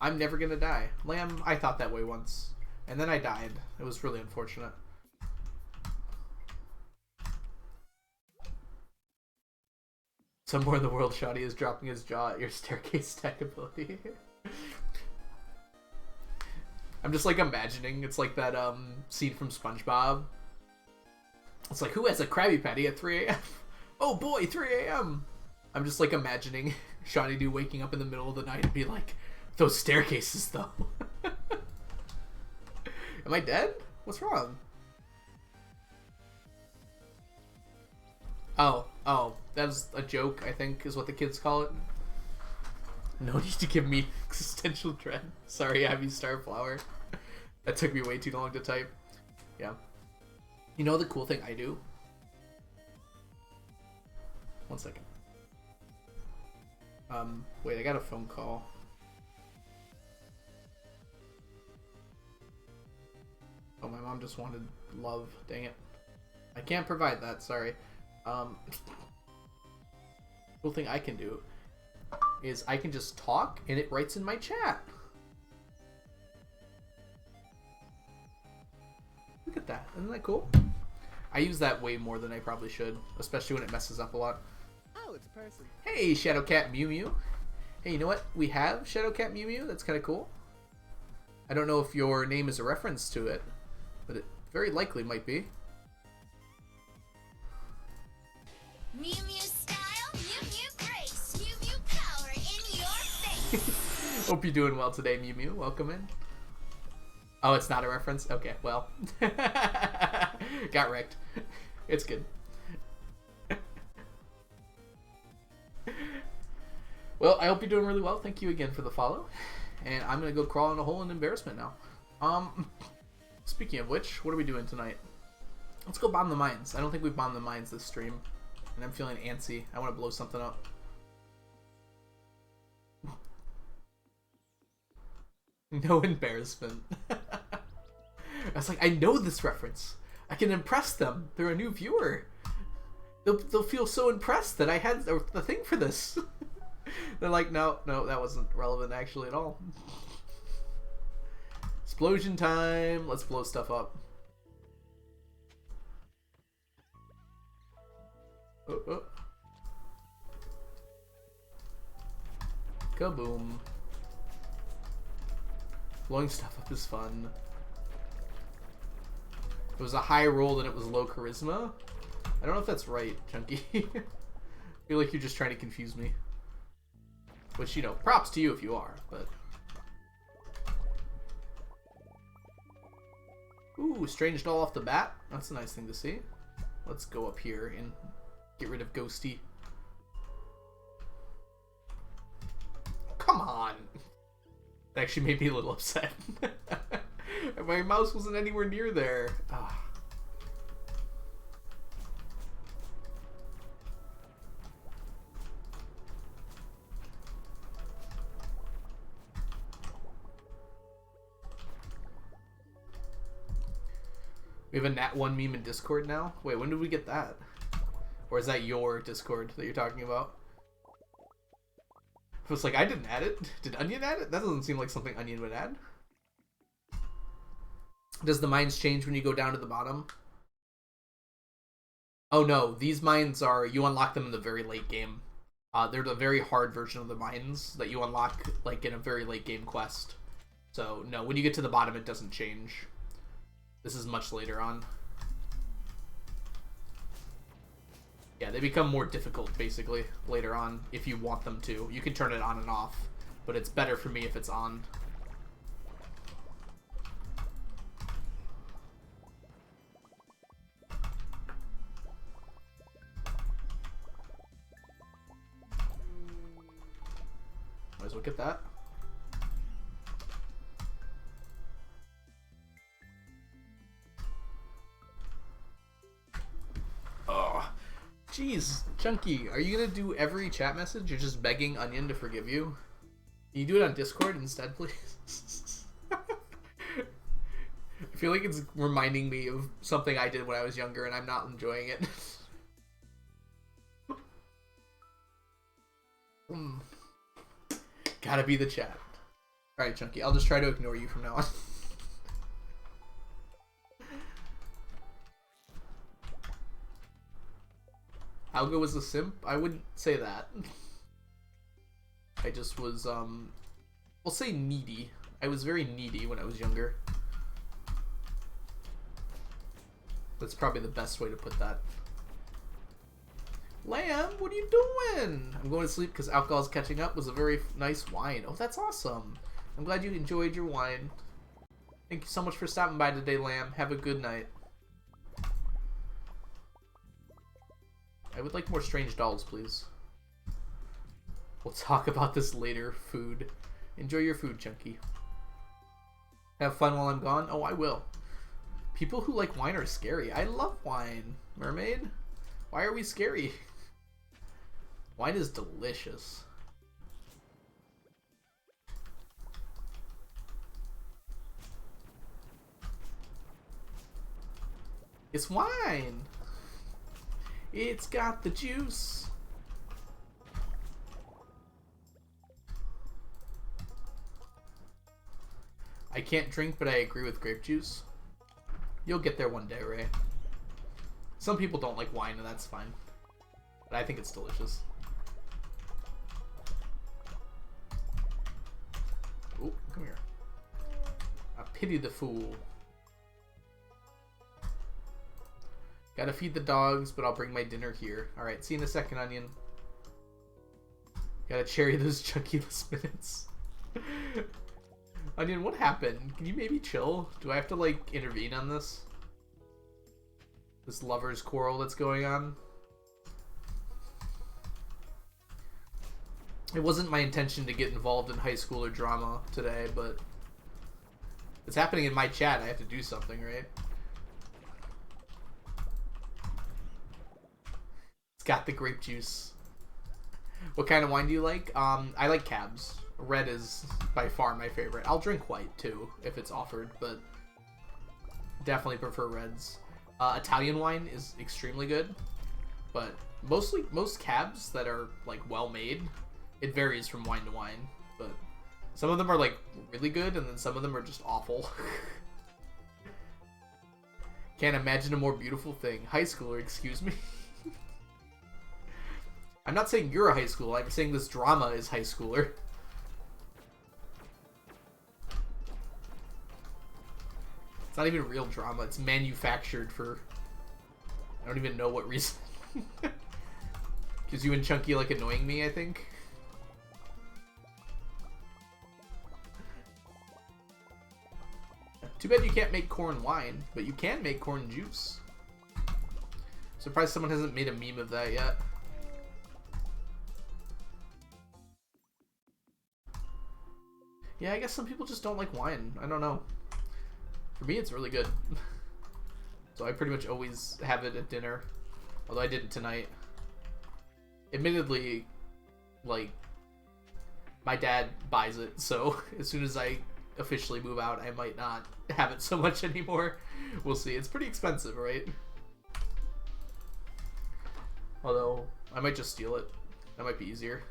I'm never gonna die. Lamb, I thought that way once. And then I died. It was really unfortunate. Somewhere in the world, Shoddy is dropping his jaw at your staircase tech ability. I'm just like imagining, it's like that scene from SpongeBob. It's like, who has a Krabby Patty at 3 a.m.? Oh boy, 3 a.m. I'm just like imagining Shoddy Doo waking up in the middle of the night and be like, those staircases though. Am I dead? What's wrong? Oh, that was a joke, I think, is what the kids call it. No need to give me existential dread. Sorry, Abby Starflower. That took me way too long to type. Yeah. You know the cool thing I do? One second. Wait, I got a phone call. Oh, my mom just wanted love. Dang it. I can't provide that, sorry. Cool thing I can do is I can just talk and it writes in my chat. Look at that. Isn't that cool? I use that way more than I probably should, especially when it messes up a lot.
Oh, it's a person.
Hey, Shadowcat Mew Mew. Hey, you know what? We have Shadowcat Mew Mew. That's kind of cool. I don't know if your name is a reference to it, but it very likely might be.
Mew Mew style, Mew Mew grace, Mew Mew power in your face.
Hope you're doing well today, Mew Mew. Welcome in. Oh, it's not a reference? Okay, well. Got wrecked. It's good. Well, I hope you're doing really well. Thank you again for the follow. And I'm going to go crawl in a hole in embarrassment now. Speaking of which, what are we doing tonight? Let's go bomb the mines. I don't think we've bombed the mines this stream. And I'm feeling antsy. I want to blow something up. No embarrassment. I was like, I know this reference. I can impress them. They're a new viewer. They'll feel so impressed that I had the thing for this. They're like, no, that wasn't relevant actually at all. Explosion time. Let's blow stuff up. Oh. Kaboom. Blowing stuff up is fun. It was a high roll and it was low charisma. I don't know if that's right, Chunky. I feel like you're just trying to confuse me. Which, you know, props to you if you are, but... Ooh, strange doll off the bat. That's a nice thing to see. Let's go up here and get rid of Ghosty. Come on! That actually made me a little upset. My mouse wasn't anywhere near there. Ah. We have a Nat1 meme in Discord now? Wait, when did we get that? Or is that your Discord that you're talking about? It was like, I didn't add it. Did Onion add it? That doesn't seem like something Onion would add. Does the mines change when you go down to the bottom? Oh no, these mines are, you unlock them in the very late game. They're the very hard version of the mines that you unlock like in a very late game quest. So no, when you get to the bottom it doesn't change. This is much later on. Yeah, they become more difficult, basically, later on, if you want them to. You can turn it on and off, but it's better for me if it's on. Might as well get that. Oh, jeez, Chunky, are you gonna do every chat message? You're just begging Onion to forgive you? Can you do it on Discord instead, please? I feel like it's reminding me of something I did when I was younger, and I'm not enjoying it. Mm. Gotta be the chat. Alright, Chunky, I'll just try to ignore you from now on. Algo was a simp? I wouldn't say that. I just was, we'll say needy. I was very needy when I was younger. That's probably the best way to put that. Lamb, what are you doing? I'm going to sleep because alcohol's catching up. Was a very nice wine. Oh, that's awesome. I'm glad you enjoyed your wine. Thank you so much for stopping by today, Lamb. Have a good night. I would like more strange dolls, please. We'll talk about this later. Food. Enjoy your food, Chunky. Have fun while I'm gone? Oh, I will. People who like wine are scary. I love wine. Mermaid? Why are we scary? Wine is delicious. It's wine. It's got the juice. I can't drink, but I agree with grape juice. You'll get there one day, Ray. Some people don't like wine, and that's fine. But I think it's delicious. Oh, come here. I pity the fool. Gotta feed the dogs, but I'll bring my dinner here. Alright, see you in a second, Onion. Gotta cherry those chunky-less minutes. Onion, what happened? Can you maybe chill? Do I have to, like, intervene on this? This lover's quarrel that's going on? It wasn't my intention to get involved in high school or drama today, but it's happening in my chat. I have to do something, right? It's got the grape juice. What kind of wine do you like? I like cabs. Red is by far my favorite. I'll drink white too if it's offered, but definitely prefer reds. Italian wine is extremely good, but most cabs that are like well made, it varies from wine to wine, but some of them are like really good and then some of them are just awful. Can't imagine a more beautiful thing. High schooler, excuse me. I'm not saying you're a high schooler, I'm saying this drama is high schooler. It's not even real drama, it's manufactured for I don't even know what reason. Because you and Chunky like annoying me, I think. Too bad you can't make corn wine, but you can make corn juice. Surprised someone hasn't made a meme of that yet. Yeah, I guess some people just don't like wine. I don't know. For me, it's really good. So I pretty much always have it at dinner. Although I didn't tonight. Admittedly, like, my dad buys it, so as soon as I officially move out, I might not have it so much anymore. We'll see. It's pretty expensive, right? Although, I might just steal it. That might be easier.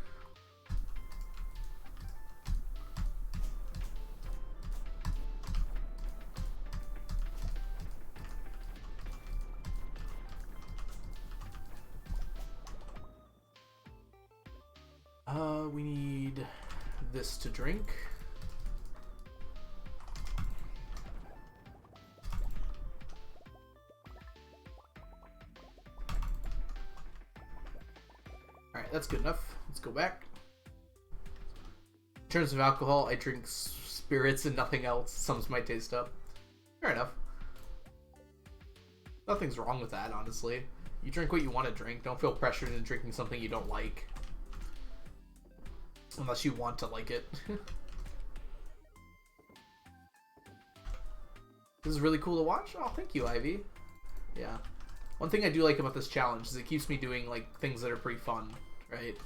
We need this to drink. Alright, that's good enough. Let's go back. In terms of alcohol, I drink spirits and nothing else. Sums my taste up. Fair enough. Nothing's wrong with that, honestly. You drink what you want to drink. Don't feel pressured into drinking something you don't like. Unless you want to like it. This is really cool to watch. Oh, thank you, Ivy. Yeah. One thing I do like about this challenge is it keeps me doing, like, things that are pretty fun, right?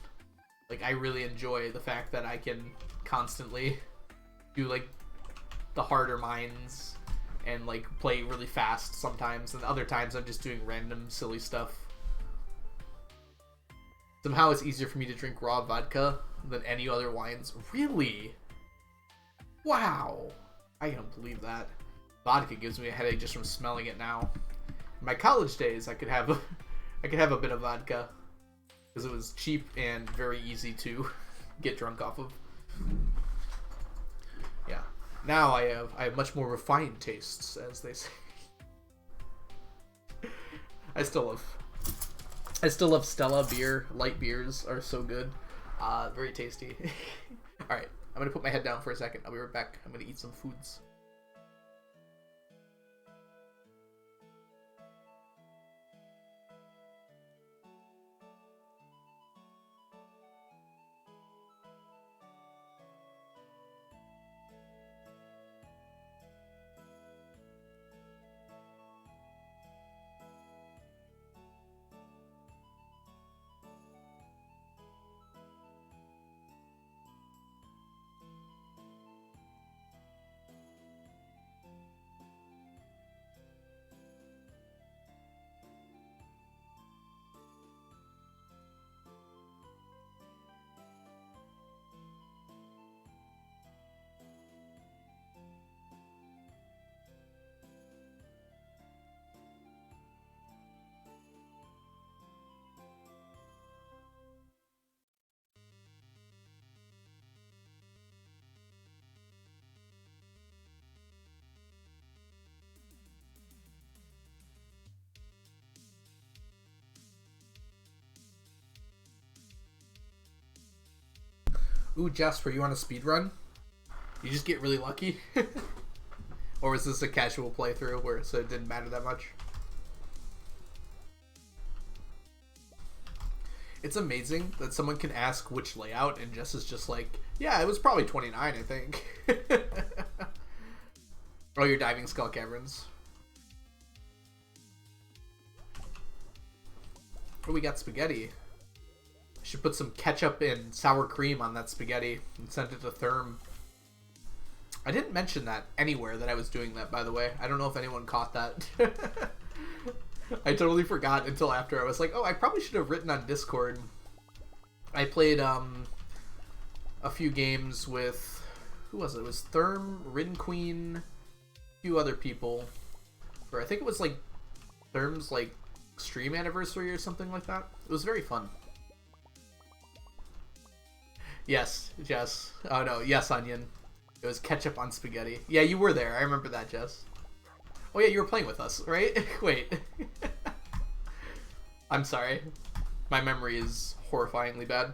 Like, I really enjoy the fact that I can constantly do, like, the harder mines and, like, play really fast sometimes, and other times I'm just doing random silly stuff. Somehow it's easier for me to drink raw vodka than any other wines. Really? Wow. I can't believe that. Vodka gives me a headache just from smelling it now. In my college days, I could have a bit of vodka because it was cheap and very easy to get drunk off of. Yeah. Now I have much more refined tastes, as they say. I still love Stella beer. Light beers are so good. Very tasty. Alright, I'm gonna put my head down for a second. I'll be right back. I'm gonna eat some foods. Ooh, Jasper, you want a speed run? You just get really lucky? Or was this a casual playthrough where so it didn't matter that much? It's amazing that someone can ask which layout and Jess is just like, yeah, it was probably 29, I think. Oh, you're diving skull caverns. Oh, we got spaghetti. Should put some ketchup and sour cream on that spaghetti and send it to Therm. I didn't mention that anywhere that I was doing that, by the way. I don't know if anyone caught that. I totally forgot until after. I was like, oh, I probably should have written on Discord. I played a few games with, who was it? It was Therm, Rin Queen, a few other people. Or I think it was like Therm's like stream anniversary or something like that. It was very fun. Yes, Jess. Oh no, yes, Onion. It was ketchup on spaghetti. Yeah, you were there. I remember that, Jess. Oh yeah, you were playing with us, right? Wait. I'm sorry. My memory is horrifyingly bad.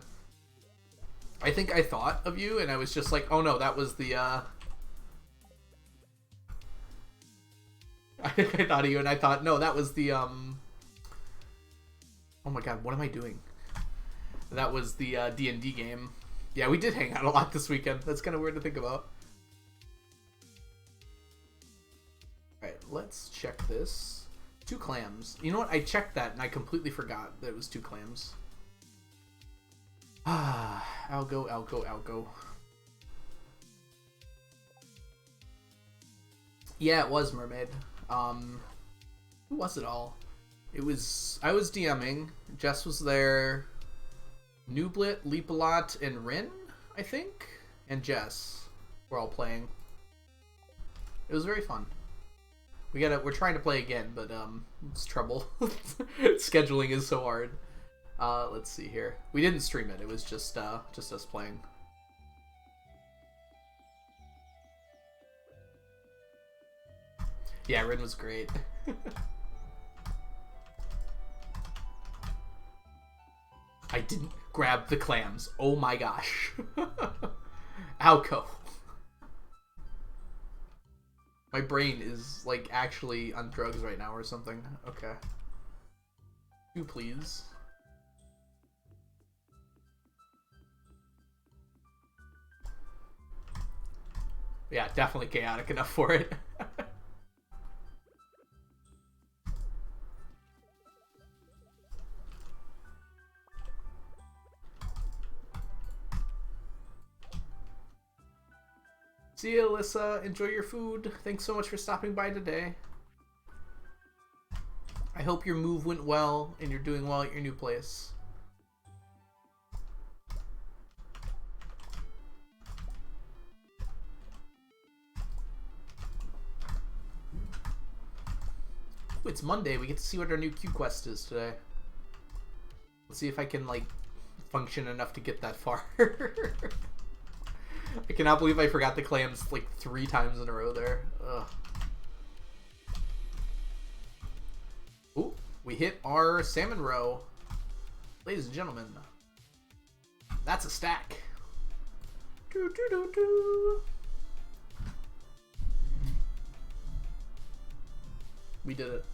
I think I thought of you, and I was just like, oh no, that was the, I thought of you, and I thought, no, that was the, oh my god, what am I doing? That was the, D&D game. Yeah, we did hang out a lot this weekend. That's kind of weird to think about. Alright, let's check this. 2 clams. You know what? I checked that and I completely forgot that it was 2 clams. Ah, Algo, Algo, Algo. Yeah, it was Mermaid. Who was it all? It was... I was DMing. Jess was there. Nublet, Leapalot, and Rin, I think? And Jess were all playing. It was very fun. We're trying to play again, but it's trouble. Scheduling is so hard. Let's see here. We didn't stream it. It was just us playing. Yeah, Rin was great. I didn't grab the clams. Oh my gosh. Alco. My brain is like actually on drugs right now or something. Okay. 2, please. Yeah, definitely chaotic enough for it. See you, Alyssa. Enjoy your food. Thanks so much for stopping by today. I hope your move went well and you're doing well at your new place. Ooh, it's Monday. We get to see what our new Q quest is today. Let's see if I can, like, function enough to get that far. I cannot believe I forgot the clams, like, 3 times in a row there. Ugh. Ooh, we hit our salmon row. Ladies and gentlemen, that's a stack. Doo, doo, doo, doo. We did it.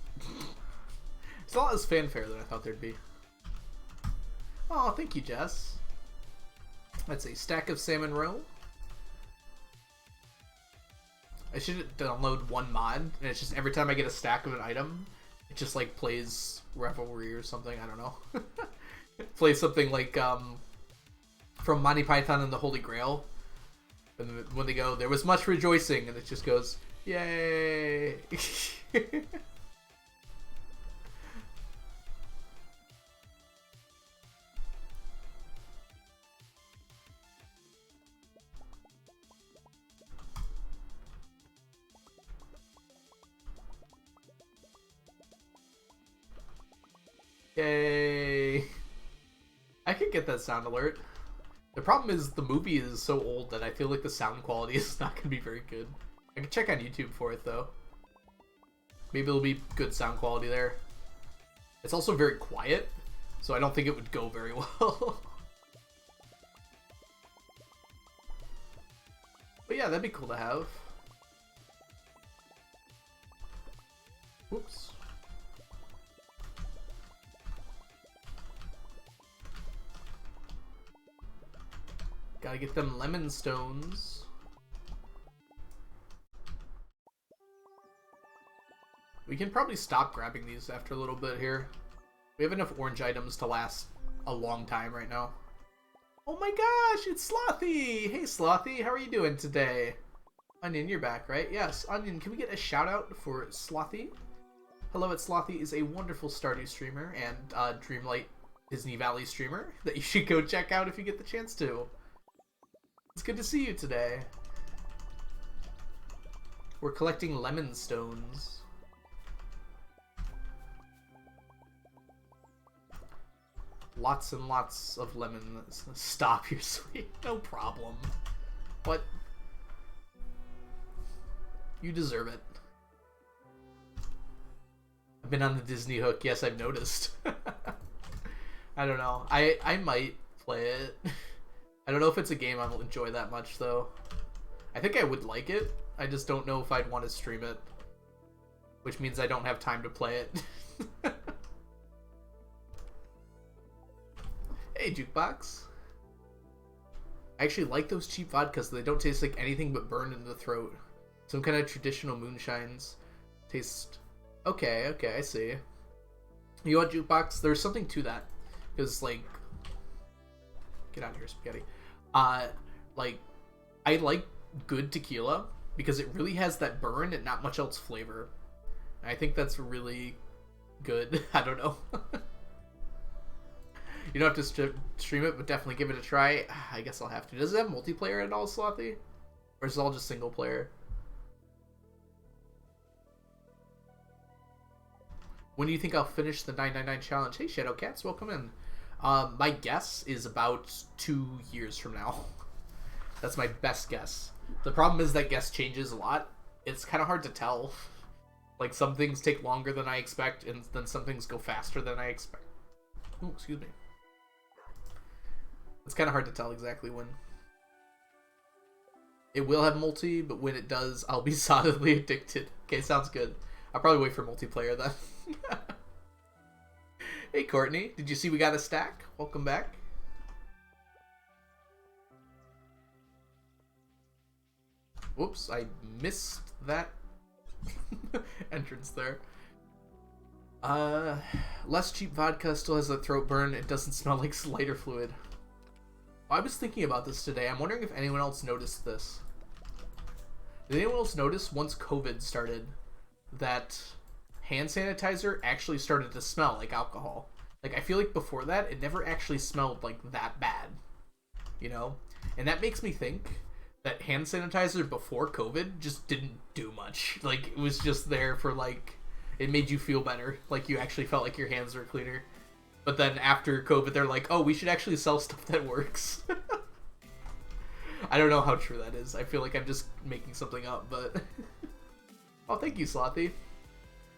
It's a lot less fanfare than I thought there'd be. Oh, thank you, Jess. That's a stack of salmon roe. I should download one mod, and it's just every time I get a stack of an item, it just like plays Revelry or something. I don't know. Plays something like from Monty Python and the Holy Grail. And when they go, there was much rejoicing, and it just goes, yay! Yay! I could get that sound alert. The problem is the movie is so old that I feel like the sound quality is not going to be very good. I can check on YouTube for it though. Maybe it'll be good sound quality there. It's also very quiet, so I don't think it would go very well. But yeah, that'd be cool to have. Whoops. Gotta get them lemon stones. We can probably stop grabbing these after a little bit here. We have enough orange items to last a long time right now. Oh my gosh, it's Slothy! Hey Slothy, how are you doing today? Onion, you're back, right? Yes, Onion, can we get a shout out for Slothy? Hello, it's Slothy is a wonderful Stardew streamer and Dreamlight Disney Valley streamer that you should go check out if you get the chance to. It's good to see you today. We're collecting lemon stones. Lots and lots of lemons. Stop, you're sweet. No problem. But you deserve it. I've been on the Disney hook. Yes, I've noticed. I don't know. I might play it. I don't know if it's a game I'll enjoy that much, though. I think I would like it. I just don't know if I'd want to stream it. Which means I don't have time to play it. Hey, Jukebox. I actually like those cheap vodkas. They don't taste like anything but burn in the throat. Some kind of traditional moonshines. Taste... Okay, I see. You want Jukebox? There's something to that. Because, like... Get out of here, spaghetti. Like, I like good tequila because it really has that burn and not much else flavor. I think that's really good. I don't know. You don't have to stream it, but definitely give it a try. I guess I'll have to. Does it have multiplayer at all, Slothy? Or is it all just single player? When do you think I'll finish the 999 challenge? Hey, Shadow Cats, welcome in. My guess is about 2 years from now. That's my best guess. The problem is that guess changes a lot. It's kind of hard to tell. Like, some things take longer than I expect, and then some things go faster than I expect. Oh, excuse me. It's kind of hard to tell exactly when. It will have multi, but when it does, I'll be solidly addicted. Okay, sounds good. I'll probably wait for multiplayer then. Hey, Courtney. Did you see we got a stack? Welcome back. Whoops, I missed that entrance there. Less cheap vodka still has a throat burn. It doesn't smell like lighter fluid. I was thinking about this today. I'm wondering if anyone else noticed this. Did anyone else notice once COVID started that hand sanitizer actually started to smell like alcohol? Like, I feel like before that, it never actually smelled like that bad. You know? And that makes me think that hand sanitizer before COVID just didn't do much. Like, it was just there for, like, It made you feel better, like you actually felt like your hands were cleaner. But then after COVID, they're like, oh, we should actually sell stuff that works. I don't know how true that is. I feel like I'm just making something up, but... Oh, thank you, Slothy.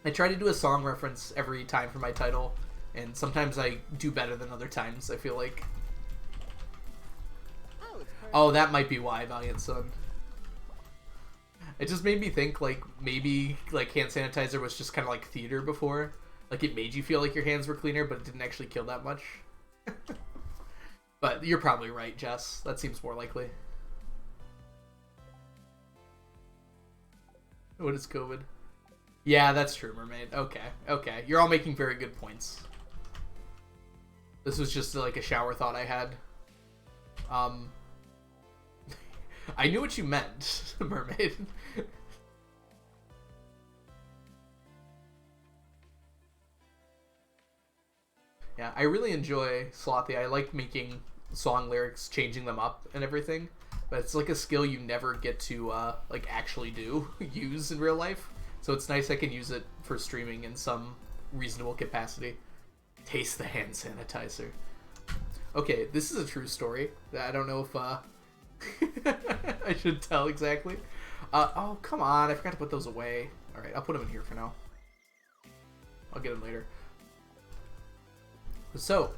I try to do a song reference every time for my title, and sometimes I do better than other times, I feel like. Oh, that might be why, Valiant Son. It just made me think, like, maybe, like, hand sanitizer was just kind of like theater before. Like, it made you feel like your hands were cleaner, but it didn't actually kill that much. But you're probably right, Jess. That seems more likely. What is COVID? Yeah, that's true, Mermaid. Okay, okay. You're all making very good points. This was just, like, a shower thought I had. I knew what you meant, Mermaid. Yeah, I really enjoy Slothy. I like making song lyrics, changing them up and everything. But it's like a skill you never get to, like, actually use in real life. So it's nice I can use it for streaming in some reasonable capacity. Taste the hand sanitizer. Okay, this is a true story. I don't know if, I should tell exactly. Oh, come on. I forgot to put those away. Alright, I'll put them in here for now. I'll get them later. So,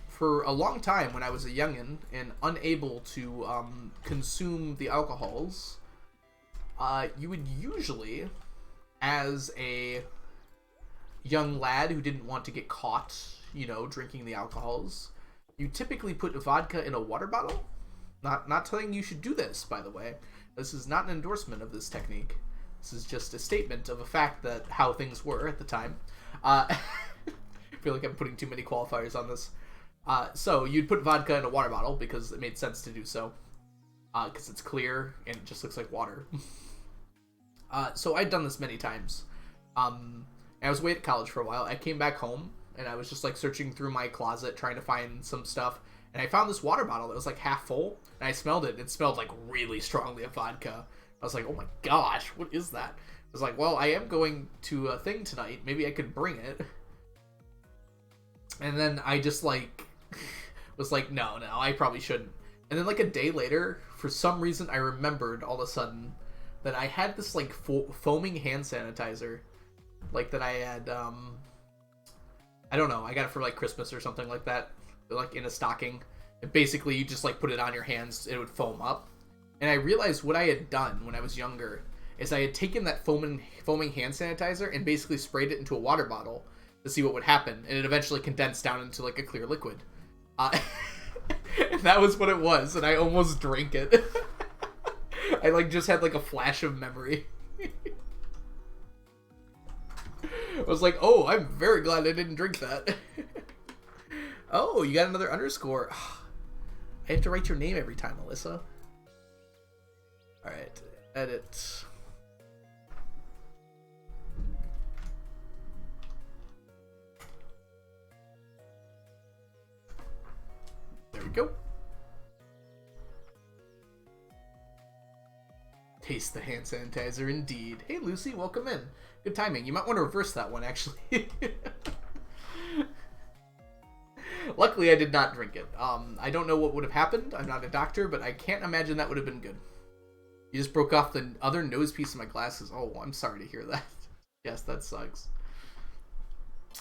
for a long time when I was a youngin' and unable to consume the alcohols, you would usually, as a young lad who didn't want to get caught, you know, drinking the alcohols, you typically put vodka in a water bottle. Not telling you should do this, by the way. This is not an endorsement of this technique. This is just a statement of a fact that how things were at the time. I feel like I'm putting too many qualifiers on this. So you'd put vodka in a water bottle because it made sense to do so. Because it's clear and it just looks like water. So I'd done this many times. And I was away at college for a while. I came back home and I was just like searching through my closet trying to find some stuff. And I found this water bottle that was like half full. And I smelled it. It smelled like really strongly of vodka. I was like, oh my gosh, what is that? I was like, well, I am going to a thing tonight. Maybe I could bring it. And then I just like was like, no, I probably shouldn't. And then like a day later, for some reason, I remembered all of a sudden that I had this like foaming hand sanitizer, like that I had. I don't know. I got it for like Christmas or something like that, like in a stocking. And basically, you just like put it on your hands, it would foam up. And I realized what I had done when I was younger is I had taken that foaming hand sanitizer and basically sprayed it into a water bottle to see what would happen, and it eventually condensed down into like a clear liquid. And that was what it was, and I almost drank it. I like just had like a flash of memory. I was like, oh, I'm very glad I didn't drink that. Oh, you got another underscore. I have to write your name every time, Alyssa. Alright, edit. There we go. Taste the hand sanitizer indeed. Hey Lucy, welcome in. Good timing. You might want to reverse that one, actually. Luckily, I did not drink it. I don't know what would have happened. I'm not a doctor, but I can't imagine that would have been good. You just broke off the other nose piece of my glasses. Oh, I'm sorry to hear that. Yes, that sucks.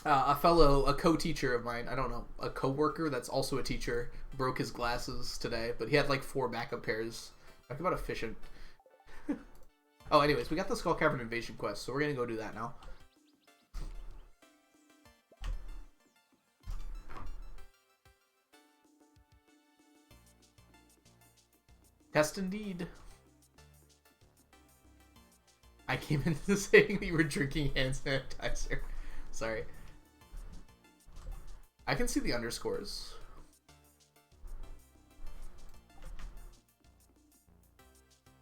A co-teacher of mine, I don't know, a co-worker that's also a teacher, broke his glasses today, but he had like 4 backup pairs. Talk about efficient. Oh, anyways, we got the Skull Cavern Invasion quest, so we're gonna go do that now. Test indeed. I came into saying that you were drinking hand sanitizer. Sorry. I can see the underscores.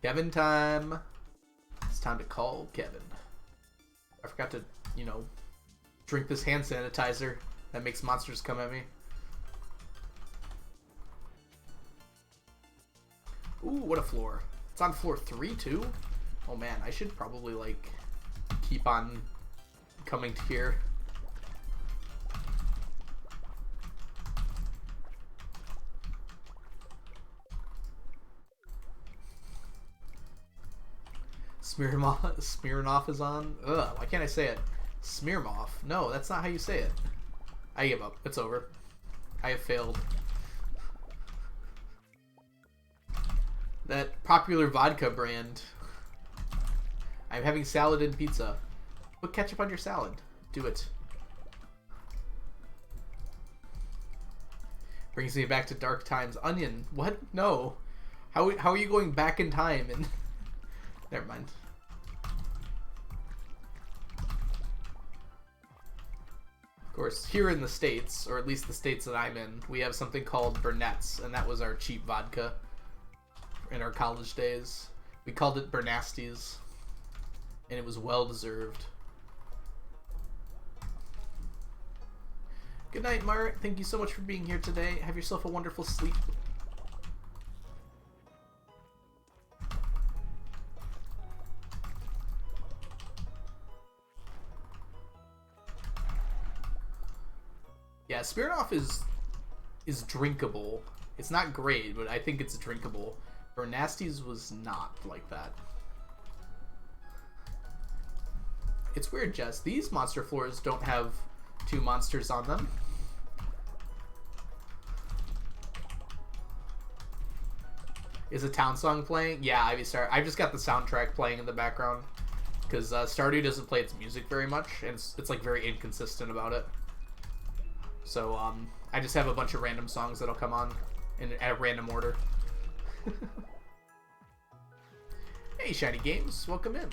Kevin time. It's time to call Kevin. I forgot to, you know, drink this hand sanitizer that makes monsters come at me. Ooh, what a floor. It's on floor 3 too? Oh man, I should probably like keep on coming to here. Smirnoff is on. Ugh, why can't I say it? Smirnoff. No, that's not how you say it. I give up. It's over. I have failed. That popular vodka brand. I'm having salad and pizza. Put ketchup on your salad. Do it. Brings me back to dark times. Onion. What? No. How are you going back in time? And never mind. Of course, here in the States, or at least the states that I'm in, we have something called Burnett's, and that was our cheap vodka in our college days. We called it Burnasties, and it was well deserved. Good night, Mart. Thank you so much for being here today. Have yourself a wonderful sleep. Yeah, Smirnoff is drinkable. It's not great, but I think it's drinkable. Burnasties was not like that. It's weird, Jess. These monster floors don't have 2 monsters on them. Is a town song playing? Yeah, Ivy Star. I just got the soundtrack playing in the background because Stardew doesn't play its music very much, and it's like very inconsistent about it. So I just have a bunch of random songs that'll come on in a random order. Hey, Shiny Games, welcome in.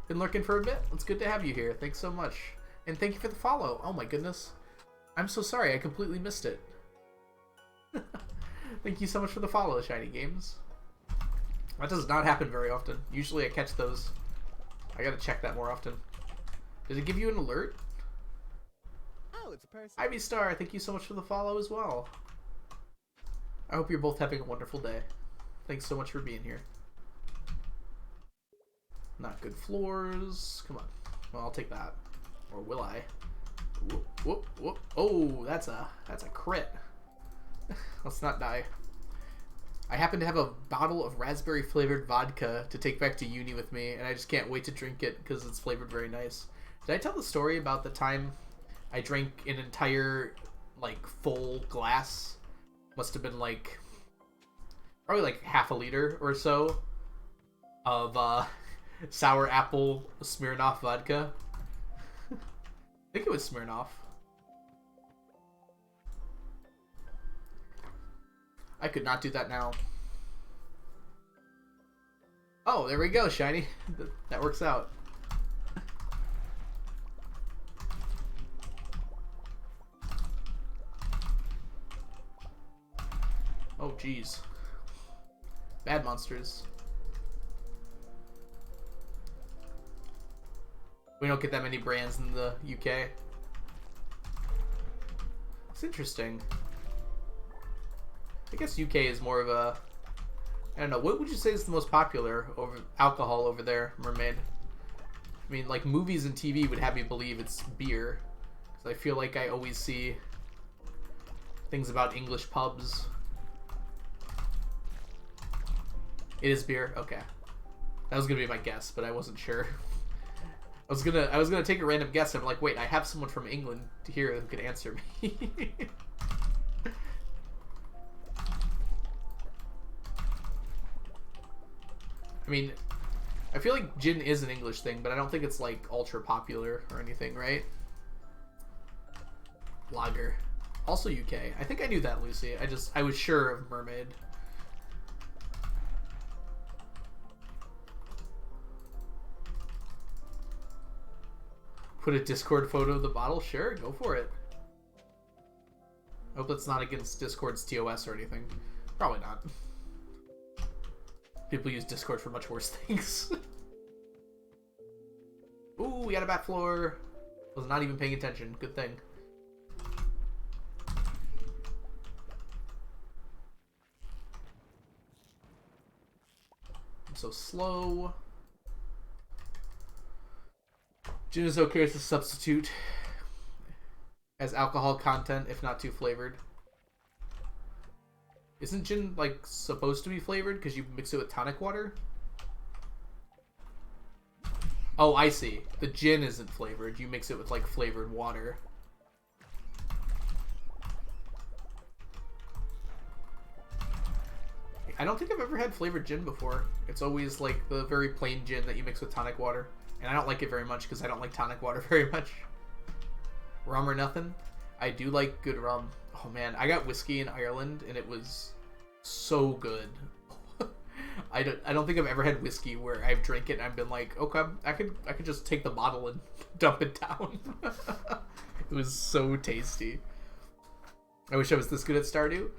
Been lurking for a bit. It's good to have you here. Thanks so much. And thank you for the follow. Oh my goodness. I'm so sorry. I completely missed it. Thank you so much for the follow, Shiny Games. That does not happen very often. Usually I catch those. I gotta check that more often. Did it give you an alert?
Oh, it's a person.
Ivy Star, thank you so much for the follow as well. I hope you're both having a wonderful day. Thanks so much for being here. Not good floors. Come on. Well, I'll take that. Or will I? Whoop, whoop, whoop. Oh, that's a crit. Let's not die. I happen to have a bottle of raspberry flavored vodka to take back to uni with me, and I just can't wait to drink it because it's flavored very nice. Did I tell the story about the time I drank an entire, like, full glass? Must have been, like, probably like half a liter or so of sour apple Smirnoff vodka. I think it was Smirnoff. I could not do that now. Oh, there we go, Shiny. That works out. Oh, jeez. Bad monsters. We don't get that many brands in the UK. It's interesting. I guess UK is more of a... I don't know. What would you say is the most popular alcohol over there, Mermaid? I mean, like, movies and TV would have me believe it's beer. Because I feel like I always see things about English pubs. It is beer? Okay. That was gonna be my guess, but I wasn't sure. I was gonna take a random guess, and I'm like, wait, I have someone from England here who could answer me. I mean, I feel like gin is an English thing, but I don't think it's like ultra popular or anything, right? Lager. Also UK. I think I knew that, Lucy. I was sure of Mermaid. Put a Discord photo of the bottle? Sure, go for it. I hope that's not against Discord's TOS or anything. Probably not. People use Discord for much worse things. Ooh, we got a bat floor. Was not even paying attention. Good thing. I'm so slow. Gin is okay as a substitute. As alcohol content, if not too flavored. Isn't gin, like, supposed to be flavored because you mix it with tonic water? Oh, I see. The gin isn't flavored. You mix it with, like, flavored water. I don't think I've ever had flavored gin before. It's always, like, the very plain gin that you mix with tonic water. And I don't like it very much because I don't like tonic water very much. Rum or nothing? I do like good rum. Oh man, I got whiskey in Ireland and it was so good. I don't think I've ever had whiskey where I've drank it and I've been like, okay, I could just take the bottle and dump it down. It was so tasty. I wish I was this good at Stardew.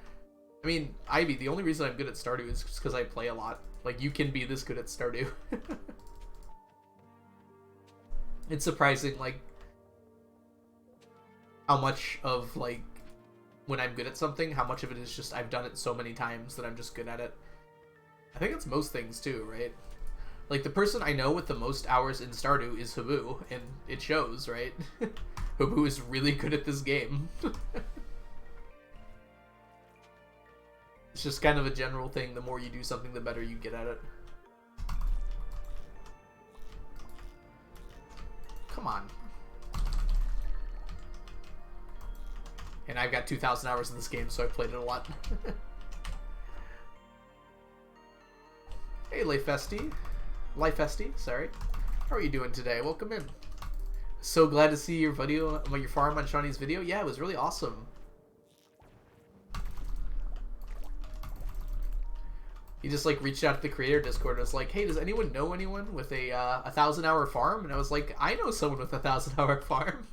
I mean, Ivy, the only reason I'm good at Stardew is just because I play a lot. Like, you can be this good at Stardew. It's surprising, like, how much of, like, when I'm good at something, how much of it is just I've done it so many times that I'm just good at it. I think it's most things, too, right? Like, the person I know with the most hours in Stardew is Habu, and it shows, right? Habu is really good at this game. It's just kind of a general thing. The more you do something, the better you get at it. Come on. And I've got 2,000 hours in this game, so I've played it a lot. Hey, Lifesty, sorry. How are you doing today? Welcome in. So glad to see your video, your farm on Shawnee's video. Yeah, it was really awesome. He just, like, reached out to the creator Discord and was like, hey, does anyone know anyone with a 1,000-hour farm? And I was like, I know someone with a 1,000-hour farm.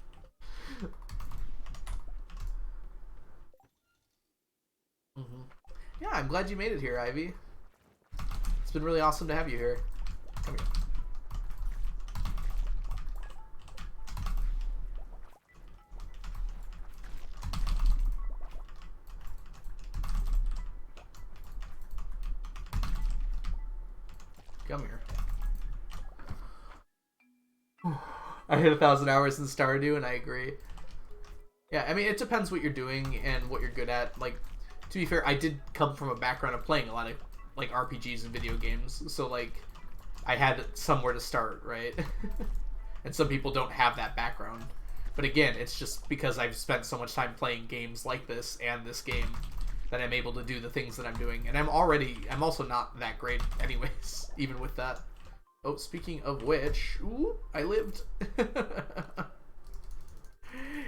Yeah, I'm glad you made it here, Ivy. It's been really awesome to have you here. Come here. Come here. I hit 1,000 hours in Stardew, and I agree. Yeah, I mean, it depends what you're doing and what you're good at. Like, to be fair, I did come from a background of playing a lot of, like, RPGs and video games, so, like, I had somewhere to start, right? And some people don't have that background. But again, it's just because I've spent so much time playing games like this and this game that I'm able to do the things that I'm doing. And I'm also not that great anyways, even with that. Oh, speaking of which, ooh, I lived.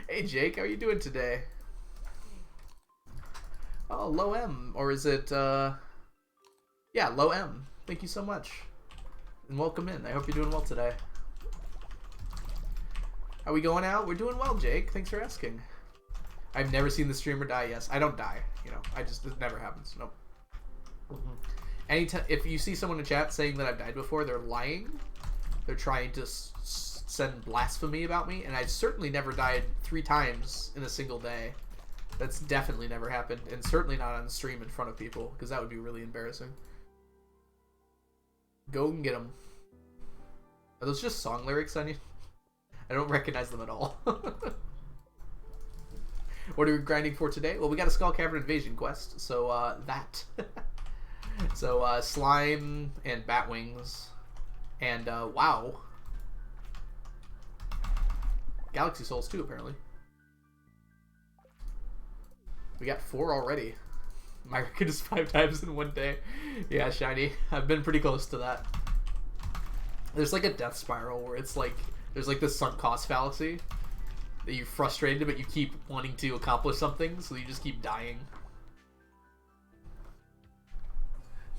Hey Jake, how are you doing today? Oh, low M, or is it, yeah, low M. Thank you so much. And welcome in. I hope you're doing well today. Are we going out? We're doing well, Jake. Thanks for asking. I've never seen the streamer die. Yes, I don't die. You know, it never happens. Nope. Anytime, if you see someone in chat saying that I've died before, they're lying. They're trying to send blasphemy about me, and I've certainly never died 3 times in a single day. That's definitely never happened, and certainly not on stream in front of people, because that would be really embarrassing. Go and get them. Are those just song lyrics on you? I don't recognize them at all. What are we grinding for today? Well, we got a Skull Cavern Invasion quest, so that. So slime and bat wings, and wow, galaxy souls too apparently. We got 4 already. My record is 5 times in one day. Yeah, Shiny. I've been pretty close to that. There's like a death spiral where it's like there's like this sunk cost fallacy that you're frustrated but you keep wanting to accomplish something, so you just keep dying.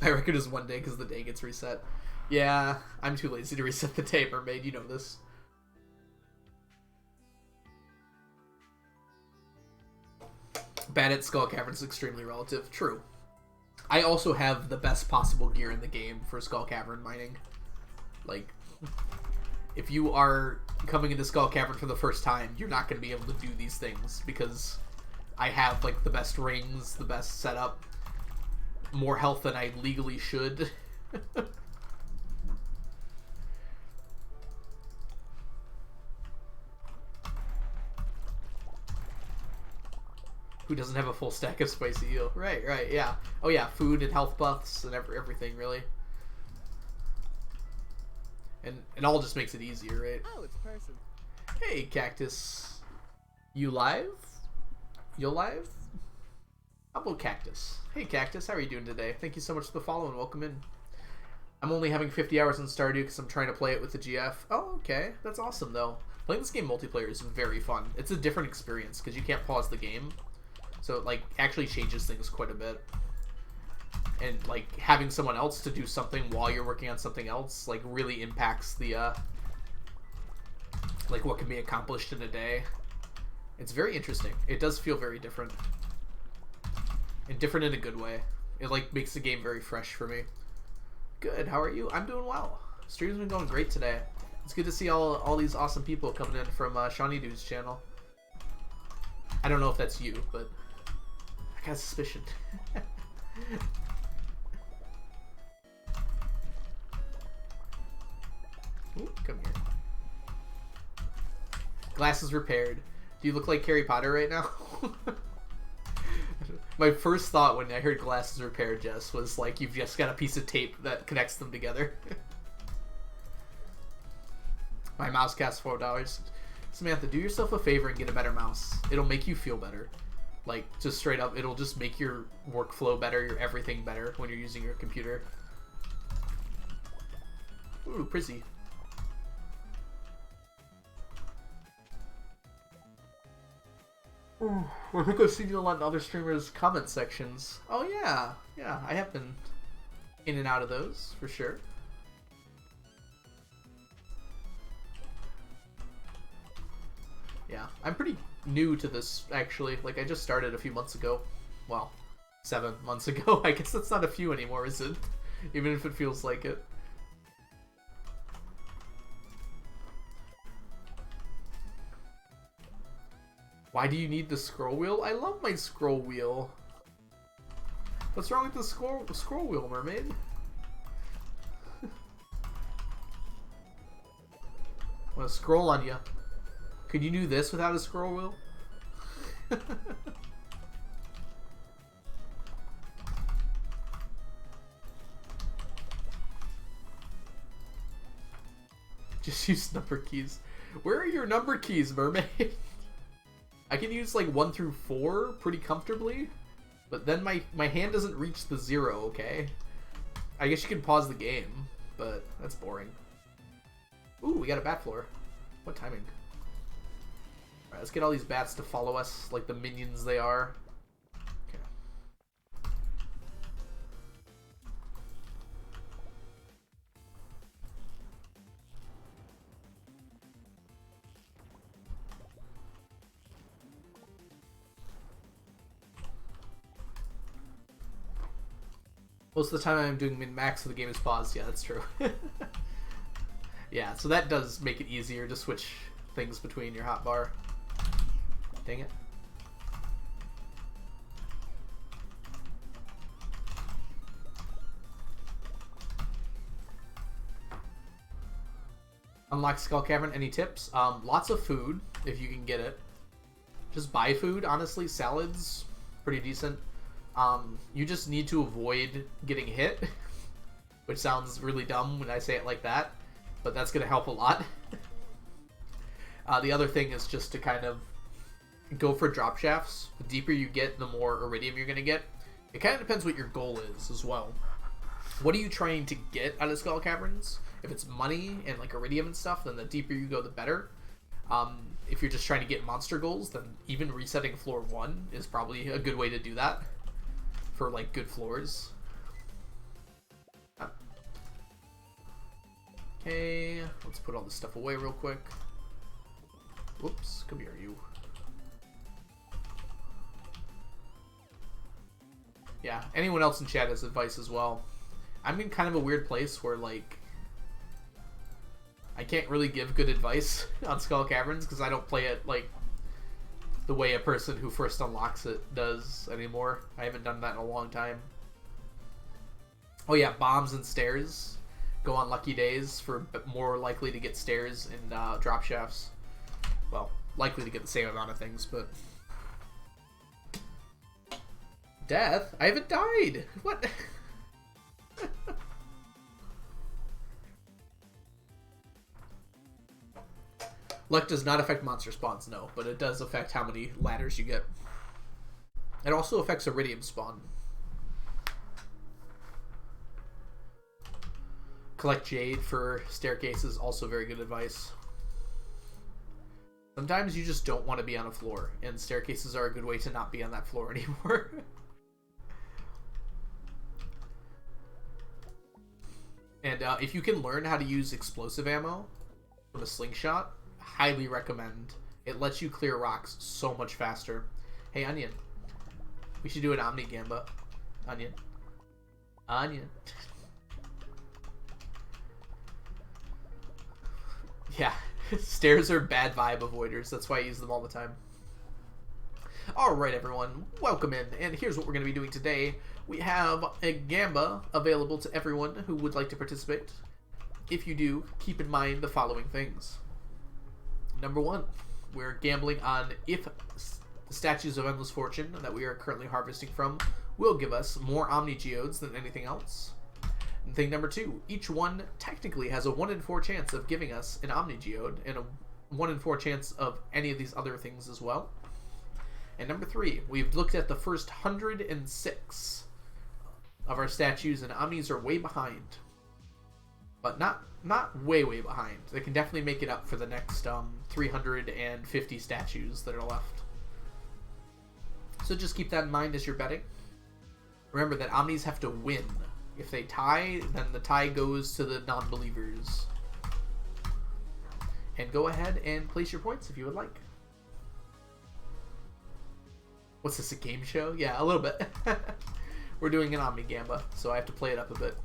My record is 1 day because the day gets reset. Yeah, I'm too lazy to reset the day, Mermaid. You know this. Bad at Skull Cavern is extremely relative. True. I also have the best possible gear in the game for Skull Cavern mining. Like, if you are coming into Skull Cavern for the first time, you're not going to be able to do these things because I have, like, the best rings, the best setup, more health than I legally should. Who doesn't have a full stack of spicy eel? Right, yeah. Oh yeah, food and health buffs and everything, really. And it all just makes it easier, right?
Oh, it's a person.
Hey, Cactus. You live? You live? How about Cactus? Hey, Cactus, how are you doing today? Thank you so much for the follow and welcome in. I'm only having 50 hours in Stardew because I'm trying to play it with the GF. Oh, okay. That's awesome, though. Playing this game multiplayer is very fun. It's a different experience because you can't pause the game. So it, like, actually changes things quite a bit. And, like, having someone else to do something while you're working on something else, like, really impacts the, like, what can be accomplished in a day. It's very interesting. It does feel very different. And different in a good way. It, like, makes the game very fresh for me. Good, how are you? I'm doing well. Stream's been going great today. It's good to see all these awesome people coming in from Shawnee Dude's channel. I don't know if that's you, but I got a suspicion. Ooh, come here. Glasses repaired. Do you look like Harry Potter right now? My first thought when I heard glasses repaired, Jess, was like you've just got a piece of tape that connects them together. My mouse costs $4. Samantha, do yourself a favor and get a better mouse. It'll make you feel better. Like, just straight up, it'll just make your workflow better, your everything better when you're using your computer. Ooh, Prizzy. I think I've seen you a lot in other streamers' comment sections. Oh yeah, yeah, I have been in and out of those, for sure. Yeah, I'm pretty new to this, actually. Like, I just started a few months ago. Well, 7 months ago. I guess that's not a few anymore, is it? Even if it feels like it. Why do you need the scroll wheel? I love my scroll wheel. What's wrong with the scroll wheel, mermaid? I want to scroll on you. Could you do this without a scroll wheel? Just use number keys. Where are your number keys, mermaid? I can use like 1 through 4 pretty comfortably, but then my hand doesn't reach the 0, okay? I guess you can pause the game, but that's boring. Ooh, we got a bat floor. What timing? Alright, let's get all these bats to follow us like the minions they are. Okay. Most of the time I'm doing min-max so the game is paused. Yeah, that's true. Yeah, so that does make it easier to switch things between your hotbar. Dang it. Unlock Skull Cavern. Any tips? Lots of food, if you can get it. Just buy food, honestly. Salads, pretty decent. You just need to avoid getting hit, which sounds really dumb when I say it like that, but that's going to help a lot. The other thing is just to kind of go for drop shafts. The deeper you get, the more iridium you're going to get. It kind of depends what your goal is as well. What are you trying to get out of Skull Caverns? If it's money and like iridium and stuff, then the deeper you go, the better. If you're just trying to get monster goals, then even resetting floor 1 is probably a good way to do that for like good floors. Okay, let's put all this stuff away real quick. Whoops, come here, you. Yeah, anyone else in chat has advice as well. I'm in kind of a weird place where, like, I can't really give good advice on Skull Caverns because I don't play it, like, the way a person who first unlocks it does anymore. I haven't done that in a long time. Oh yeah, bombs and stairs go on lucky days for more likely to get stairs and drop shafts. Well, likely to get the same amount of things, but Death? I haven't died! What? Luck does not affect monster spawns, no, but it does affect how many ladders you get. It also affects iridium spawn. Collect jade for staircases, also very good advice. Sometimes you just don't want to be on a floor, and staircases are a good way to not be on that floor anymore. And if you can learn how to use explosive ammo from a slingshot, highly recommend. It lets you clear rocks so much faster. Hey, Onion. We should do an Omni Gamba. Onion. Onion. Yeah. Stairs are bad vibe avoiders. That's why I use them all the time. Alright, everyone. Welcome in. And here's what we're going to be doing today. We have a Gamba available to everyone who would like to participate. If you do, keep in mind the following things. Number one, we're gambling on if the statues of endless fortune that we are currently harvesting from will give us more Omni geodes than anything else. And thing number two, each one technically has a 1 in 4 chance of giving us an Omni geode and a 1 in 4 chance of any of these other things as well. And number three, we've looked at the first 106 of our statues, and Omnis are way behind. But not way behind. They can definitely make it up for the next 350 statues that are left. So just keep that in mind as you're betting. Remember that Omnis have to win. If they tie, then the tie goes to the non-believers. And go ahead and place your points if you would like. What's this, a game show? Yeah, a little bit. We're doing an Omni Gamba, so I have to play it up a bit.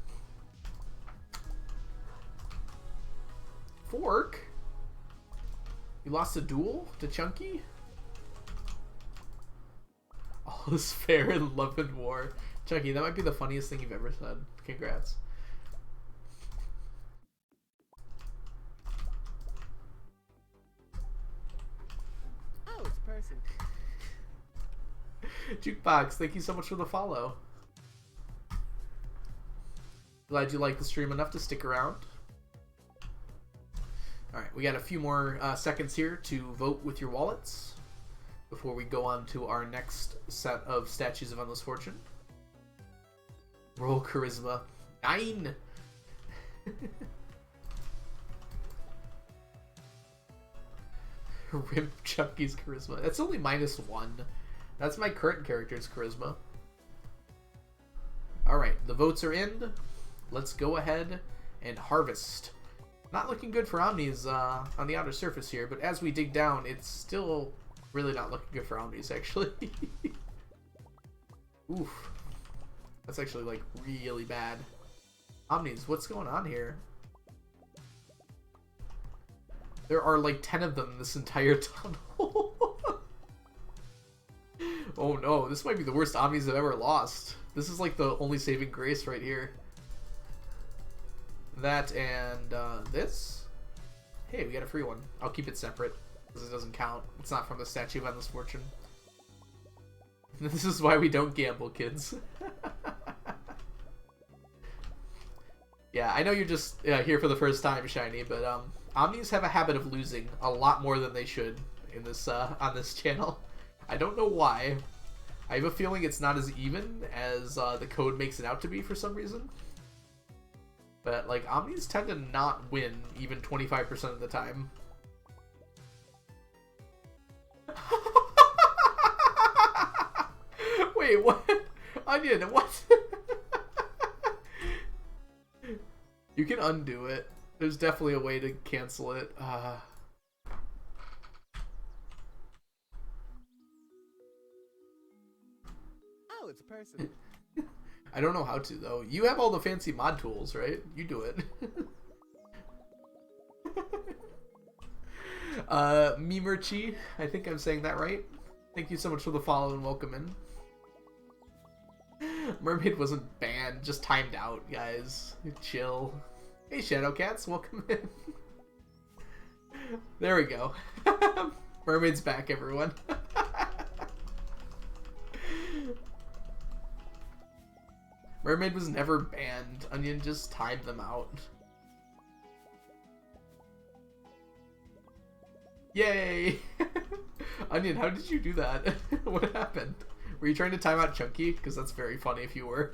Fork? You lost a duel to Chunky? All is fair in love and war. Chunky, that might be the funniest thing you've ever said. Congrats.
Oh, it's a person.
Jukebox, thank you so much for the follow. Glad you liked the stream enough to stick around. Alright, we got a few more seconds here to vote with your wallets before we go on to our next set of statues of endless fortune. Roll charisma. 9! Rimp Chunky's charisma. That's only -1. That's my current character's charisma. Alright, the votes are in. Let's go ahead and harvest. Not looking good for Omnis on the outer surface here, but as we dig down, it's still really not looking good for Omnis, actually. Oof. That's actually, like, really bad. Omnis, what's going on here? There are, like, 10 of them in this entire tunnel. Oh no, this might be the worst Omnis I've ever lost. This is, like, the only saving grace right here. That and this. Hey, we got a free one. I'll keep it separate because it doesn't count. It's not from the Statue of Endless Fortune. This is why we don't gamble, kids. Yeah, I know you're just here for the first time, Shiny, but Omnis have a habit of losing a lot more than they should in this on this channel. I don't know why. I have a feeling it's not as even as the code makes it out to be for some reason. But, like, Omnis tend to not win even 25% of the time. Wait, what? Onion, what? You can undo it. There's definitely a way to cancel it.
Oh, it's a person.
I don't know how to, though. You have all the fancy mod tools, right? You do it. Mimerchi, I think I'm saying that right. Thank you so much for the follow and welcome in. Mermaid wasn't banned, just timed out, guys. Chill. Hey, Shadowcats, welcome in. There we go. Mermaid's back, everyone. Mermaid was never banned. Onion just timed them out. Yay! Onion, how did you do that? What happened? Were you trying to time out Chunky? Because that's very funny if you were.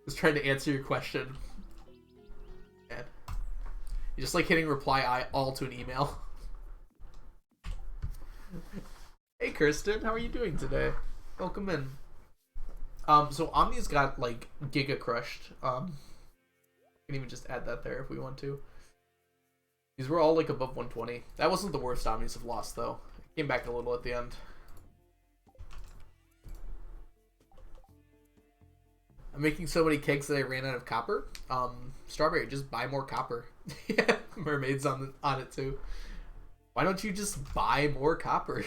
Just trying to answer your question. Man. You just like hitting reply all to an email. Hey Kirsten, how are you doing today? Welcome in. So Omni's got like Giga Crushed. You can even just add that there if we want to. These were all like above 120. That wasn't the worst Omnis have lost though. It came back a little at the end. I'm making so many cakes that I ran out of copper. Strawberry, just buy more copper. Yeah, Mermaid's on it too. Why don't you just buy more copper?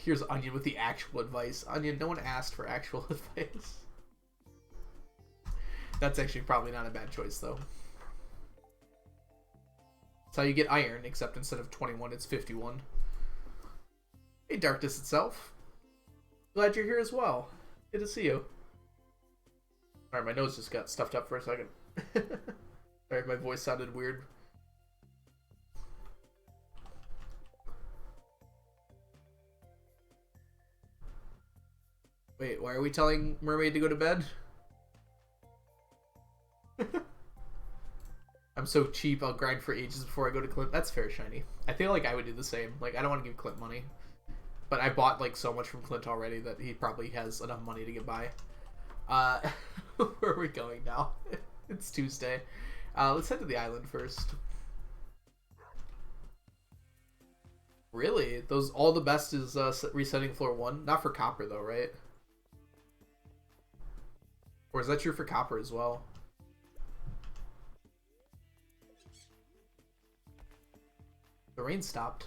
Here's Onion with the actual advice. Onion, no one asked for actual advice. That's actually probably not a bad choice though. That's how you get iron, except instead of 21, it's 51. Hey, Darkness itself. Glad you're here as well. Good to see you. Alright, my nose just got stuffed up for a second. Sorry, my voice sounded weird. Wait, why are we telling Mermaid to go to bed? I'm so cheap, I'll grind for ages before I go to Clint. That's fair, Shiny. I feel like I would do the same. Like, I don't want to give Clint money. But I bought, like, so much from Clint already that he probably has enough money to get by. Where are we going now? It's Tuesday. Let's head to the island first. Really? All the best is resetting floor 1? Not for copper, though, right? Or is that true for copper as well? The rain stopped.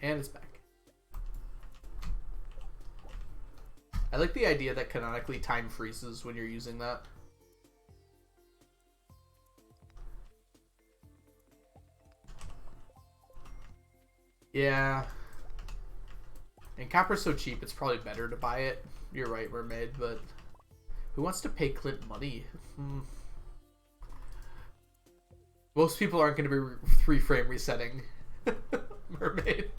And it's back. I like the idea that canonically time freezes when you're using that. Yeah. And copper's so cheap, it's probably better to buy it. You're right, Mermaid, but who wants to pay Clint money? Most people aren't going to be 3-frame resetting. Mermaid.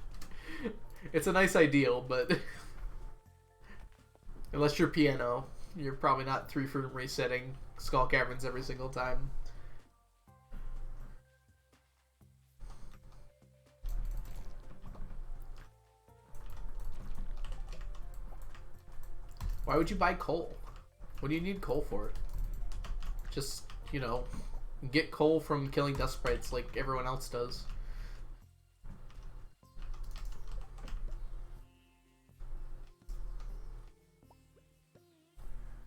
It's a nice ideal, but unless you're piano, you're probably not 3-frame resetting Skull Caverns every single time. Why would you buy coal? What do you need coal for? Just, you know, get coal from killing dust sprites like everyone else does.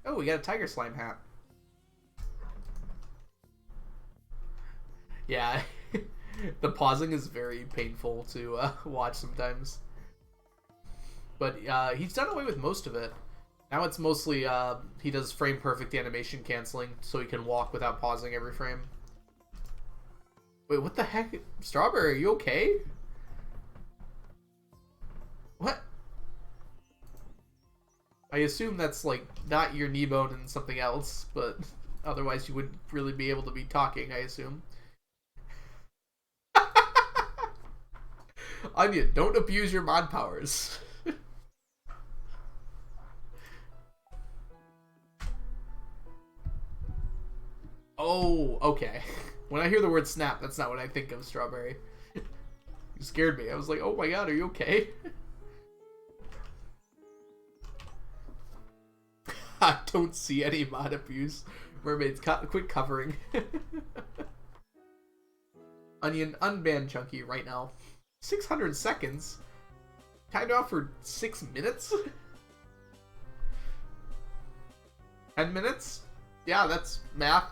Oh, we got a tiger slime hat. Yeah, the pausing is very painful to watch sometimes. But he's done away with most of it. Now it's mostly, he does frame perfect animation canceling, so he can walk without pausing every frame. Wait, what the heck? Strawberry, are you okay? What? I assume that's, like, not your knee bone and something else, but otherwise you wouldn't really be able to be talking, I assume. Onion, don't abuse your mod powers. Oh, okay. When I hear the word snap, that's not what I think of, Strawberry. You scared me. I was like, oh my god, are you okay? I don't see any mod abuse. Mermaids, quit covering. Onion, unban Chunky right now. 600 seconds? Timed off for 6 minutes? 10 minutes? Yeah, that's math.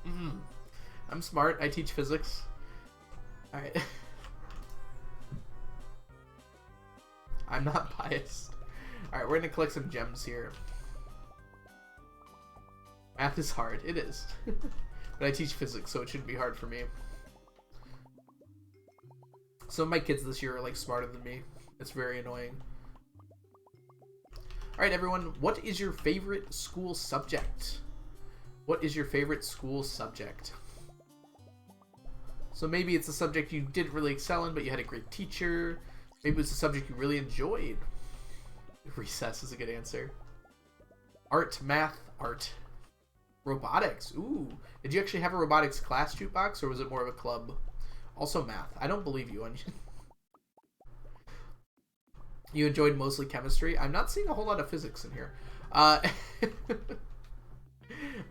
I'm smart. I teach physics. Alright. I'm not biased. Alright, we're gonna collect some gems here. Math is hard. It is. But I teach physics, so it shouldn't be hard for me. Some of my kids this year are like smarter than me. It's very annoying. Alright everyone, what is your favorite school subject? What is your favorite school subject? So maybe it's a subject you didn't really excel in, but you had a great teacher. Maybe it's a subject you really enjoyed. Recess is a good answer. Art, math, art. Robotics. Ooh. Did you actually have a robotics class, Jukebox, or was it more of a club? Also math. I don't believe you, Onion. You enjoyed mostly chemistry. I'm not seeing a whole lot of physics in here.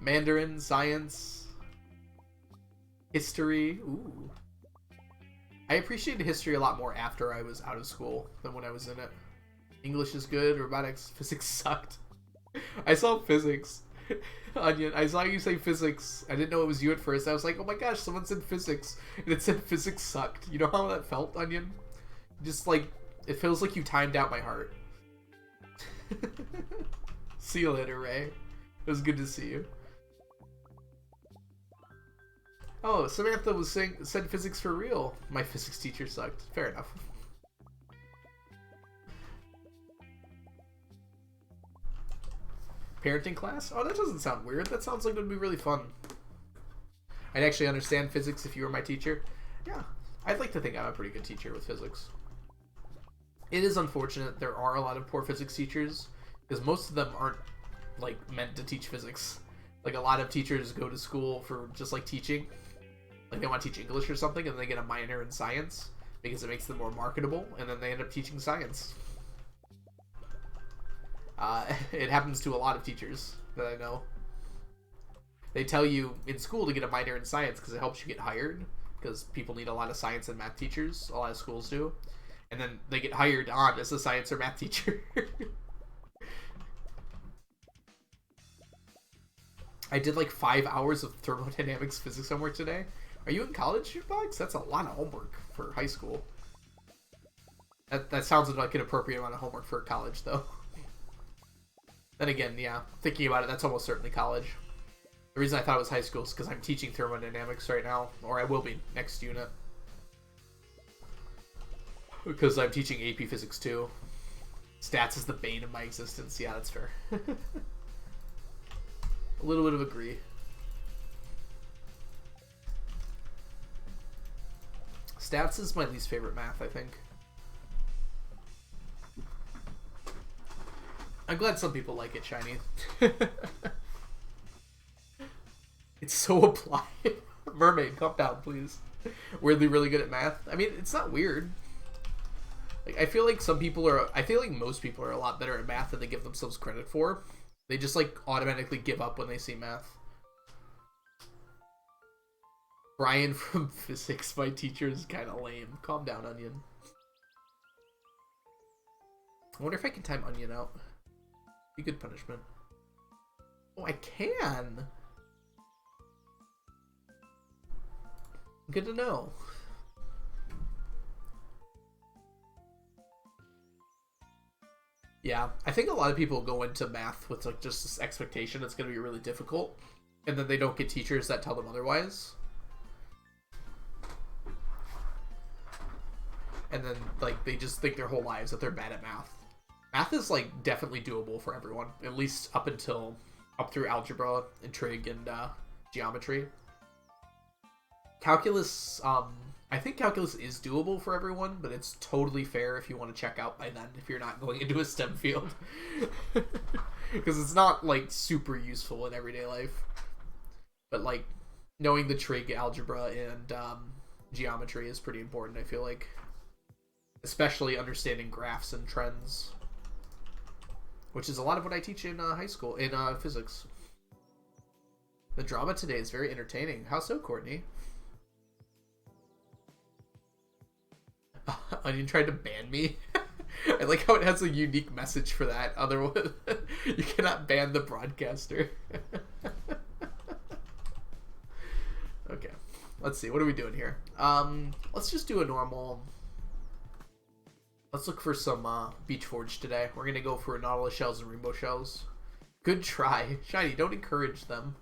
Mandarin, science, history. Ooh. I appreciated history a lot more after I was out of school than when I was in it. English is good. Robotics, physics sucked. I saw physics. Onion, I saw you say physics. I didn't know it was you at first. I was like, oh my gosh, someone said physics. And it said physics sucked. You know how that felt, Onion? Just like, it feels like you timed out my heart. See you later, Ray. It was good to see you. Oh, Samantha was said physics for real. My physics teacher sucked. Fair enough. Parenting class? Oh, that doesn't sound weird. That sounds like it would be really fun. I'd actually understand physics if you were my teacher. Yeah, I'd like to think I'm a pretty good teacher with physics. It is unfortunate there are a lot of poor physics teachers, because most of them aren't, like, meant to teach physics. Like, a lot of teachers go to school for just, like, teaching. Like, they want to teach English or something, and they get a minor in science, because it makes them more marketable, and then they end up teaching science. It happens to a lot of teachers that I know. They tell you in school to get a minor in science because it helps you get hired, because people need a lot of science and math teachers. A lot of schools do. And then they get hired on as a science or math teacher. I did like 5 hours of thermodynamics physics homework today. Are you in college, Box? That's a lot of homework for high school. That sounds like an appropriate amount of homework for college, though. Then again, yeah, thinking about it, that's almost certainly college. The reason I thought it was high school is because I'm teaching thermodynamics right now, or I will be next unit. Because I'm teaching AP Physics too. Stats is the bane of my existence. Yeah, that's fair. A little bit of agree. Stats is my least favorite math, I think. I'm glad some people like it, Shiny. It's so applied. Mermaid, calm down, please. Weirdly really good at math. I mean, it's not weird. Like, I feel like most people are a lot better at math than they give themselves credit for. They just, like, automatically give up when they see math. Brian from physics, my teacher, is kind of lame. Calm down, Onion. I wonder if I can time Onion out. Be good punishment. Oh, I can! Good to know. Yeah, I think a lot of people go into math with like just this expectation it's going to be really difficult, and then they don't get teachers that tell them otherwise. And then like they just think their whole lives that they're bad at math. Math is like definitely doable for everyone, at least up through algebra and trig and geometry. Calculus, I think calculus is doable for everyone, but it's totally fair if you want to check out by then if you're not going into a STEM field. Because it's not like super useful in everyday life. But like knowing the trig, algebra, and geometry is pretty important, I feel like. Especially understanding graphs and trends. Which is a lot of what I teach in high school, in physics. The drama today is very entertaining. How so, Courtney? Onion tried to ban me. I like how it has a unique message for that. Otherwise, you cannot ban the broadcaster. Okay, let's see. What are we doing here? Let's just do a normal... Let's look for some Beach Forge today. We're going to go for Nautilus shells and Rainbow shells. Good try. Shiny, don't encourage them.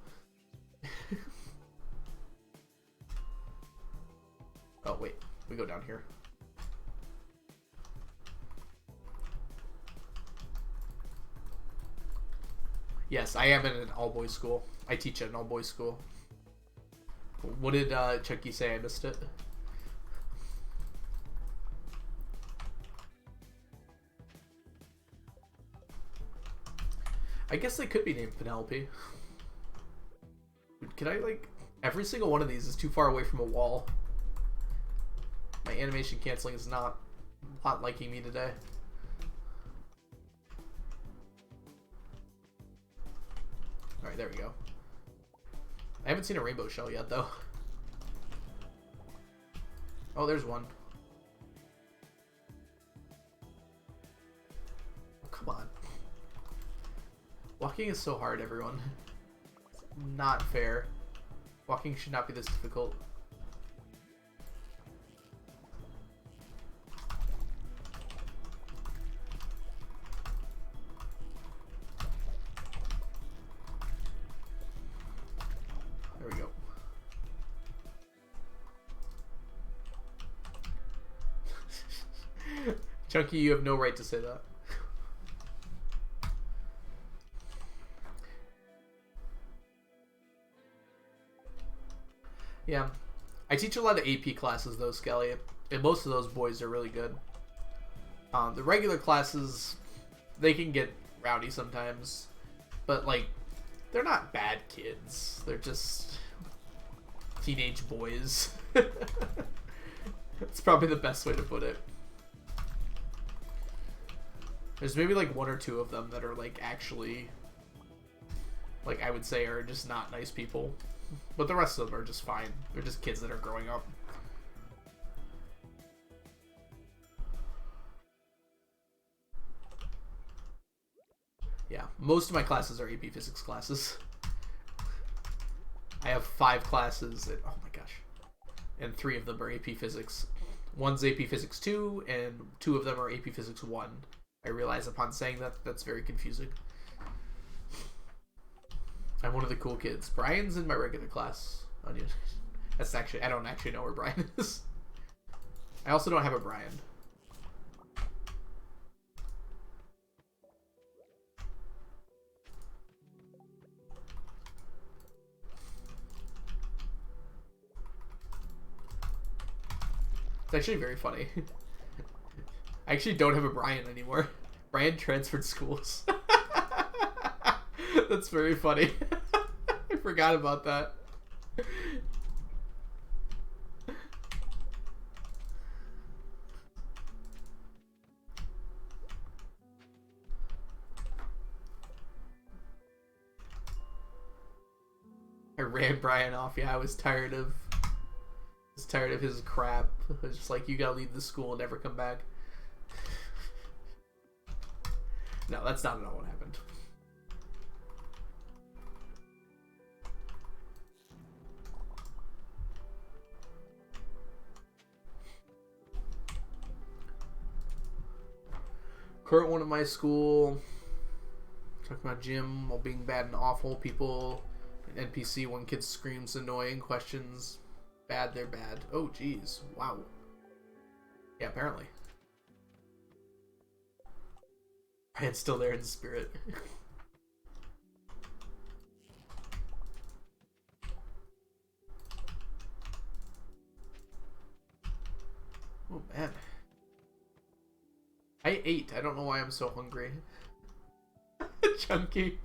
Oh, wait. We go down here. Yes, I am in an all-boys school. I teach at an all-boys school. What did Chucky say? I missed it. I guess they could be named Penelope. Can I, like... Every single one of these is too far away from a wall. My animation canceling is not liking me today. Alright, there we go. I haven't seen a rainbow shell yet, though. Oh, there's one. Oh, come on. Walking is so hard, everyone. It's not fair. Walking should not be this difficult. There we go. Chunky, you have no right to say that. Yeah. I teach a lot of AP classes, though, Skelly, and most of those boys are really good. The regular classes, they can get rowdy sometimes, but, like, they're not bad kids. They're just teenage boys. That's probably the best way to put it. There's maybe, like, one or two of them that are, like, actually, like, I would say are just not nice people. But the rest of them are just fine. They're just kids that are growing up. Yeah, most of my classes are AP Physics classes. I have 5 classes, and, oh my gosh. And 3 of them are AP Physics. One's AP Physics 2, and 2 of them are AP Physics 1. I realize upon saying that, that's very confusing. I'm one of the cool kids. Brian's in my regular class. That's actually, I don't actually know where Brian is. I also don't have a Brian. It's actually very funny. I actually don't have a Brian anymore. Brian transferred schools. That's very funny. I forgot about that. I ran Brian off. Yeah, I was tired of his crap. I was just like, you gotta leave the school and never come back. No, that's not at all what happened. Current one at my school. Talking about gym while being bad and awful. People, an NPC, one kid screams annoying questions. Bad, they're bad. Oh, jeez. Wow. Yeah, apparently. Brian's still there in spirit. Oh, man. I ate. I don't know why I'm so hungry. Chunky.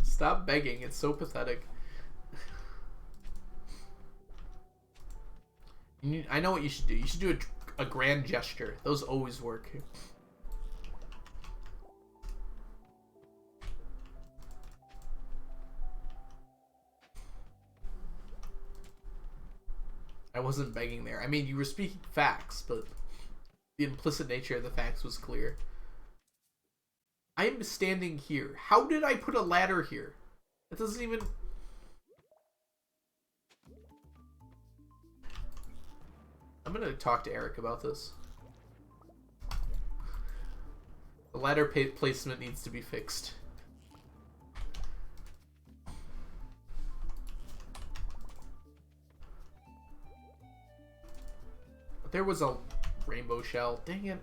Stop begging. It's so pathetic. I know what you should do. You should do a grand gesture. Those always work. I wasn't begging there. I mean, you were speaking facts, but the implicit nature of the facts was clear. I am standing here. How did I put a ladder here? It doesn't even... I'm gonna talk to Eric about this. The ladder placement needs to be fixed. There was a rainbow shell. Dang it.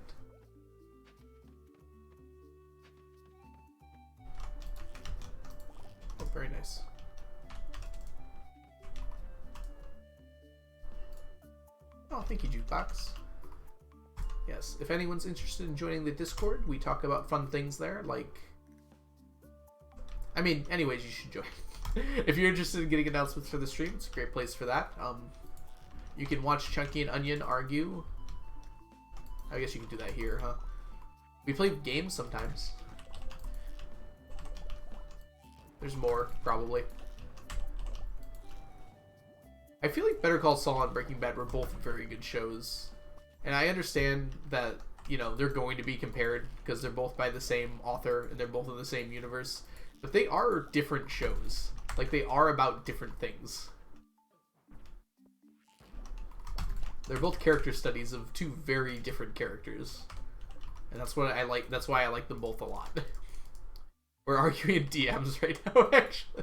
Very nice. Oh, thank you, Jukebox. Yes, if anyone's interested in joining the Discord, we talk about fun things there, like... I mean, anyways, you should join. If you're interested in getting announcements for the stream, it's a great place for that. You can watch Chunky and Onion argue. I guess you can do that here, huh? We play games sometimes. There's more, probably. I feel like Better Call Saul and Breaking Bad were both very good shows. And I understand that, you know, they're going to be compared because they're both by the same author and they're both in the same universe. But they are different shows. Like, they are about different things. They're both character studies of two very different characters. And that's what I like. That's why I like them both a lot. We're arguing in DMs right now, actually.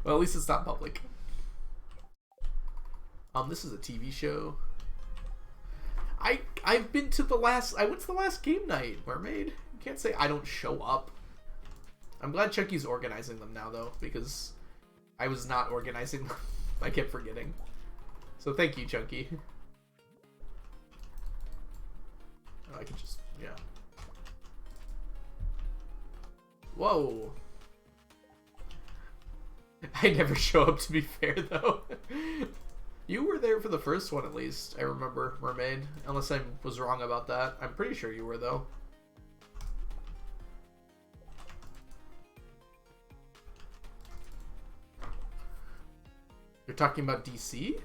Well, at least it's not public. This is a TV show. I've been to the last... I went to the last game night, Mermaid. You can't say I don't show up. I'm glad Chucky's organizing them now, though, because I was not organizing them. I kept forgetting. So thank you, Chunky. Oh, I can just... yeah. Whoa. I never show up, to be fair, though. You were there for the first one, at least. I remember, Mermaid. Unless I was wrong about that. I'm pretty sure you were, though. You're talking about DC?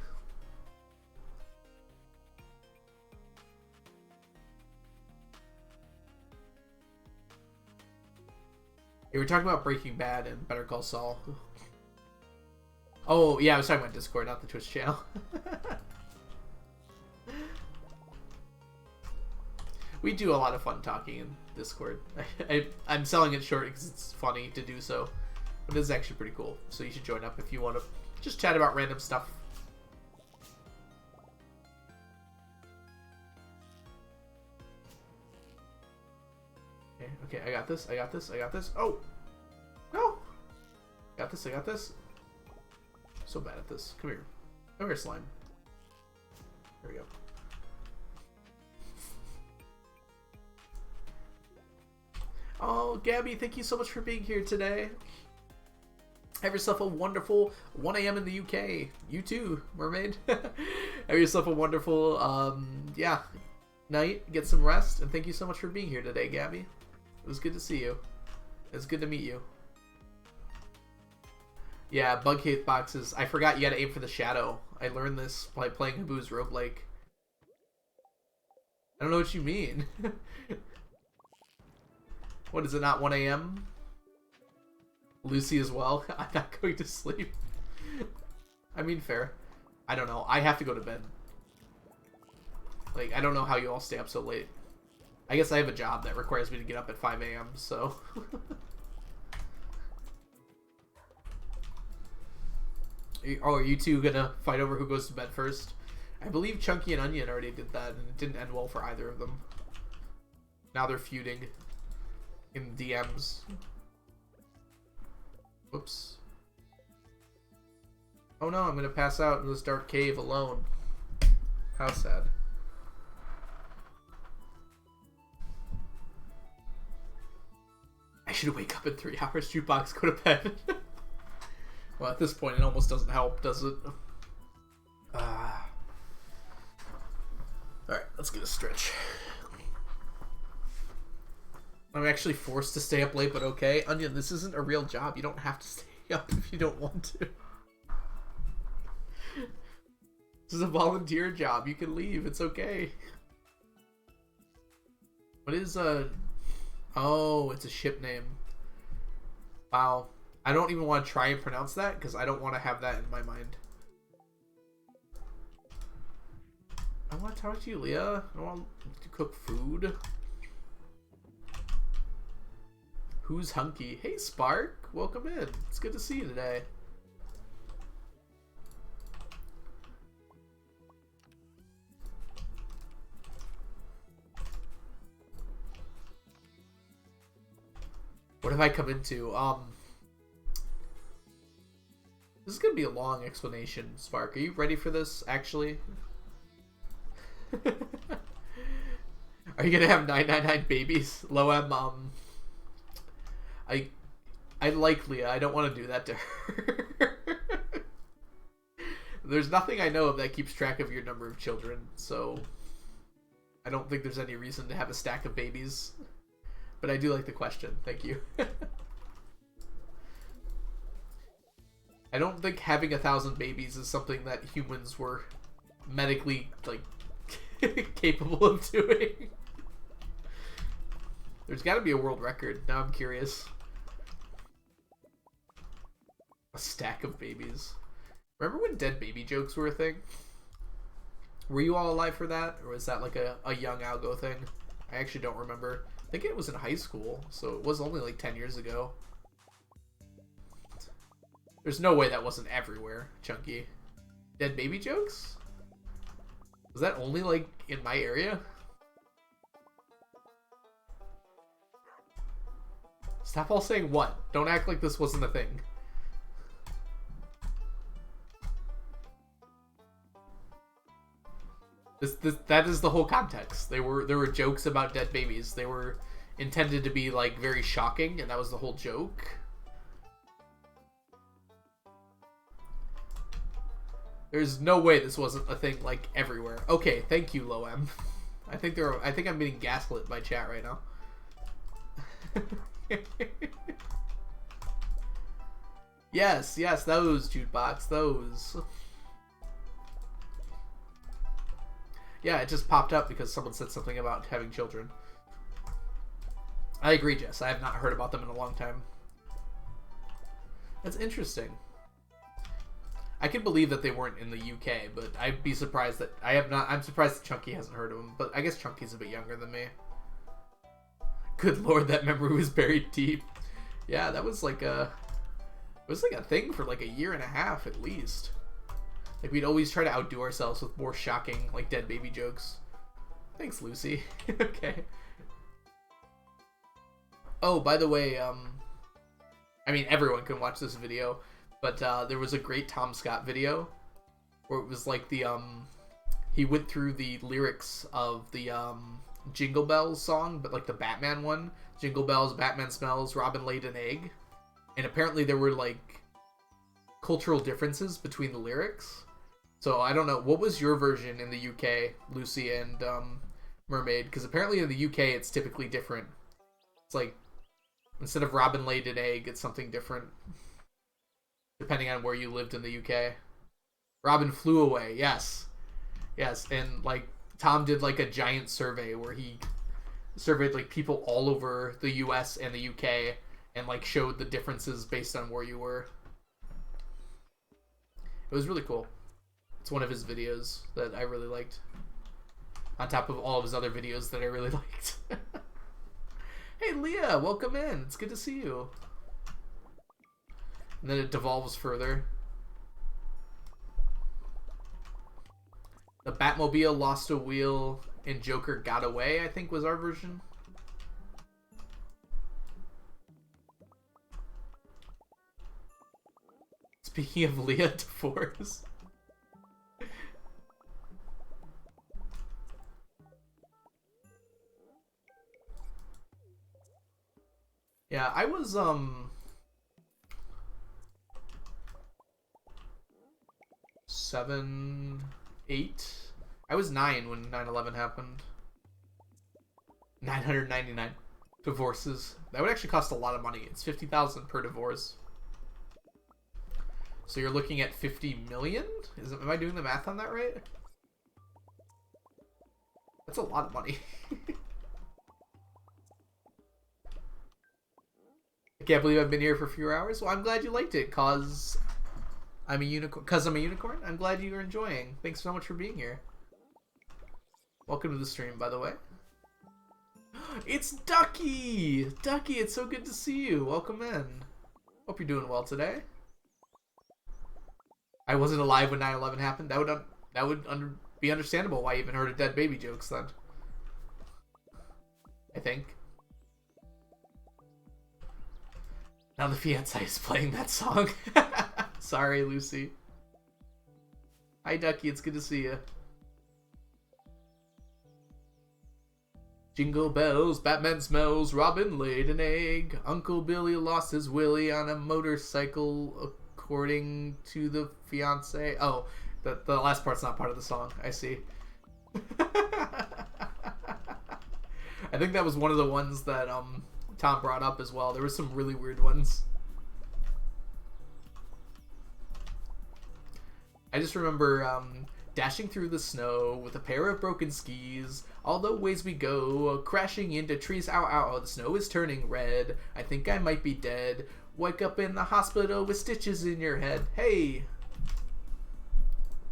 You were talking about Breaking Bad and Better Call Saul. Oh, yeah, I was talking about Discord, not the Twitch channel. We do a lot of fun talking in Discord. I'm selling it short because it's funny to do so. But it's actually pretty cool. So you should join up if you want to just chat about random stuff. Okay, I got this, I got this, I got this. Oh! No! Got this, I got this. So bad at this. Come here. Come here, slime. There we go. Oh, Gabby, thank you so much for being here today. Have yourself a wonderful 1 a.m. in the UK. You too, Mermaid. Have yourself a wonderful, yeah, night. Get some rest. And thank you so much for being here today, Gabby. It was good to see you. It's good to meet you. Yeah, bug hate boxes. I forgot you gotta aim for the shadow. I learned this by playing Habu's roguelike. I don't know what you mean. What, is it not 1 a.m.? Lucy as well? I'm not going to sleep. I mean, fair. I don't know. I have to go to bed. Like, I don't know how you all stay up so late. I guess I have a job that requires me to get up at 5 a.m., so... Oh, are you two gonna fight over who goes to bed first? I believe Chunky and Onion already did that, and it didn't end well for either of them. Now they're feuding in DMs. Whoops. Oh no, I'm gonna pass out in this dark cave alone. How sad. I should wake up in 3 hours, Jukebox, go to bed. Well, at this point, it almost doesn't help, does it? Alright, let's get a stretch. I'm actually forced to stay up late, but okay. Onion, this isn't a real job. You don't have to stay up if you don't want to. This is a volunteer job. You can leave. It's okay. What is a... Oh, it's a ship name. Wow. I don't even want to try and pronounce that because I don't want to have that in my mind. I want to talk to you, Leah. I want to cook food. Who's hunky? Hey, Spark. Welcome in. It's good to see you today. What have I come into? This is gonna be a long explanation, Spark. Are you ready for this, actually? Are you gonna have 999 babies? Loam, I like Leah. I don't want to do that to her. There's nothing I know of that keeps track of your number of children, so I don't think there's any reason to have a stack of babies. But I do like the question. Thank you. I don't think having 1,000 babies is something that humans were medically, like, capable of doing. There's got to be a world record. Now I'm curious. A stack of babies. Remember when dead baby jokes were a thing? Were you all alive for that? Or was that like a young algo thing? I actually don't remember. I think it was in high school, so it was only like 10 years ago. There's no way that wasn't everywhere, Chunky. Dead baby jokes? Was that only like in my area? Stop all saying what? Don't act like this wasn't a thing. That is the whole context. There were jokes about dead babies. They were intended to be like very shocking, and that was the whole joke. There's no way this wasn't a thing like everywhere. Okay, thank you, Loam. I think I'm being gaslit by chat right now. Yes, those jukebox, those. Yeah, it just popped up because someone said something about having children. I agree, Jess. I have not heard about them in a long time. That's interesting. I can believe that they weren't in the UK, but I'd be surprised that I'm surprised that Chunky hasn't heard of them, but I guess Chunky's a bit younger than me. Good lord, that memory was buried deep. Yeah, that was like it was like a thing for like a year and a half at least. Like we'd always try to outdo ourselves with more shocking, like dead baby jokes. Thanks, Lucy. Okay. Oh, by the way, I mean everyone can watch this video, but there was a great Tom Scott video where it was like the he went through the lyrics of the Jingle Bells song, but like the Batman one. Jingle bells, Batman smells, Robin laid an egg. And apparently there were like cultural differences between the lyrics. So I don't know, what was your version in the UK, Lucy and Mermaid? Because apparently in the UK it's typically different. It's like, instead of Robin laid an egg, it's something different. Depending on where you lived in the UK. Robin flew away, yes. Yes, and like Tom did like a giant survey where he surveyed like people all over the US and the UK and like showed the differences based on where you were. It was really cool. It's one of his videos that I really liked. On top of all of his other videos that I really liked. Hey Leah, welcome in. It's good to see you. And then it devolves further. The Batmobile lost a wheel and Joker got away, I think was our version. Speaking of Leah divorce. Yeah, I was 7, 8. I was 9 when 9/11 happened. 999 divorces. That would actually cost a lot of money. It's 50,000 per divorce. So you're looking at 50 million? Am I doing the math on that right? That's a lot of money. I can't believe I've been here for a few hours. Well, I'm glad you liked it, cause I'm a unicorn. I'm glad you're enjoying. Thanks so much for being here. Welcome to the stream, by the way. It's Ducky! Ducky, it's so good to see you. Welcome in. Hope you're doing well today. I wasn't alive when 9/11 happened. That would be understandable why I even heard of dead baby jokes then. I think. Now the fiancé is playing that song. Sorry, Lucy. Hi, Ducky. It's good to see you. Jingle bells, Batman smells, Robin laid an egg. Uncle Billy lost his willy on a motorcycle, according to the fiance. Oh, the last part's not part of the song. I see. I think that was one of the ones that Tom brought up as well. There were some really weird ones. I just remember dashing through the snow with a pair of broken skis. All the ways we go, crashing into trees. Ow, ow, ow, the snow is turning red. I think I might be dead. Wake up in the hospital with stitches in your head. Hey!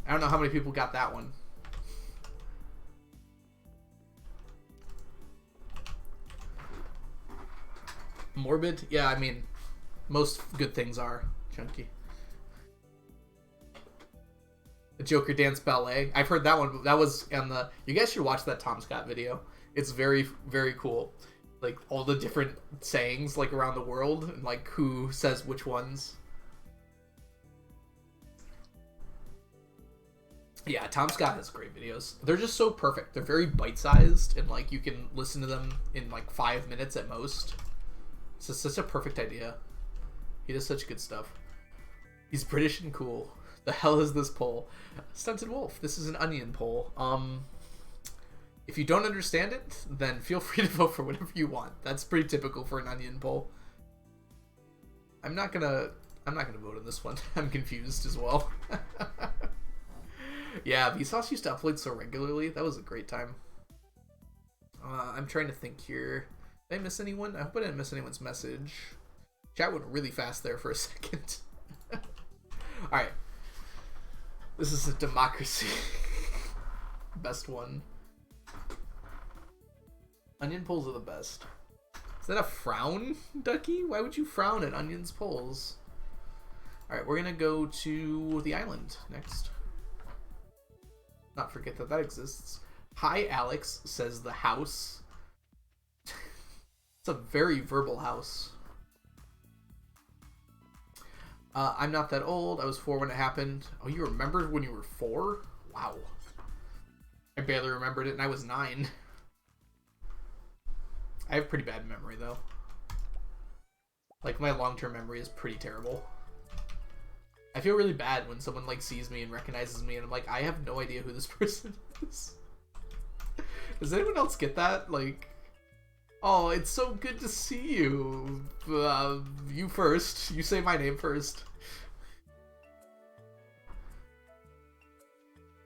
I don't know how many people got that one. Morbid? Yeah, I mean, most good things are chunky. The Joker Dance Ballet. I've heard that one. That was on the... You guys should watch that Tom Scott video. It's very, very cool. Like, all the different sayings, like, around the world, and, like, who says which ones. Yeah, Tom Scott has great videos. They're just so perfect. They're very bite-sized, and, like, you can listen to them in, like, 5 minutes at most. It's just such a perfect idea. He does such good stuff. He's British and cool. The hell is this poll? Stunted Wolf, this is an onion poll. If you don't understand it, then feel free to vote for whatever you want. That's pretty typical for an onion poll. I'm not gonna vote on this one. I'm confused as well. Yeah, Vsauce used to upload so regularly. That was a great time. I'm trying to think here. Did I miss anyone? I hope I didn't miss anyone's message. Chat went really fast there for a second. Alright. This is a democracy. Best one. Onion polls are the best. Is that a frown, Ducky? Why would you frown at Onion's polls? Alright, we're gonna go to the island next. Not forget that that exists. Hi, Alex, says the house. It's a very verbal house. I'm not that old. I was 4 when it happened. Oh, you remembered when you were 4? Wow. I barely remembered it, and I was 9. I have pretty bad memory, though. Like, my long-term memory is pretty terrible. I feel really bad when someone, like, sees me and recognizes me, and I'm like, I have no idea who this person is. Does anyone else get that? Like, oh, it's so good to see you. You first. You say my name first.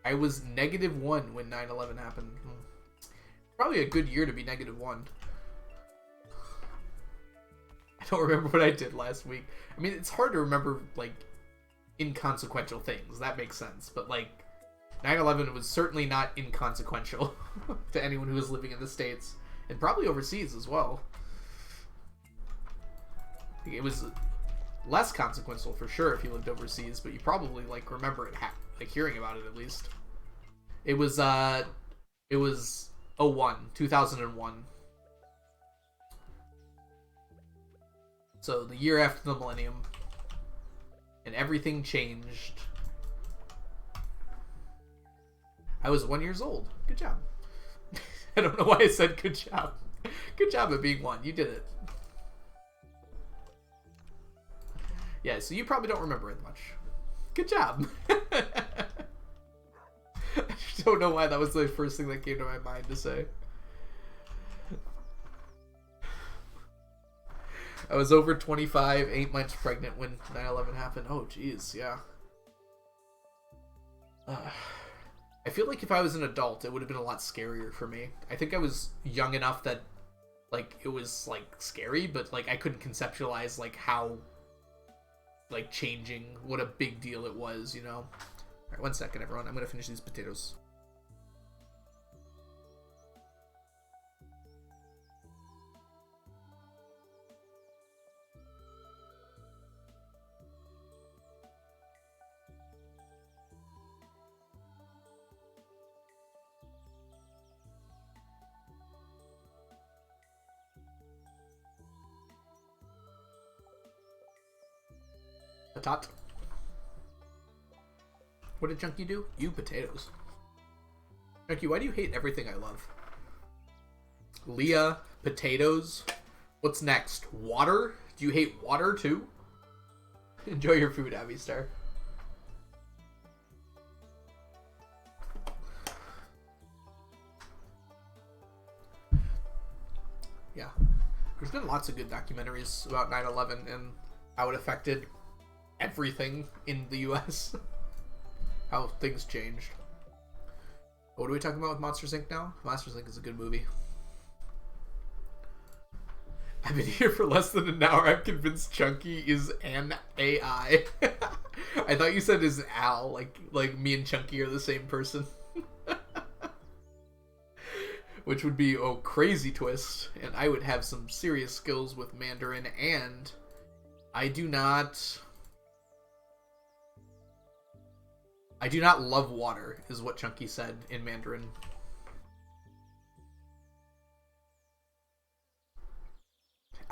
I was -1 when 9/11 happened. Probably a good year to be -1. I don't remember what I did last week. I mean, it's hard to remember, like, inconsequential things. That makes sense. But, like, 9/11 was certainly not inconsequential to anyone who was living in the States. And probably overseas as well. It was less consequential for sure if you lived overseas, but you probably, like, remember it, like, hearing about it at least. It was 2001. So the year after the millennium, and everything changed. I was 1 year old. Good job. I don't know why I said good job. Good job at being 1. You did it. Yeah, so you probably don't remember it much. Good job. I just don't know why that was the first thing that came to my mind to say. I was over 25, 8 months pregnant when 9/11 happened. Oh, jeez, yeah. I feel like if I was an adult, it would have been a lot scarier for me. I think I was young enough that, like, it was, like, scary, but, like, I couldn't conceptualize, like, how, like, changing, what a big deal it was, you know? Alright, 1 second, everyone. I'm gonna finish these potatoes. Patat. What did Chunky do? You potatoes. Chunky, why do you hate everything I love? Leah, potatoes. What's next? Water? Do you hate water too? Enjoy your food, Abby Star. Yeah. There's been lots of good documentaries about 9/11 and how it affected everything in the US. How things changed. What are we talking about with Monsters Inc. now? Monsters Inc. is a good movie. I've been here for less than an hour. I'm convinced Chunky is an AI. I thought you said is an Al, like me and Chunky are the same person. Which would be a crazy twist, and I would have some serious skills with Mandarin, and I do not love water, is what Chunky said in Mandarin.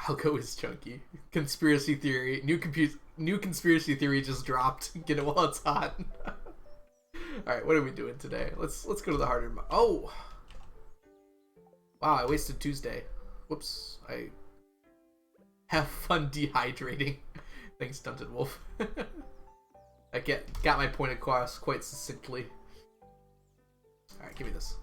I'll go with Chunky. Conspiracy theory. New conspiracy theory just dropped. Get it while it's hot. Alright, what are we doing today? Let's go to the harder... Oh! Wow, I wasted Tuesday. Whoops. I have fun dehydrating. Thanks, Stunted Wolf. I got my point across quite succinctly. Alright, give me this.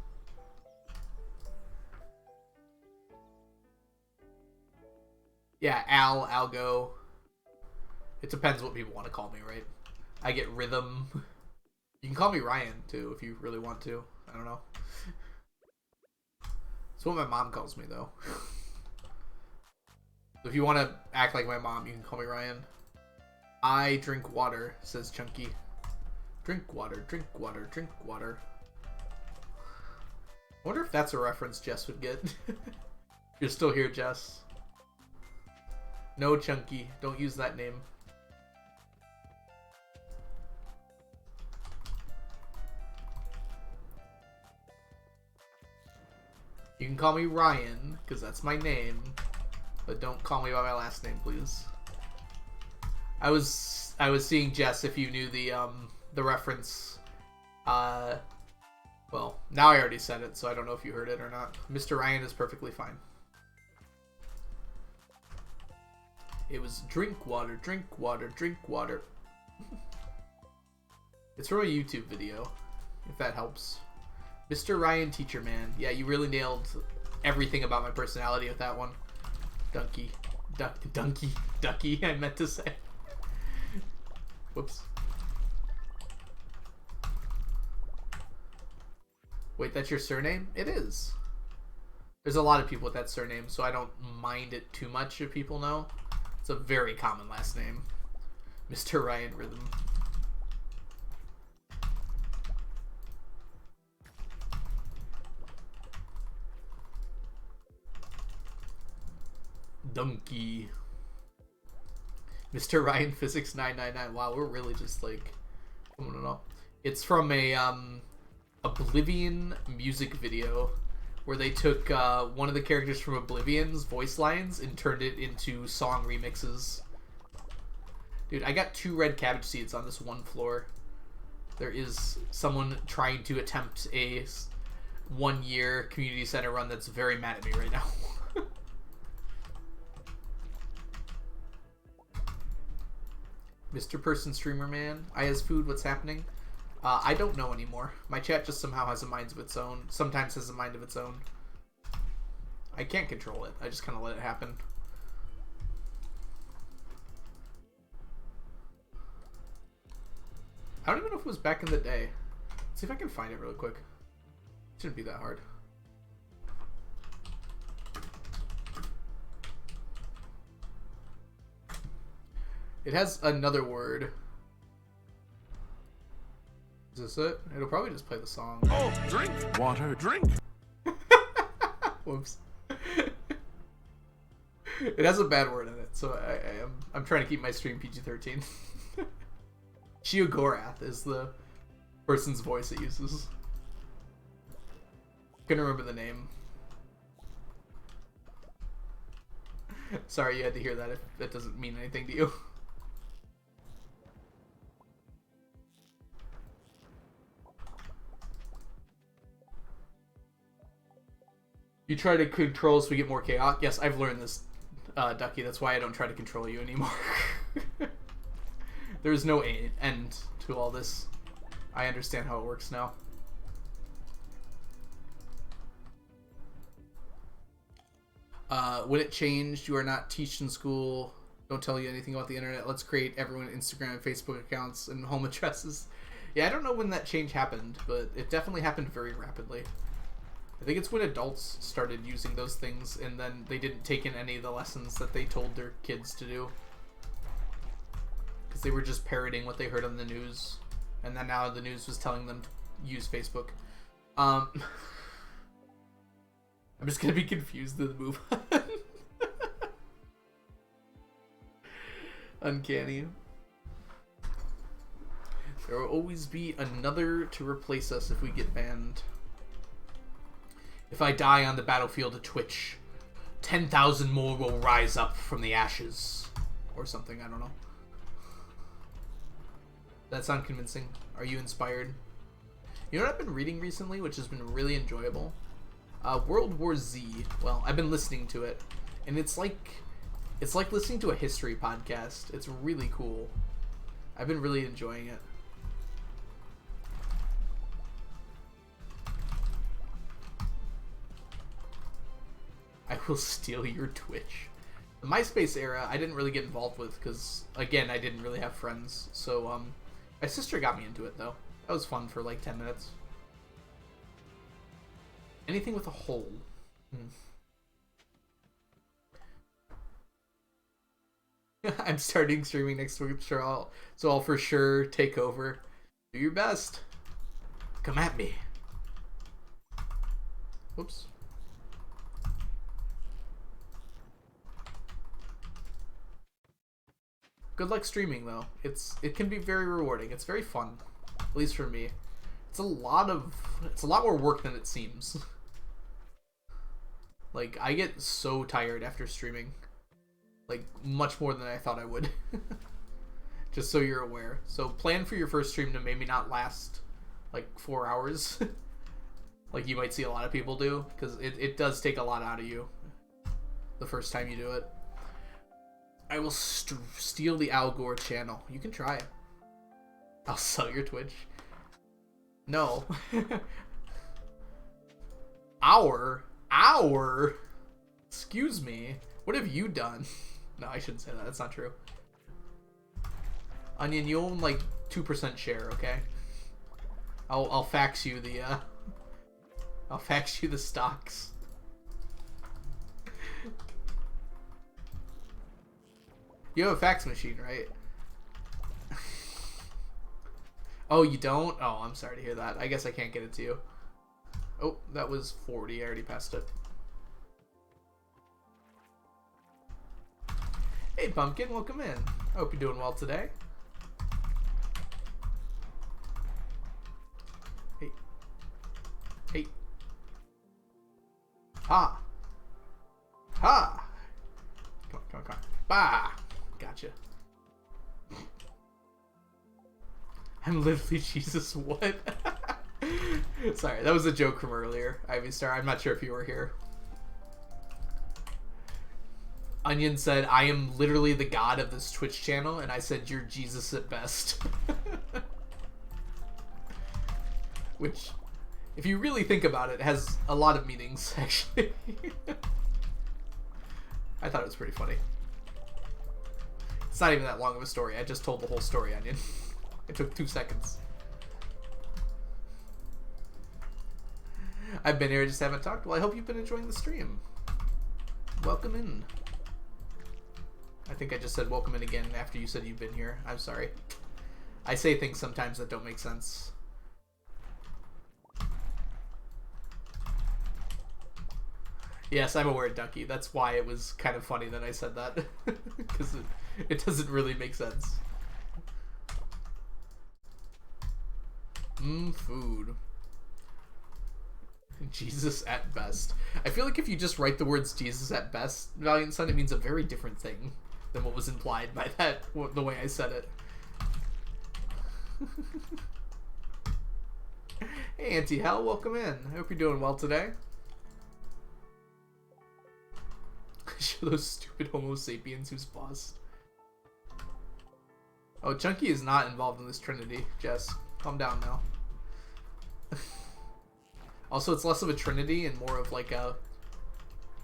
Yeah, Algo. It depends what people want to call me, right? I get Rhythm. You can call me Ryan, too, if you really want to. I don't know. It's what my mom calls me, though. So if you want to act like my mom, you can call me Ryan. I drink water, says Chunky. Drink water, drink water, drink water. I wonder if that's a reference Jess would get. You're still here, Jess. No, Chunky. Don't use that name. You can call me Ryan, because that's my name. But don't call me by my last name, please. I was seeing Jess if you knew the reference. Well, now I already said it, so I don't know if you heard it or not. Mr. Ryan is perfectly fine. It was drink water, drink water, drink water. It's from a YouTube video, if that helps. Mr. Ryan Teacher Man. Yeah, you really nailed everything about my personality with that one. Ducky, I meant to say. Whoops. Wait, that's your surname? It is. There's a lot of people with that surname, so I don't mind it too much if people know. It's a very common last name. Mr. Ryan Rhythm. Donkey. Mr. Ryan Physics 999. Wow, we're really just like, I don't know. It's from a Oblivion music video where they took one of the characters from Oblivion's voice lines and turned it into song remixes. Dude, I got 2 red cabbage seeds on this one floor. There is someone trying to attempt a 1-year community center run that's very mad at me right now. Mr. Person Streamer Man, I has food, what's happening? I don't know anymore. My chat just somehow has a mind of its own. Sometimes has a mind of its own. I can't control it. I just kind of let it happen. I don't even know if it was back in the day. Let's see if I can find it real quick. It shouldn't be that hard. It has another word. Is this it? It'll probably just play the song.
Oh, drink water, drink.
Whoops. It has a bad word in it, so I'm trying to keep my stream PG-13. Shiogorath is the person's voice it uses. Couldn't remember the name. Sorry you had to hear that if that doesn't mean anything to you. You try to control so we get more chaos. Yes, I've learned this, Ducky. That's why I don't try to control you anymore. There's no end to all this. I understand how it works now. When it changed, you are not taught in school. Don't tell you anything about the internet. Let's create everyone Instagram and Facebook accounts and home addresses. Yeah, I don't know when that change happened, but it definitely happened very rapidly. I think it's when adults started using those things, and then they didn't take in any of the lessons that they told their kids to do. Because they were just parroting what they heard on the news, and then now the news was telling them to use Facebook. I'm just gonna be confused to move on. Uncanny. There will always be another to replace us if we get banned. If I die on the battlefield of Twitch, 10,000 more will rise up from the ashes. Or something, I don't know. That sound convincing? Are you inspired? You know what I've been reading recently, which has been really enjoyable? World War Z. Well, I've been listening to it, and it's like listening to a history podcast. It's really cool. I've been really enjoying it. I will steal your Twitch. The MySpace era, I didn't really get involved with because, again, I didn't really have friends. So, my sister got me into it, though. That was fun for like 10 minutes. Anything with a hole. I'm starting streaming next week, so I'll for sure take over. Do your best. Come at me. Whoops. Good luck streaming, though. It can be very rewarding. It's very fun, at least for me. It's a lot more work than it seems. Like, I get so tired after streaming. Like, much more than I thought I would. Just so you're aware. So plan for your first stream to maybe not last like 4 hours. Like you might see a lot of people do, because it does take a lot out of you the first time you do it. I will steal the Al Gore channel. You can try it. I'll sell your Twitch. No. Our? Excuse me. What have you done? No, I shouldn't say that. That's not true. Onion, you own like 2% share, okay? I'll fax you the I'll fax you the stocks. You have a fax machine, right? Oh, you don't? Oh, I'm sorry to hear that. I guess I can't get it to you. Oh, that was 40. I already passed it. Hey, Pumpkin, welcome in. I hope you're doing well today. Hey. Hey. Ha. Ha. Come on, come on, come on. Bah. Gotcha. I'm literally Jesus. What? Sorry, that was a joke from earlier. Ivy Star, I'm not sure if you were here. Onion said, I am literally the god of this Twitch channel, and I said, you're Jesus at best. Which, if you really think about it, has a lot of meanings, actually. I thought it was pretty funny. It's not even that long of a story. I just told the whole story, Onion. It took 2 seconds. I've been here, just haven't talked. Well, I hope you've been enjoying the stream. Welcome in. I think I just said welcome in again after you said you've been here. I'm sorry. I say things sometimes that don't make sense. Yes, I'm aware, Ducky. That's why it was kind of funny that I said that. Because it doesn't really make sense. Food. Jesus at best. I feel like if you just write the words Jesus at best, Valiant Son, it means a very different thing than what was implied by that, the way I said it. Hey, Auntie Hell, welcome in. I hope you're doing well today. bunch of those stupid Homo sapiens who's boss. Oh, Chunky is not involved in this trinity, Jess. Calm down now. Also, it's less of a trinity and more of like a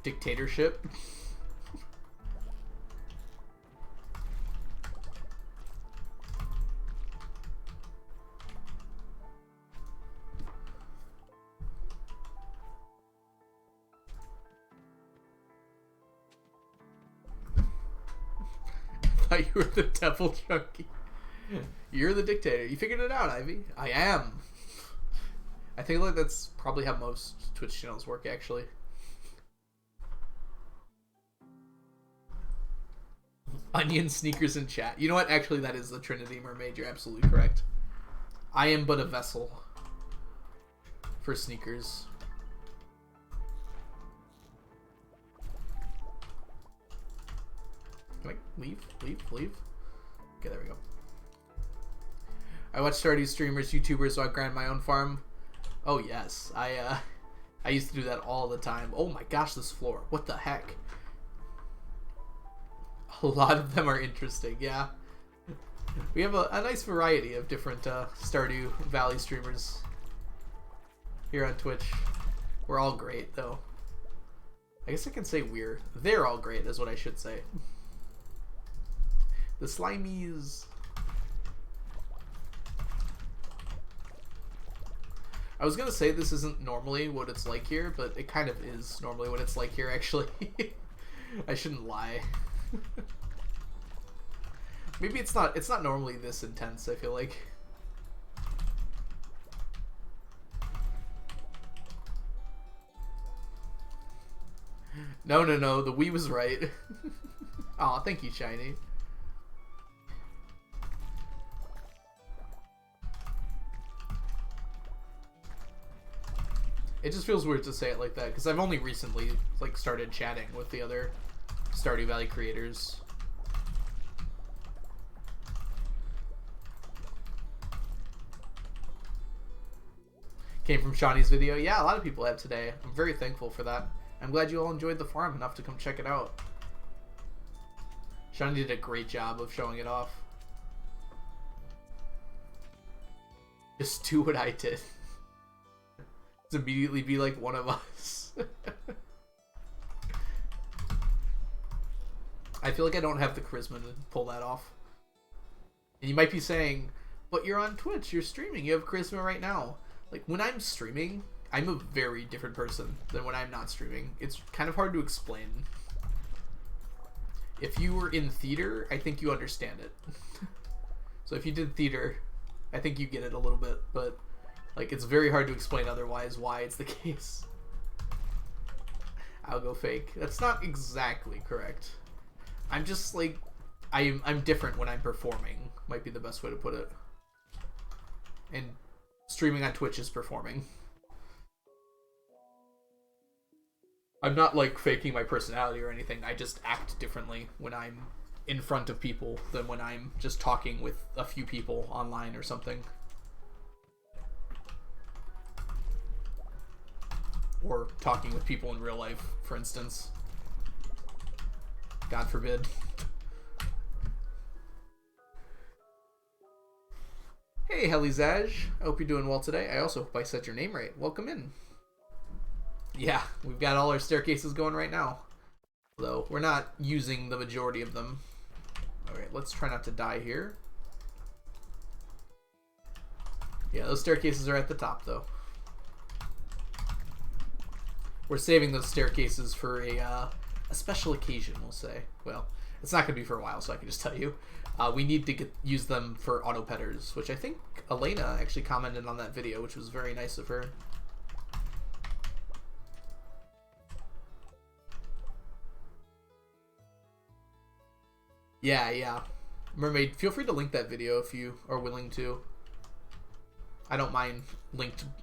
dictatorship. I thought you were the devil, Chunky. You're the dictator. You figured it out, Ivy. I am. I think like that's probably how most Twitch channels work, actually. Onion sneakers in chat. You know what? Actually, that is the Trinity Mermaid. You're absolutely correct. I am but a vessel for sneakers. Can I leave? Leave? Okay, there we go. I watch Stardew streamers, YouTubers, so I grind my own farm. Oh yes, I used to do that all the time. Oh my gosh, this floor. What the heck? A lot of them are interesting, yeah. We have a nice variety of different Stardew Valley streamers here on Twitch. We're all great, though. I guess I can say we're. They're all great, is what I should say. The Slimies. I was gonna say this isn't normally what it's like here, but it kind of is normally what it's like here, actually. I shouldn't lie. Maybe it's not normally this intense, I feel like. No, the Wii was right. Aw, thank you, Shiny. It just feels weird to say it like that, because I've only recently like started chatting with the other Stardew Valley creators. Came from Shawnee's video. Yeah, a lot of people have today. I'm very thankful for that. I'm glad you all enjoyed the farm enough to come check it out. Shawnee did a great job of showing it off. Just do what I did. Just immediately be like one of us. I feel like I don't have the charisma to pull that off. And you might be saying, but you're on Twitch, you're streaming, you have charisma right now. Like, when I'm streaming, I'm a very different person than when I'm not streaming. It's kind of hard to explain. If you were in theater, I think you understand it. So if you did theater, I think you get it a little bit, but like it's very hard to explain otherwise why it's the case. I'll go fake. That's not exactly correct. I'm just like I'm different when I'm performing, might be the best way to put it. And streaming on Twitch is performing. I'm not like faking my personality or anything. I just act differently when I'm in front of people than when I'm just talking with a few people online or something. Or talking with people in real life, for instance. God forbid. Hey, Helizaj. I hope you're doing well today. I also hope I said your name right. Welcome in. Yeah, we've got all our staircases going right now. Though, we're not using the majority of them. Alright, let's try not to die here. Yeah, those staircases are at the top, though. We're saving those staircases for a special occasion, we'll say. Well, it's not going to be for a while, so I can just tell you. We need to use them for auto-petters, which I think Elena actually commented on that video, which was very nice of her. Yeah. Mermaid, feel free to link that video if you are willing to. I don't mind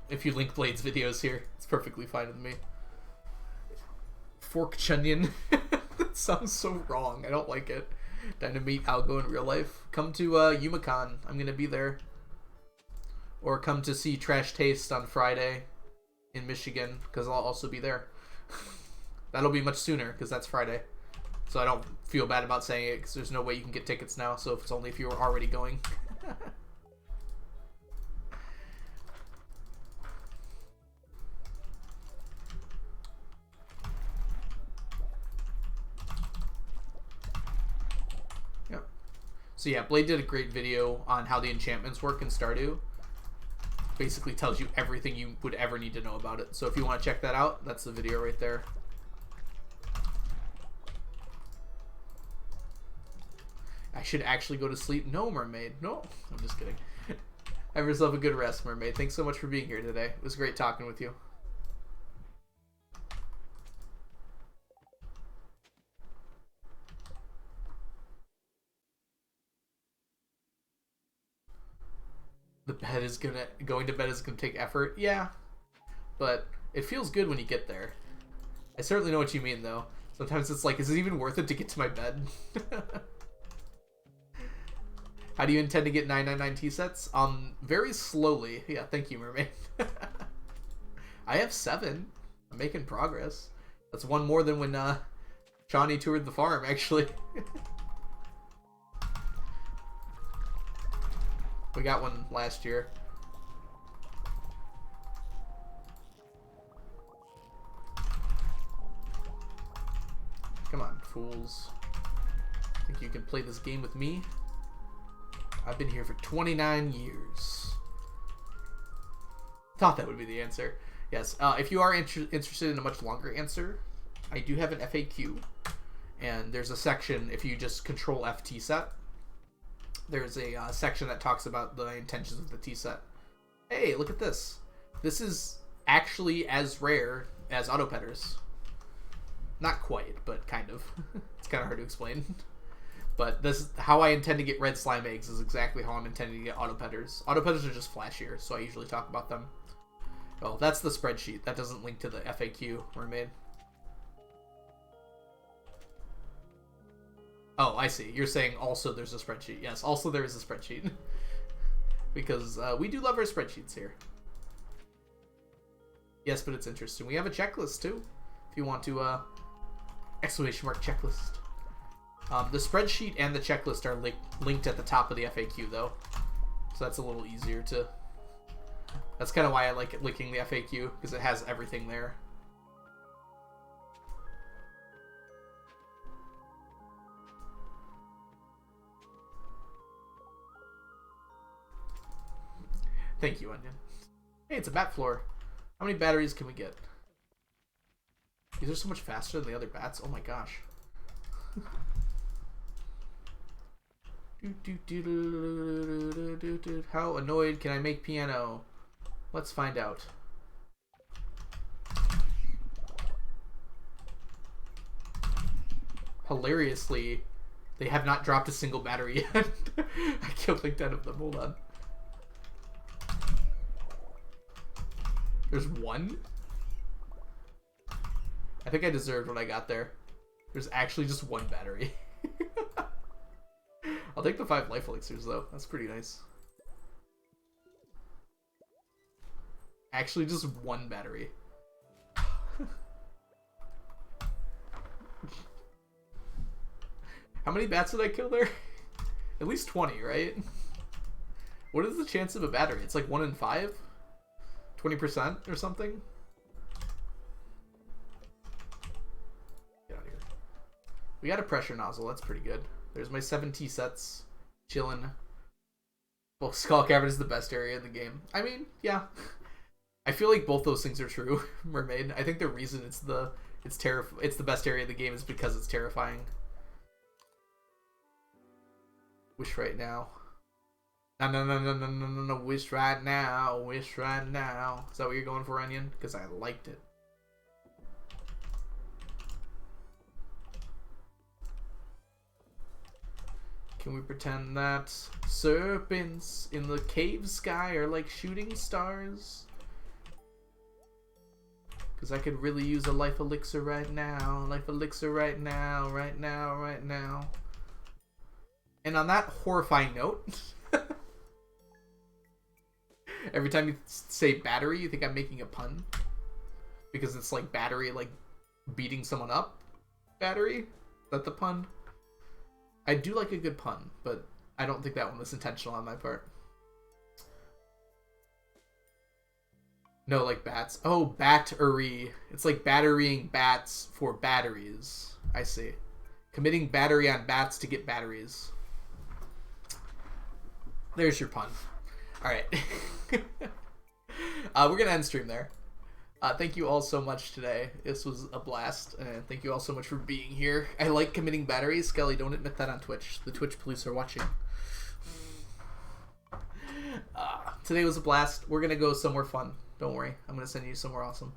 if you link Blade's videos here. It's perfectly fine with me. Fork Chunyon. That sounds so wrong. I don't like it. Time to meet Algo in real life. Come to Yumacon. I'm going to be there. Or come to see Trash Taste on Friday in Michigan, because I'll also be there. That'll be much sooner, because that's Friday. So I don't feel bad about saying it, because there's no way you can get tickets now, so it's only if you were already going. Yep. So yeah, Blade did a great video on how the enchantments work in Stardew. Basically tells you everything you would ever need to know about it. So if you want to check that out, that's the video right there. I should actually go to sleep. No, Mermaid. No, I'm just kidding. Have yourself a good rest, Mermaid. Thanks so much for being here today. It was great talking with you. The bed is going to bed is gonna take effort. Yeah, but it feels good when you get there. I certainly know what you mean, though. Sometimes it's like, is it even worth it to get to my bed? How do you intend to get 999 tea sets? Very slowly. Yeah, thank you, Mermaid. I have 7. I'm making progress. That's one more than when Shawnee toured the farm, actually. We got one last year. Come on, fools. Think you can play this game with me? I've been here for 29 years. Thought that would be the answer. Yes, if you are interested in a much longer answer, I do have an FAQ. And there's a section, if you just control F tea set, there's a section that talks about the intentions of the tea set. Hey, look at this. This is actually as rare as auto petters. Not quite, but kind of. It's kind of hard to explain. But this, how I intend to get red slime eggs is exactly how I'm intending to get auto petters. Auto petters are just flashier, so I usually talk about them. Oh, that's the spreadsheet. That doesn't link to the FAQ, Mermaid. Oh, I see. You're saying also there's a spreadsheet. Yes, also there is a spreadsheet. Because we do love our spreadsheets here. Yes, but it's interesting. We have a checklist, too. If you want to, exclamation mark checklist. The spreadsheet and the checklist are linked at the top of the FAQ, though. So that's a little easier to... That's kind of why I like it linking the FAQ, because it has everything there. Thank you, Onion. Hey, it's a bat floor. How many batteries can we get? These are so much faster than the other bats. Oh my gosh. How annoyed can I make piano? Let's find out. Hilariously, they have not dropped a single battery yet. I killed like 10 of them. Hold on. There's one? I think I deserved what I got there. There's actually just one battery. I'll take the 5 life elixirs, though. That's pretty nice. Actually, just one battery. How many bats did I kill there? At least 20, right? What is the chance of a battery? It's like 1 in 5? 20% or something? Get out of here. We got a pressure nozzle. That's pretty good. There's my 7 tea sets. Chillin'. Well, Skull Cavern is the best area in the game. I mean, yeah. I feel like both those things are true, Mermaid. I think the reason it's the best area of the game is because it's terrifying. Wish right now. No, wish right now. Wish right now. Is that what you're going for, Onion? Because I liked it. Can we pretend that serpents in the cave sky are like shooting stars? Because I could really use a life elixir right now. Life elixir right now. Right now. Right now. And on that horrifying note... Every time you say battery, you think I'm making a pun? Because it's like battery, like beating someone up? Battery? that the pun? I do like a good pun, but I don't think that one was intentional on my part. No, like bats. Oh, battery. It's like batterying bats for batteries. I see. Committing battery on bats to get batteries. There's your pun. Alright. We're going to end stream there. Thank you all so much today. This was a blast. And thank you all so much for being here. I like committing batteries. Skelly, don't admit that on Twitch. The Twitch police are watching. Today was a blast. We're going to go somewhere fun. Don't worry. I'm going to send you somewhere awesome.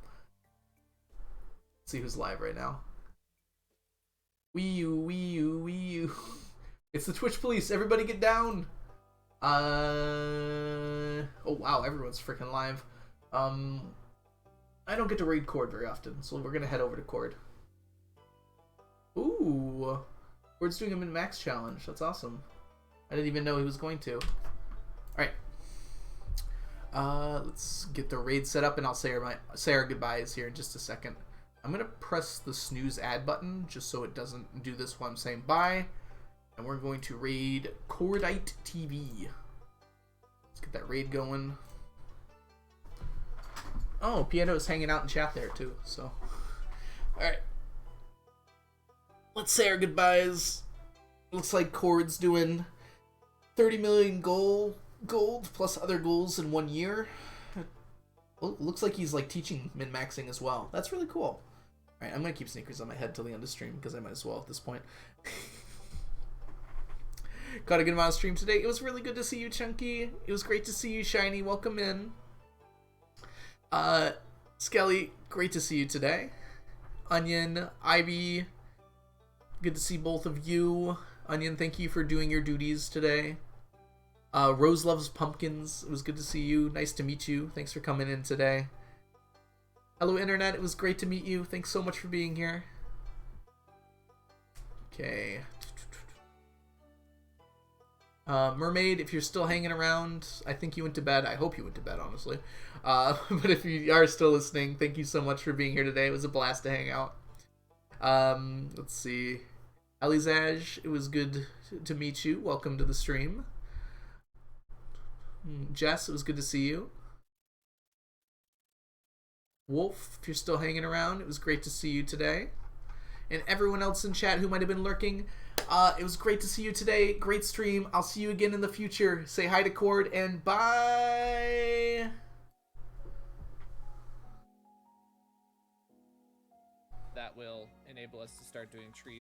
Let's see who's live right now. Wii U. It's the Twitch police. Everybody get down. Oh wow, everyone's freaking live. I don't get to raid Cord very often, so we're going to head over to Cord. Ooh. Cord's doing a min-max challenge. That's awesome. I didn't even know he was going to. Alright. Let's get the raid set up, and I'll say our goodbyes here in just a second. I'm gonna press the snooze ad button just so it doesn't do this while I'm saying bye, and we're going to raid Cordite TV. Let's get that raid going. Oh, Piano is hanging out in chat there too. So, all right, let's say our goodbyes. Looks like Cord's doing 30 million gold plus other goals in 1 year. Well, looks like he's like teaching min-maxing as well. That's really cool. Alright, I'm gonna keep sneakers on my head till the end of stream because I might as well at this point. Got a good amount of stream today. It was really good to see you, Chunky. It was great to see you, Shiny. Welcome in. Skelly, great to see you today. Onion, Ivy, good to see both of you. Onion, thank you for doing your duties today. Rose loves pumpkins. It was good to see you. Nice to meet you. Thanks for coming in today. Hello, Internet. It was great to meet you. Thanks so much for being here. Okay. Mermaid, if you're still hanging around, I think you went to bed. I hope you went to bed, honestly. But if you are still listening, thank you so much for being here today. It was a blast to hang out. Let's see. Alizaj, it was good to meet you. Welcome to the stream. Jess, it was good to see you. Wolf, if you're still hanging around, it was great to see you today. And everyone else in chat who might have been lurking, it was great to see you today. Great stream. I'll see you again in the future. Say hi to Cord and bye.
That will enable us to start doing trees.